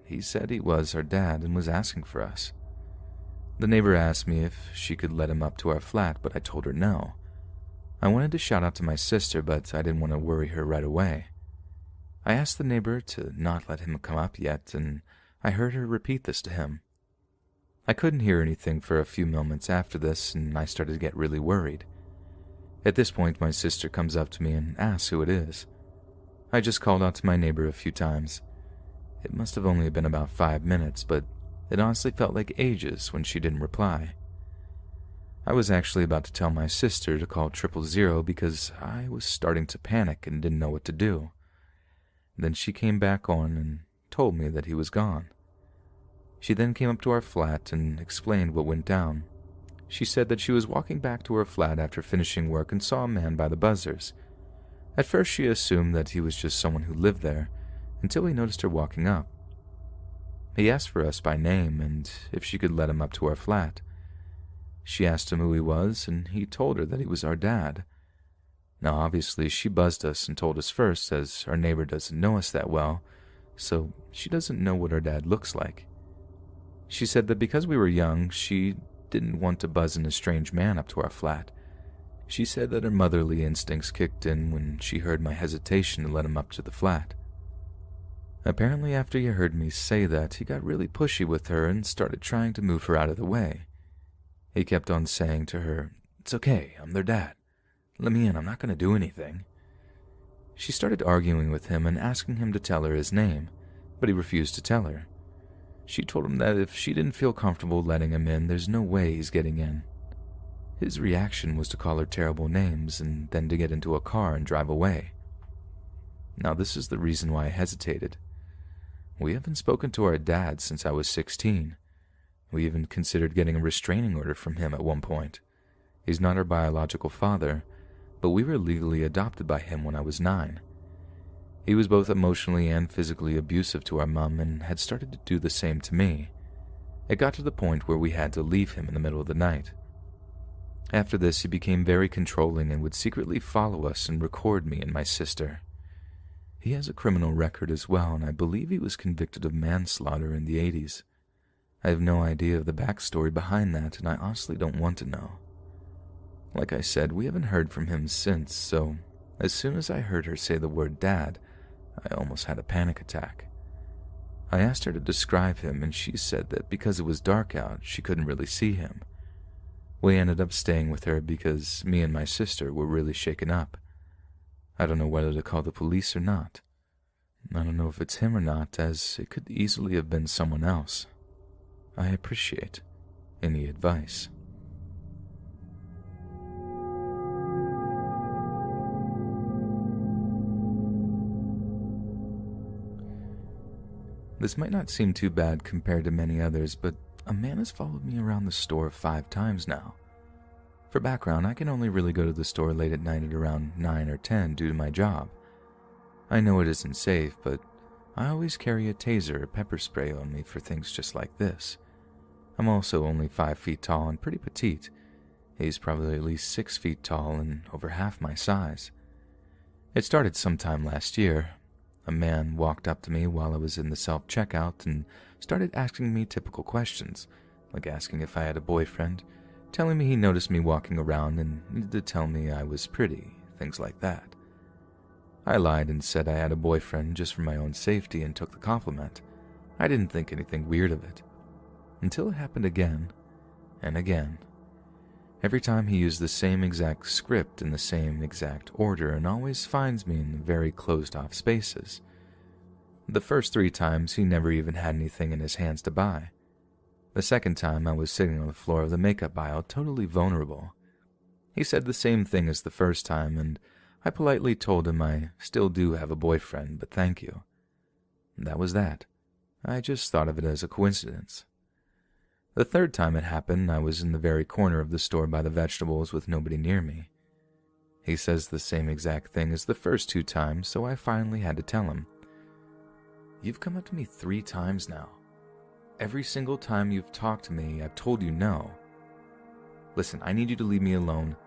Speaker 1: he said he was our dad and was asking for us. The neighbor asked me if she could let him up to our flat, but I told her no. I wanted to shout out to my sister, but I didn't want to worry her right away. I asked the neighbor to not let him come up yet, and I heard her repeat this to him. I couldn't hear anything for a few moments after this, and I started to get really worried. At this point, my sister comes up to me and asks who it is. I just called out to my neighbor a few times. It must have only been about 5 minutes, but it honestly felt like ages when she didn't reply. I was actually about to tell my sister to call 000 because I was starting to panic and didn't know what to do. Then she came back on and told me that he was gone. She then came up to our flat and explained what went down. She said that she was walking back to her flat after finishing work and saw a man by the buzzers. At first she assumed that he was just someone who lived there, until he noticed her walking up. He asked for us by name and if she could let him up to our flat. She asked him who he was, and he told her that he was our dad. Now obviously she buzzed us and told us first, as our neighbor doesn't know us that well, so she doesn't know what our dad looks like. She said that because we were young, she didn't want to buzz in a strange man up to our flat. She said that her motherly instincts kicked in when she heard my hesitation to let him up to the flat. Apparently after he heard me say that, he got really pushy with her and started trying to move her out of the way. He kept on saying to her, "It's okay, I'm their dad. Let me in, I'm not going to do anything." She started arguing with him and asking him to tell her his name, but he refused to tell her. She told him that if she didn't feel comfortable letting him in, there's no way he's getting in. His reaction was to call her terrible names and then to get into a car and drive away. Now this is the reason why I hesitated. We haven't spoken to our dad since I was 16. We even considered getting a restraining order from him at one point. He's not our biological father, but we were legally adopted by him when I was 9. He was both emotionally and physically abusive to our mom and had started to do the same to me. It got to the point where we had to leave him in the middle of the night. After this, he became very controlling and would secretly follow us and record me and my sister. He has a criminal record as well, and I believe he was convicted of manslaughter in the 80s. I have no idea of the backstory behind that, and I honestly don't want to know. Like I said, we haven't heard from him since, so as soon as I heard her say the word dad, I almost had a panic attack. I asked her to describe him, and she said that because it was dark out, she couldn't really see him. We ended up staying with her because me and my sister were really shaken up. I don't know whether to call the police or not. I don't know if it's him or not, as it could easily have been someone else. I appreciate any advice. This might not seem too bad compared to many others, but a man has followed me around the store 5 times now. For background, I can only really go to the store late at night at around 9 or 10 due to my job. I know it isn't safe, but I always carry a taser or pepper spray on me for things just like this. I'm also only 5 feet tall and pretty petite. He's probably at least 6 feet tall and over half my size. It started sometime last year. A man walked up to me while I was in the self-checkout and started asking me typical questions, like asking if I had a boyfriend, telling me he noticed me walking around and needed to tell me I was pretty, things like that. I lied and said I had a boyfriend just for my own safety and took the compliment. I didn't think anything weird of it. Until it happened again and again. Every time he used the same exact script in the same exact order and always finds me in very closed-off spaces. The first 3 times he never even had anything in his hands to buy. The second time I was sitting on the floor of the makeup aisle, totally vulnerable. He said the same thing as the first time, and I politely told him I still do have a boyfriend, but thank you. That was that. I just thought of it as a coincidence. The third time it happened, I was in the very corner of the store by the vegetables with nobody near me. He says the same exact thing as the first 2 times, so I finally had to tell him. You've come up to me 3 times now. Every single time you've talked to me, I've told you no. Listen, I need you to leave me alone.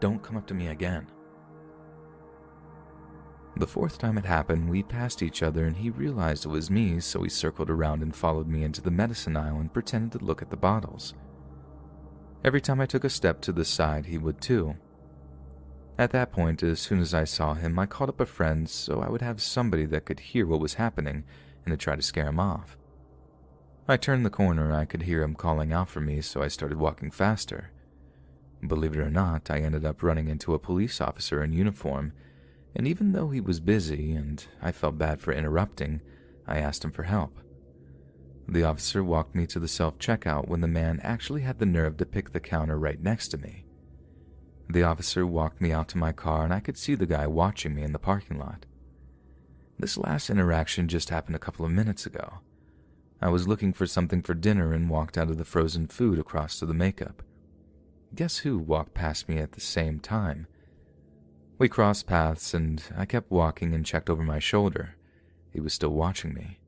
Speaker 1: Don't come up to me again. The 4th time it happened, we passed each other and he realized it was me, so he circled around and followed me into the medicine aisle and pretended to look at the bottles. Every time I took a step to the side, he would too. At that point, as soon as I saw him, I called up a friend so I would have somebody that could hear what was happening and to try to scare him off. I turned the corner, I could hear him calling out for me, so I started walking faster. Believe it or not, I ended up running into a police officer in uniform, and even though he was busy and I felt bad for interrupting, I asked him for help. The officer walked me to the self-checkout when the man actually had the nerve to pick the counter right next to me. The officer walked me out to my car and I could see the guy watching me in the parking lot. This last interaction just happened a couple of minutes ago. I was looking for something for dinner and walked out of the frozen food across to the makeup. Guess who walked past me at the same time? We crossed paths and I kept walking and checked over my shoulder. He was still watching me.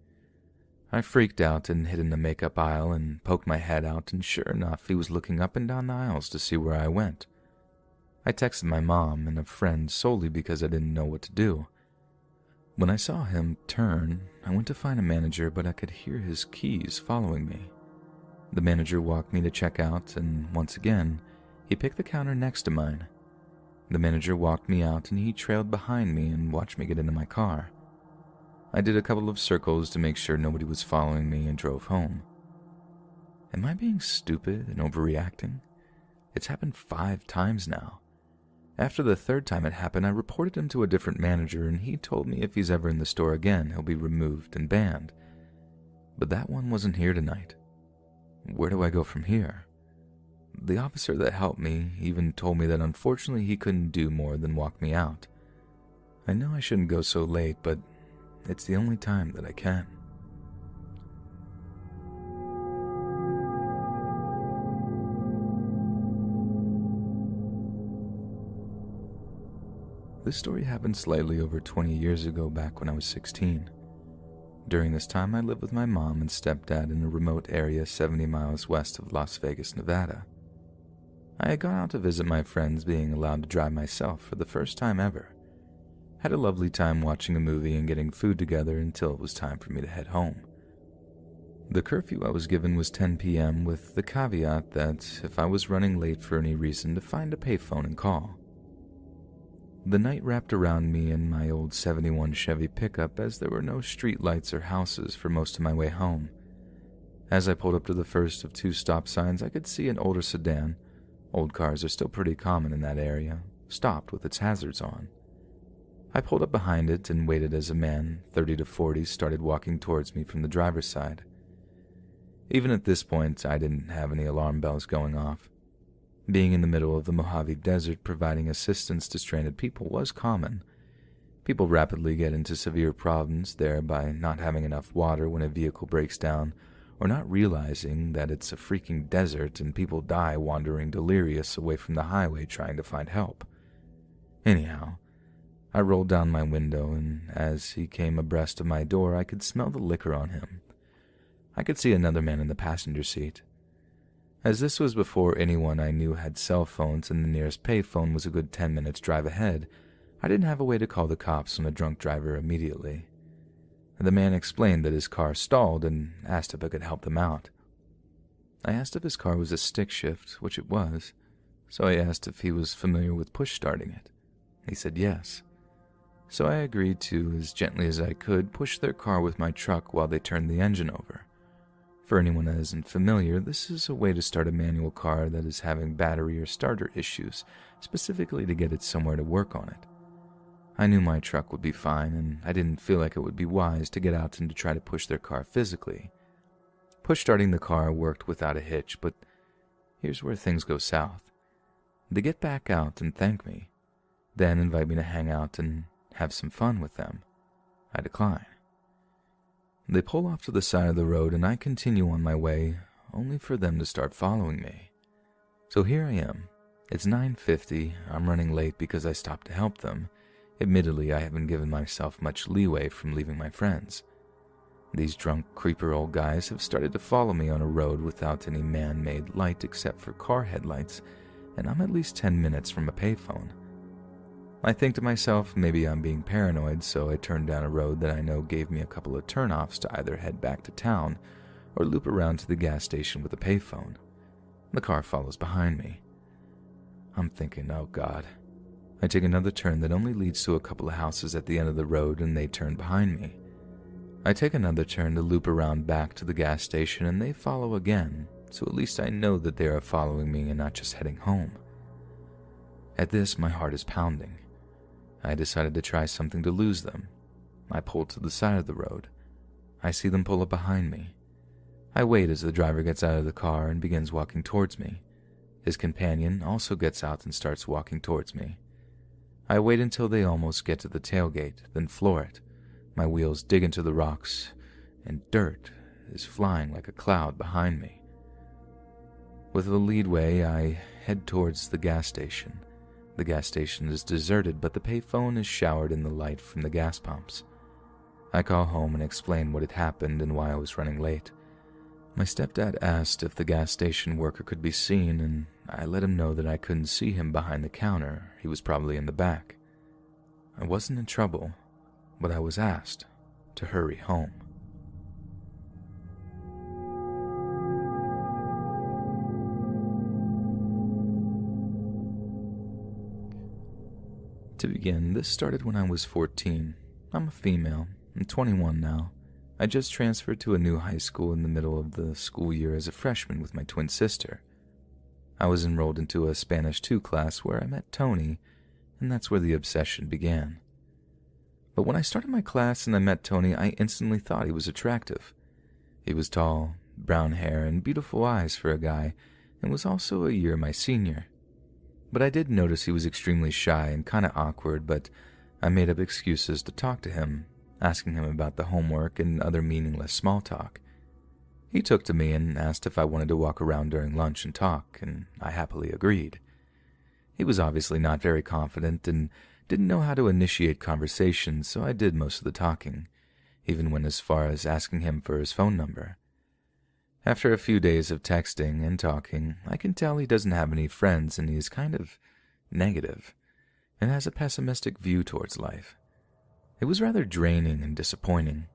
Speaker 1: I freaked out and hid in the makeup aisle and poked my head out, and sure enough, he was looking up and down the aisles to see where I went. I texted my mom and a friend solely because I didn't know what to do. When I saw him turn, I went to find a manager, but I could hear his keys following me. The manager walked me to check out, and once again, he picked the counter next to mine. The manager walked me out and he trailed behind me and watched me get into my car. I did a couple of circles to make sure nobody was following me and drove home. Am I being stupid and overreacting? It's happened 5 times now. After the 3rd time it happened, I reported him to a different manager and he told me if he's ever in the store again, he'll be removed and banned. But that one wasn't here tonight. Where do I go from here? The officer that helped me even told me that unfortunately he couldn't do more than walk me out. I know I shouldn't go so late, but it's the only time that I can. This story happened slightly over 20 years ago, back when I was 16. During this time, I lived with my mom and stepdad in a remote area 70 miles west of Las Vegas, Nevada. I had gone out to visit my friends, being allowed to drive myself for the first time ever. Had a lovely time watching a movie and getting food together until it was time for me to head home. The curfew I was given was 10 p.m. with the caveat that if I was running late for any reason, to find a payphone and call. The night wrapped around me in my old 71 Chevy pickup, as there were no street lights or houses for most of my way home. As I pulled up to the first of 2 stop signs, I could see an older sedan. Old cars are still pretty common in that area, stopped with its hazards on. I pulled up behind it and waited as a man, 30 to 40, started walking towards me from the driver's side. Even at this point, I didn't have any alarm bells going off. Being in the middle of the Mojave Desert, providing assistance to stranded people was common. People rapidly get into severe problems there by not having enough water when a vehicle breaks down, or not realizing that it's a freaking desert and people die wandering delirious away from the highway trying to find help. Anyhow, I rolled down my window, and as he came abreast of my door, I could smell the liquor on him. I could see another man in the passenger seat. As this was before anyone I knew had cell phones and the nearest payphone was a good 10 minutes drive ahead, I didn't have a way to call the cops on a drunk driver immediately. The man explained that his car stalled and asked if I could help them out. I asked if his car was a stick shift, which it was, so I asked if he was familiar with push starting it. He said yes. So I agreed to, as gently as I could, push their car with my truck while they turned the engine over. For anyone that isn't familiar, this is a way to start a manual car that is having battery or starter issues, specifically to get it somewhere to work on it. I knew my truck would be fine, and I didn't feel like it would be wise to get out and to try to push their car physically. Push starting the car worked without a hitch, but here's where things go south. They get back out and thank me, then invite me to hang out and have some fun with them. I decline. They pull off to the side of the road and I continue on my way, only for them to start following me. So here I am. It's 9:50, I'm running late because I stopped to help them. Admittedly, I haven't given myself much leeway from leaving my friends. These drunk creeper old guys have started to follow me on a road without any man-made light except for car headlights, and I'm at least 10 minutes from a payphone. I think to myself, maybe I'm being paranoid, so I turn down a road that I know gave me a couple of turnoffs to either head back to town or loop around to the gas station with a payphone. The car follows behind me. I'm thinking, oh God. I take another turn that only leads to a couple of houses at the end of the road and they turn behind me. I take another turn to loop around back to the gas station and they follow again, so at least I know that they are following me and not just heading home. At this, my heart is pounding. I decided to try something to lose them. I pull to the side of the road. I see them pull up behind me. I wait as the driver gets out of the car and begins walking towards me. His companion also gets out and starts walking towards me. I wait until they almost get to the tailgate, then floor it. My wheels dig into the rocks, and dirt is flying like a cloud behind me. With the leadway, I head towards the gas station. The gas station is deserted, but the payphone is showered in the light from the gas pumps. I call home and explain what had happened and why I was running late. My stepdad asked if the gas station worker could be seen, and I let him know that I couldn't see him behind the counter. He was probably in the back. I wasn't in trouble, but I was asked to hurry home. To begin, this started when I was 14. I'm a female. I'm 21 now. I just transferred to a new high school in the middle of the school year as a freshman with my twin sister. I was enrolled into a Spanish 2 class where I met Tony, and that's where the obsession began. But when I started my class and I met Tony, I instantly thought he was attractive. He was tall, brown hair, and beautiful eyes for a guy, and was also a year my senior. But I did notice he was extremely shy and kind of awkward, but I made up excuses to talk to him, asking him about the homework and other meaningless small talk. He took to me and asked if I wanted to walk around during lunch and talk, and I happily agreed. He was obviously not very confident and didn't know how to initiate conversations, so I did most of the talking, even went as far as asking him for his phone number. After a few days of texting and talking, I can tell he doesn't have any friends and he is kind of negative and has a pessimistic view towards life. It was rather draining and disappointing.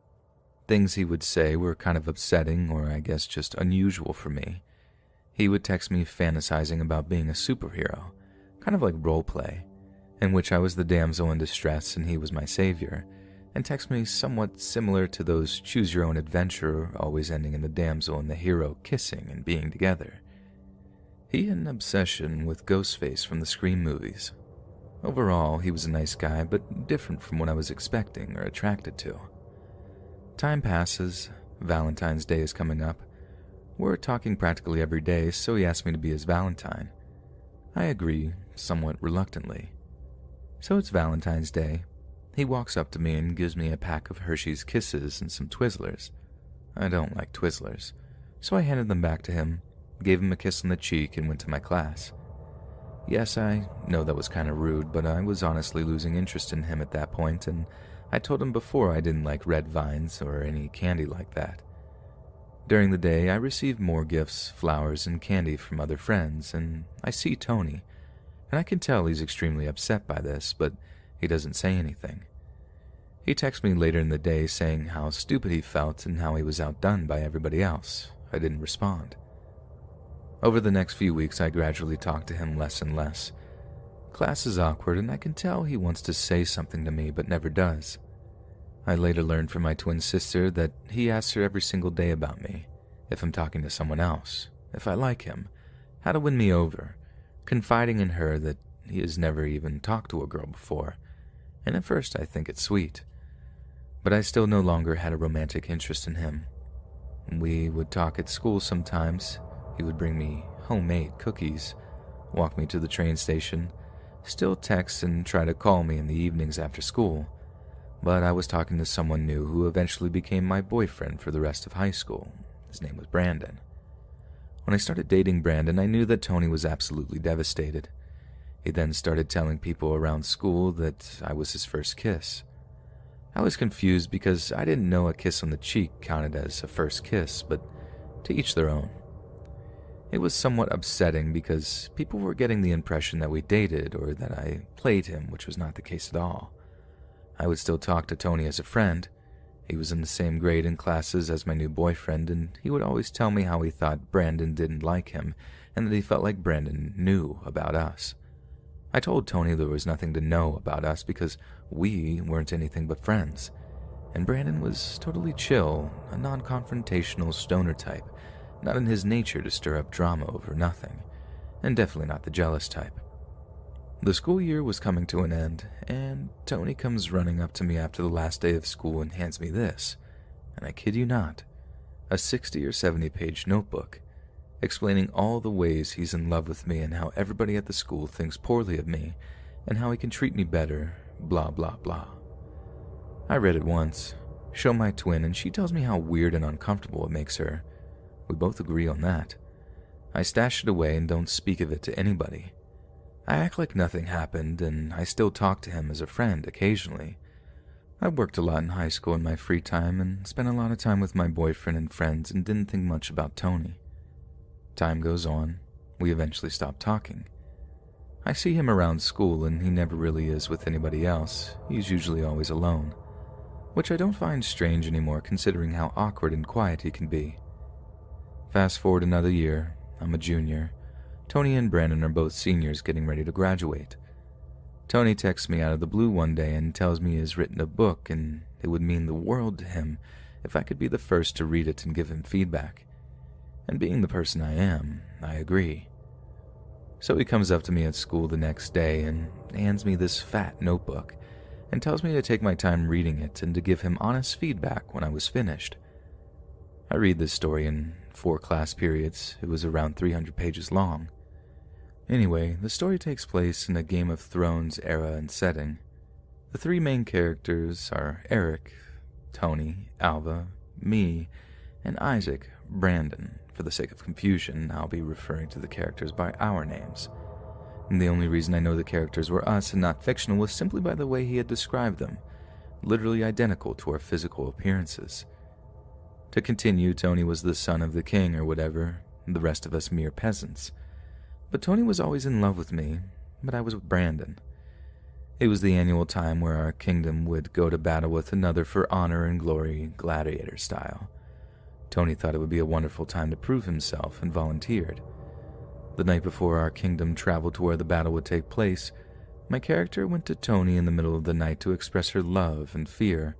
Speaker 1: Things he would say were kind of upsetting, or I guess just unusual for me. He would text me fantasizing about being a superhero, kind of like roleplay, in which I was the damsel in distress and he was my savior, and text me somewhat similar to those choose-your-own-adventure, always ending in the damsel and the hero kissing and being together. He had an obsession with Ghostface from the Scream movies. Overall, he was a nice guy, but different from what I was expecting or attracted to. Time passes, Valentine's Day is coming up. We're talking practically every day, so he asked me to be his Valentine. I agree, somewhat reluctantly. So it's Valentine's Day. He walks up to me and gives me a pack of Hershey's Kisses and some Twizzlers. I don't like Twizzlers, so I handed them back to him, gave him a kiss on the cheek, and went to my class. Yes, I know that was kind of rude, but I was honestly losing interest in him at that point, and I told him before I didn't like red vines or any candy like that. During the day, I received more gifts, flowers, and candy from other friends, and I see Tony, and I can tell he's extremely upset by this, but he doesn't say anything. He texts me later in the day saying how stupid he felt and how he was outdone by everybody else. I didn't respond. Over the next few weeks, I gradually talked to him less and less. Class is awkward, and I can tell he wants to say something to me but never does. I later learned from my twin sister that he asks her every single day about me, if I'm talking to someone else, if I like him, how to win me over, confiding in her that he has never even talked to a girl before, and at first I think it's sweet. But I still no longer had a romantic interest in him. We would talk at school sometimes. He would bring me homemade cookies, walk me to the train station, still text and try to call me in the evenings after school. But I was talking to someone new who eventually became my boyfriend for the rest of high school. His name was Brandon. When I started dating Brandon, I knew that Tony was absolutely devastated. He then started telling people around school that I was his first kiss. I was confused because I didn't know a kiss on the cheek counted as a first kiss, but to each their own. It was somewhat upsetting because people were getting the impression that we dated or that I played him, which was not the case at all. I would still talk to Tony as a friend. He was in the same grade and classes as my new boyfriend, and he would always tell me how he thought Brandon didn't like him and that he felt like Brandon knew about us. I told Tony there was nothing to know about us because we weren't anything but friends, and Brandon was totally chill, a non-confrontational stoner type, not in his nature to stir up drama over nothing, and definitely not the jealous type. The school year was coming to an end, and Tony comes running up to me after the last day of school and hands me this, and I kid you not, a 60 or 70 page notebook, explaining all the ways he's in love with me and how everybody at the school thinks poorly of me, and how he can treat me better, blah blah blah. I read it once, show my twin, and she tells me how weird and uncomfortable it makes her. We both agree on that. I stash it away and don't speak of it to anybody. I act like nothing happened, and I still talk to him as a friend occasionally. I worked a lot in high school in my free time and spent a lot of time with my boyfriend and friends and didn't think much about Tony. Time goes on, we eventually stop talking. I see him around school and he never really is with anybody else, he's usually always alone. Which I don't find strange anymore considering how awkward and quiet he can be. Fast forward another year, I'm a junior. Tony and Brandon are both seniors getting ready to graduate. Tony texts me out of the blue one day and tells me he has written a book and it would mean the world to him if I could be the first to read it and give him feedback. And being the person I am, I agree. So he comes up to me at school the next day and hands me this fat notebook and tells me to take my time reading it and to give him honest feedback when I was finished. I read this story in 4 class periods. It was around 300 pages long. Anyway, the story takes place in a Game of Thrones era and setting. The 3 main characters are Eric, Tony, Alva, me, and Isaac, Brandon. For the sake of confusion, I'll be referring to the characters by our names. And the only reason I know the characters were us and not fictional was simply by the way he had described them, literally identical to our physical appearances. To continue, Tony was the son of the king or whatever, the rest of us mere peasants. But Tony was always in love with me, but I was with Brandon. It was the annual time where our kingdom would go to battle with another for honor and glory, gladiator style. Tony thought it would be a wonderful time to prove himself and volunteered. The night before our kingdom traveled to where the battle would take place, my character went to Tony in the middle of the night to express her love and fear,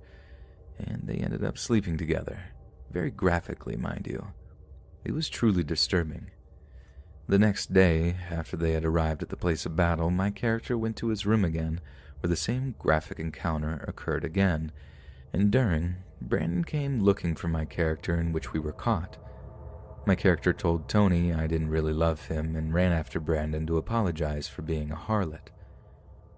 Speaker 1: and they ended up sleeping together. Very graphically, mind you. It was truly disturbing. The next day, after they had arrived at the place of battle, my character went to his room again, where the same graphic encounter occurred again, and during, Brandon came looking for my character in which we were caught. My character told Tony I didn't really love him and ran after Brandon to apologize for being a harlot.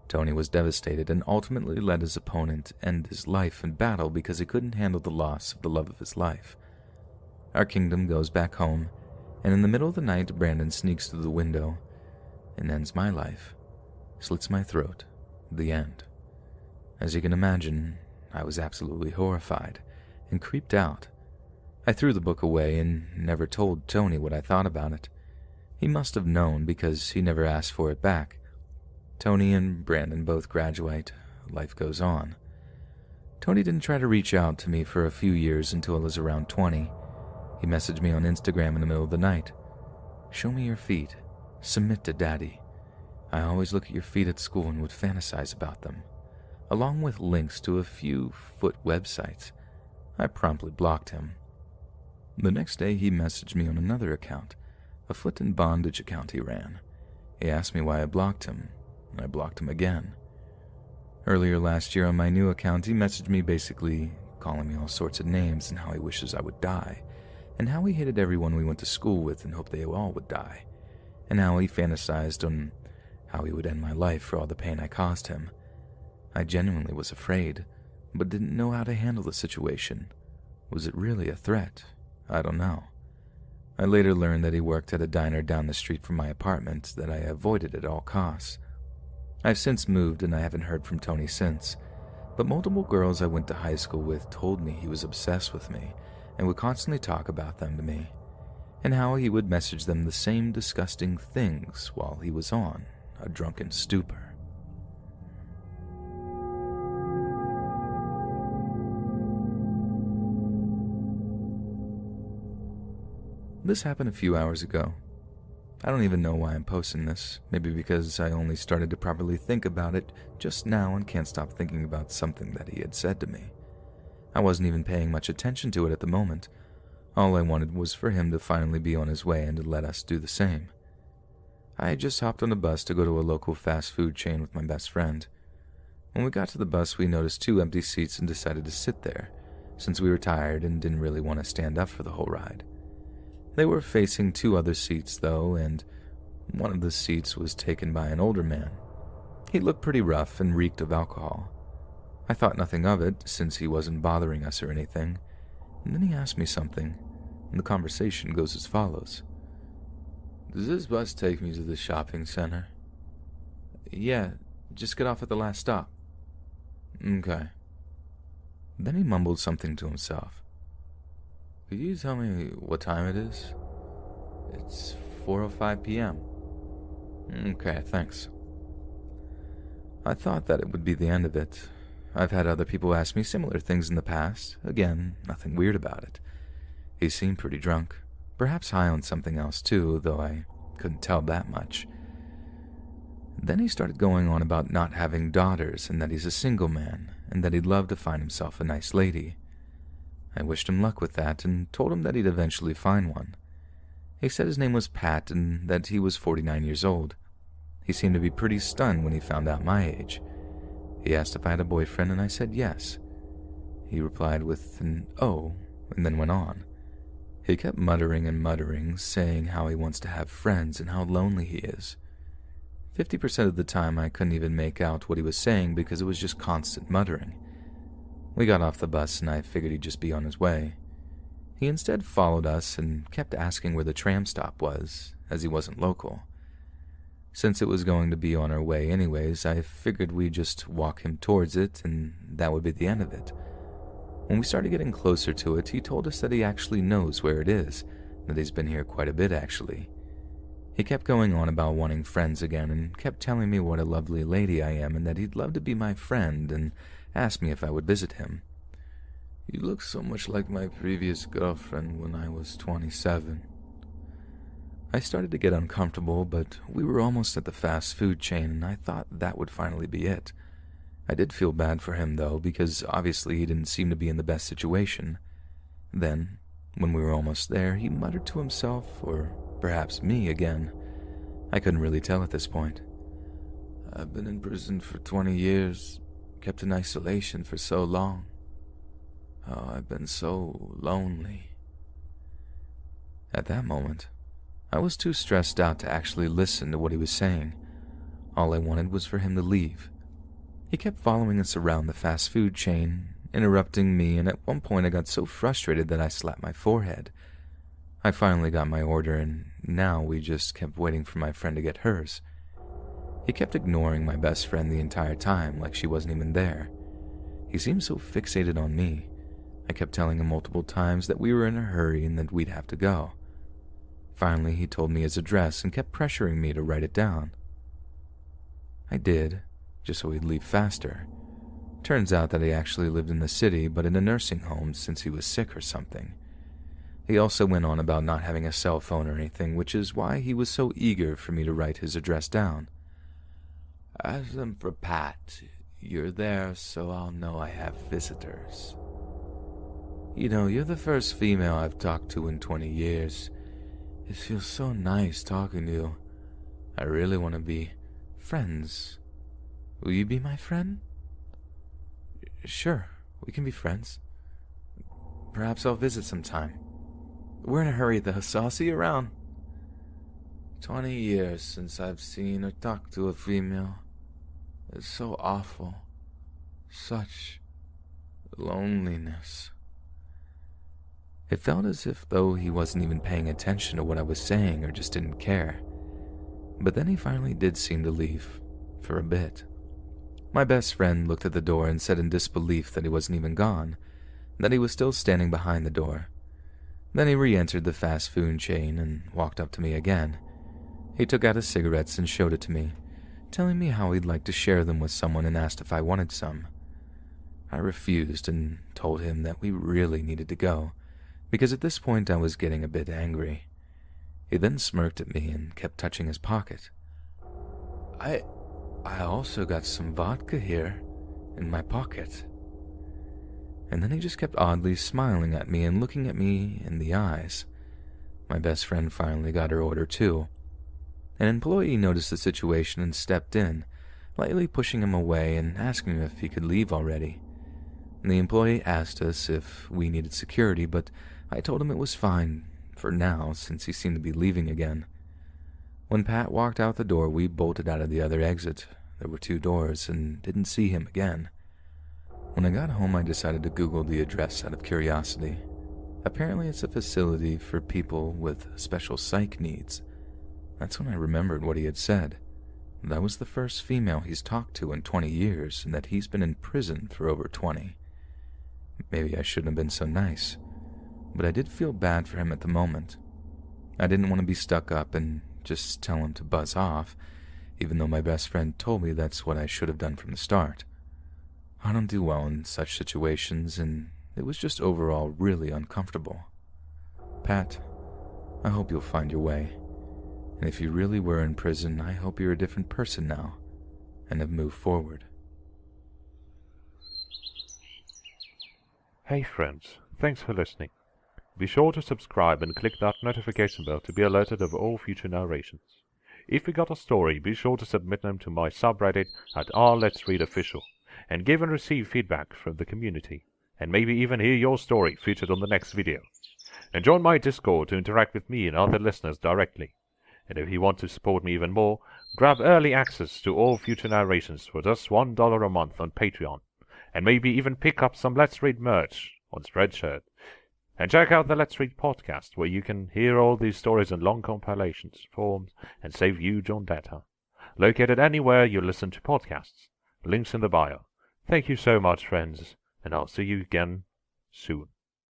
Speaker 1: Tony was devastated and ultimately let his opponent end his life in battle because he couldn't handle the loss of the love of his life. Our kingdom goes back home, and in the middle of the night, Brandon sneaks through the window and ends my life, slits my throat, the end. As you can imagine, I was absolutely horrified and creeped out. I threw the book away and never told Tony what I thought about it. He must have known because he never asked for it back. Tony and Brandon both graduate. Life goes on. Tony didn't try to reach out to me for a few years until I was around 20. He messaged me on Instagram in the middle of the night. "Show me your feet. Submit to Daddy. I always look at your feet at school and would fantasize about them," along with links to a few foot websites. I promptly blocked him. The next day he messaged me on another account, a foot and bondage account he ran. He asked me why I blocked him. I blocked him again. Earlier last year on my new account, he messaged me basically calling me all sorts of names and how he wishes I would die, and how he hated everyone we went to school with and hoped they all would die, and how he fantasized on how he would end my life for all the pain I caused him. I genuinely was afraid, but didn't know how to handle the situation. Was it really a threat? I don't know. I later learned that he worked at a diner down the street from my apartment that I avoided at all costs. I've since moved and I haven't heard from Tony since, but multiple girls I went to high school with told me he was obsessed with me and would constantly talk about them to me, and how he would message them the same disgusting things while he was on a drunken stupor. This happened a few hours ago. I don't even know why I'm posting this, maybe because I only started to properly think about it just now and can't stop thinking about something that he had said to me. I I wasn't even paying much attention to it at the moment. All I wanted was for him to finally be on his way and to let us do the same. I had just hopped on a bus to go to a local fast food chain with my best friend. When we got to the bus, we noticed 2 empty seats and decided to sit there, since we were tired and didn't really want to stand up for the whole ride. They were facing 2 other seats, though, and one of the seats was taken by an older man. He looked pretty rough and reeked of alcohol. I thought nothing of it, since he wasn't bothering us or anything, and then he asked me something, and the conversation goes as follows. "Does this bus take me to the shopping center?" "Yeah, just get off at the last stop." "Okay." Then he mumbled something to himself. "Could you tell me what time it is?" "It's 4:05 p.m. "Okay, thanks." I thought that it would be the end of it. I've had other people ask me similar things in the past. Again, nothing weird about it. He seemed pretty drunk. Perhaps high on something else too, though I couldn't tell that much. Then he started going on about not having daughters and that he's a single man and that he'd love to find himself a nice lady. I wished him luck with that and told him that he'd eventually find one. He said his name was Pat and that he was 49 years old. He seemed to be pretty stunned when he found out my age. He asked if I had a boyfriend and I said yes. He replied with an "oh" and then went on. He kept muttering and muttering, saying how he wants to have friends and how lonely he is. 50% of the time I couldn't even make out what he was saying because it was just constant muttering. We got off the bus and I figured he'd just be on his way. He instead followed us and kept asking where the tram stop was, as he wasn't local. Since it was going to be on our way anyways, I figured we'd just walk him towards it and that would be the end of it. When we started getting closer to it, he told us that he actually knows where it is, that he's been here quite a bit actually. He kept going on about wanting friends again and kept telling me what a lovely lady I am and that he'd love to be my friend and asked me if I would visit him. "You look so much like my previous girlfriend when I was 27. I started to get uncomfortable, but we were almost at the fast food chain and I thought that would finally be it. I did feel bad for him though, because obviously he didn't seem to be in the best situation. Then, when we were almost there, he muttered to himself, or perhaps me again. I couldn't really tell at this point. "I've been in prison for 20 years, kept in isolation for so long. Oh, I've been so lonely." At that moment, I was too stressed out to actually listen to what he was saying. All I wanted was for him to leave. He kept following us around the fast food chain, interrupting me, and at one point I got so frustrated that I slapped my forehead. I finally got my order, and now we just kept waiting for my friend to get hers. He kept ignoring my best friend the entire time, like she wasn't even there. He seemed so fixated on me. I kept telling him multiple times that we were in a hurry and that we'd have to go. Finally, he told me his address and kept pressuring me to write it down. I did, just so he'd leave faster. Turns out that he actually lived in the city, but in a nursing home since he was sick or something. He also went on about not having a cell phone or anything, which is why he was so eager for me to write his address down. "Ask them for Pat. You're there, so I'll know I have visitors. You know, you're the first female I've talked to in 20 years. It feels so nice talking to you. I really want to be friends. Will you be my friend?" "Sure, we can be friends. Perhaps I'll visit sometime. We're in a hurry though, so I'll see you around." 20 years since I've seen or talked to a female. It's so awful. Such loneliness. It felt as if though he wasn't even paying attention to what I was saying or just didn't care. But then he finally did seem to leave, for a bit. My best friend looked at the door and said in disbelief that he wasn't even gone, that he was still standing behind the door. Then he re-entered the fast food chain and walked up to me again. He took out his cigarettes and showed it to me, telling me how he'd like to share them with someone and asked if I wanted some. I refused and told him that we really needed to go, because at this point I was getting a bit angry. He then smirked at me and kept touching his pocket. I also got some vodka here, in my pocket." And then he just kept oddly smiling at me and looking at me in the eyes. My best friend finally got her order too. An employee noticed the situation and stepped in, lightly pushing him away and asking him if he could leave already. The employee asked us if we needed security, but I told him it was fine for now since he seemed to be leaving again. When Pat walked out the door, we bolted out of the other exit. There were 2 doors and didn't see him again. When I got home, I decided to Google the address out of curiosity. Apparently it's a facility for people with special psych needs. That's when I remembered what he had said. That was the first female he's talked to in 20 years, and that he's been in prison for over 20. Maybe I shouldn't have been so nice, but I did feel bad for him at the moment. I didn't want to be stuck up and just tell him to buzz off, even though my best friend told me that's what I should have done from the start. I don't do well in such situations, and it was just overall really uncomfortable. Pat, I hope you'll find your way. And if you really were in prison, I hope you're a different person now and have moved forward.
Speaker 2: Hey friends, thanks for listening. Be sure to subscribe and click that notification bell to be alerted of all future narrations. If you got a story, be sure to submit them to my subreddit at rLet'sReadOfficial and give and receive feedback from the community, and maybe even hear your story featured on the next video. And join my Discord to interact with me and other listeners directly. And if you want to support me even more, grab early access to all future narrations for just $1 a month on Patreon, and maybe even pick up some Let's Read merch on Spreadshirt. And check out the Let's Read podcast, where you can hear all these stories in long compilations, forms, and save huge on data. Located anywhere you listen to podcasts. Links in the bio. Thank you so much, friends, and I'll see you again soon.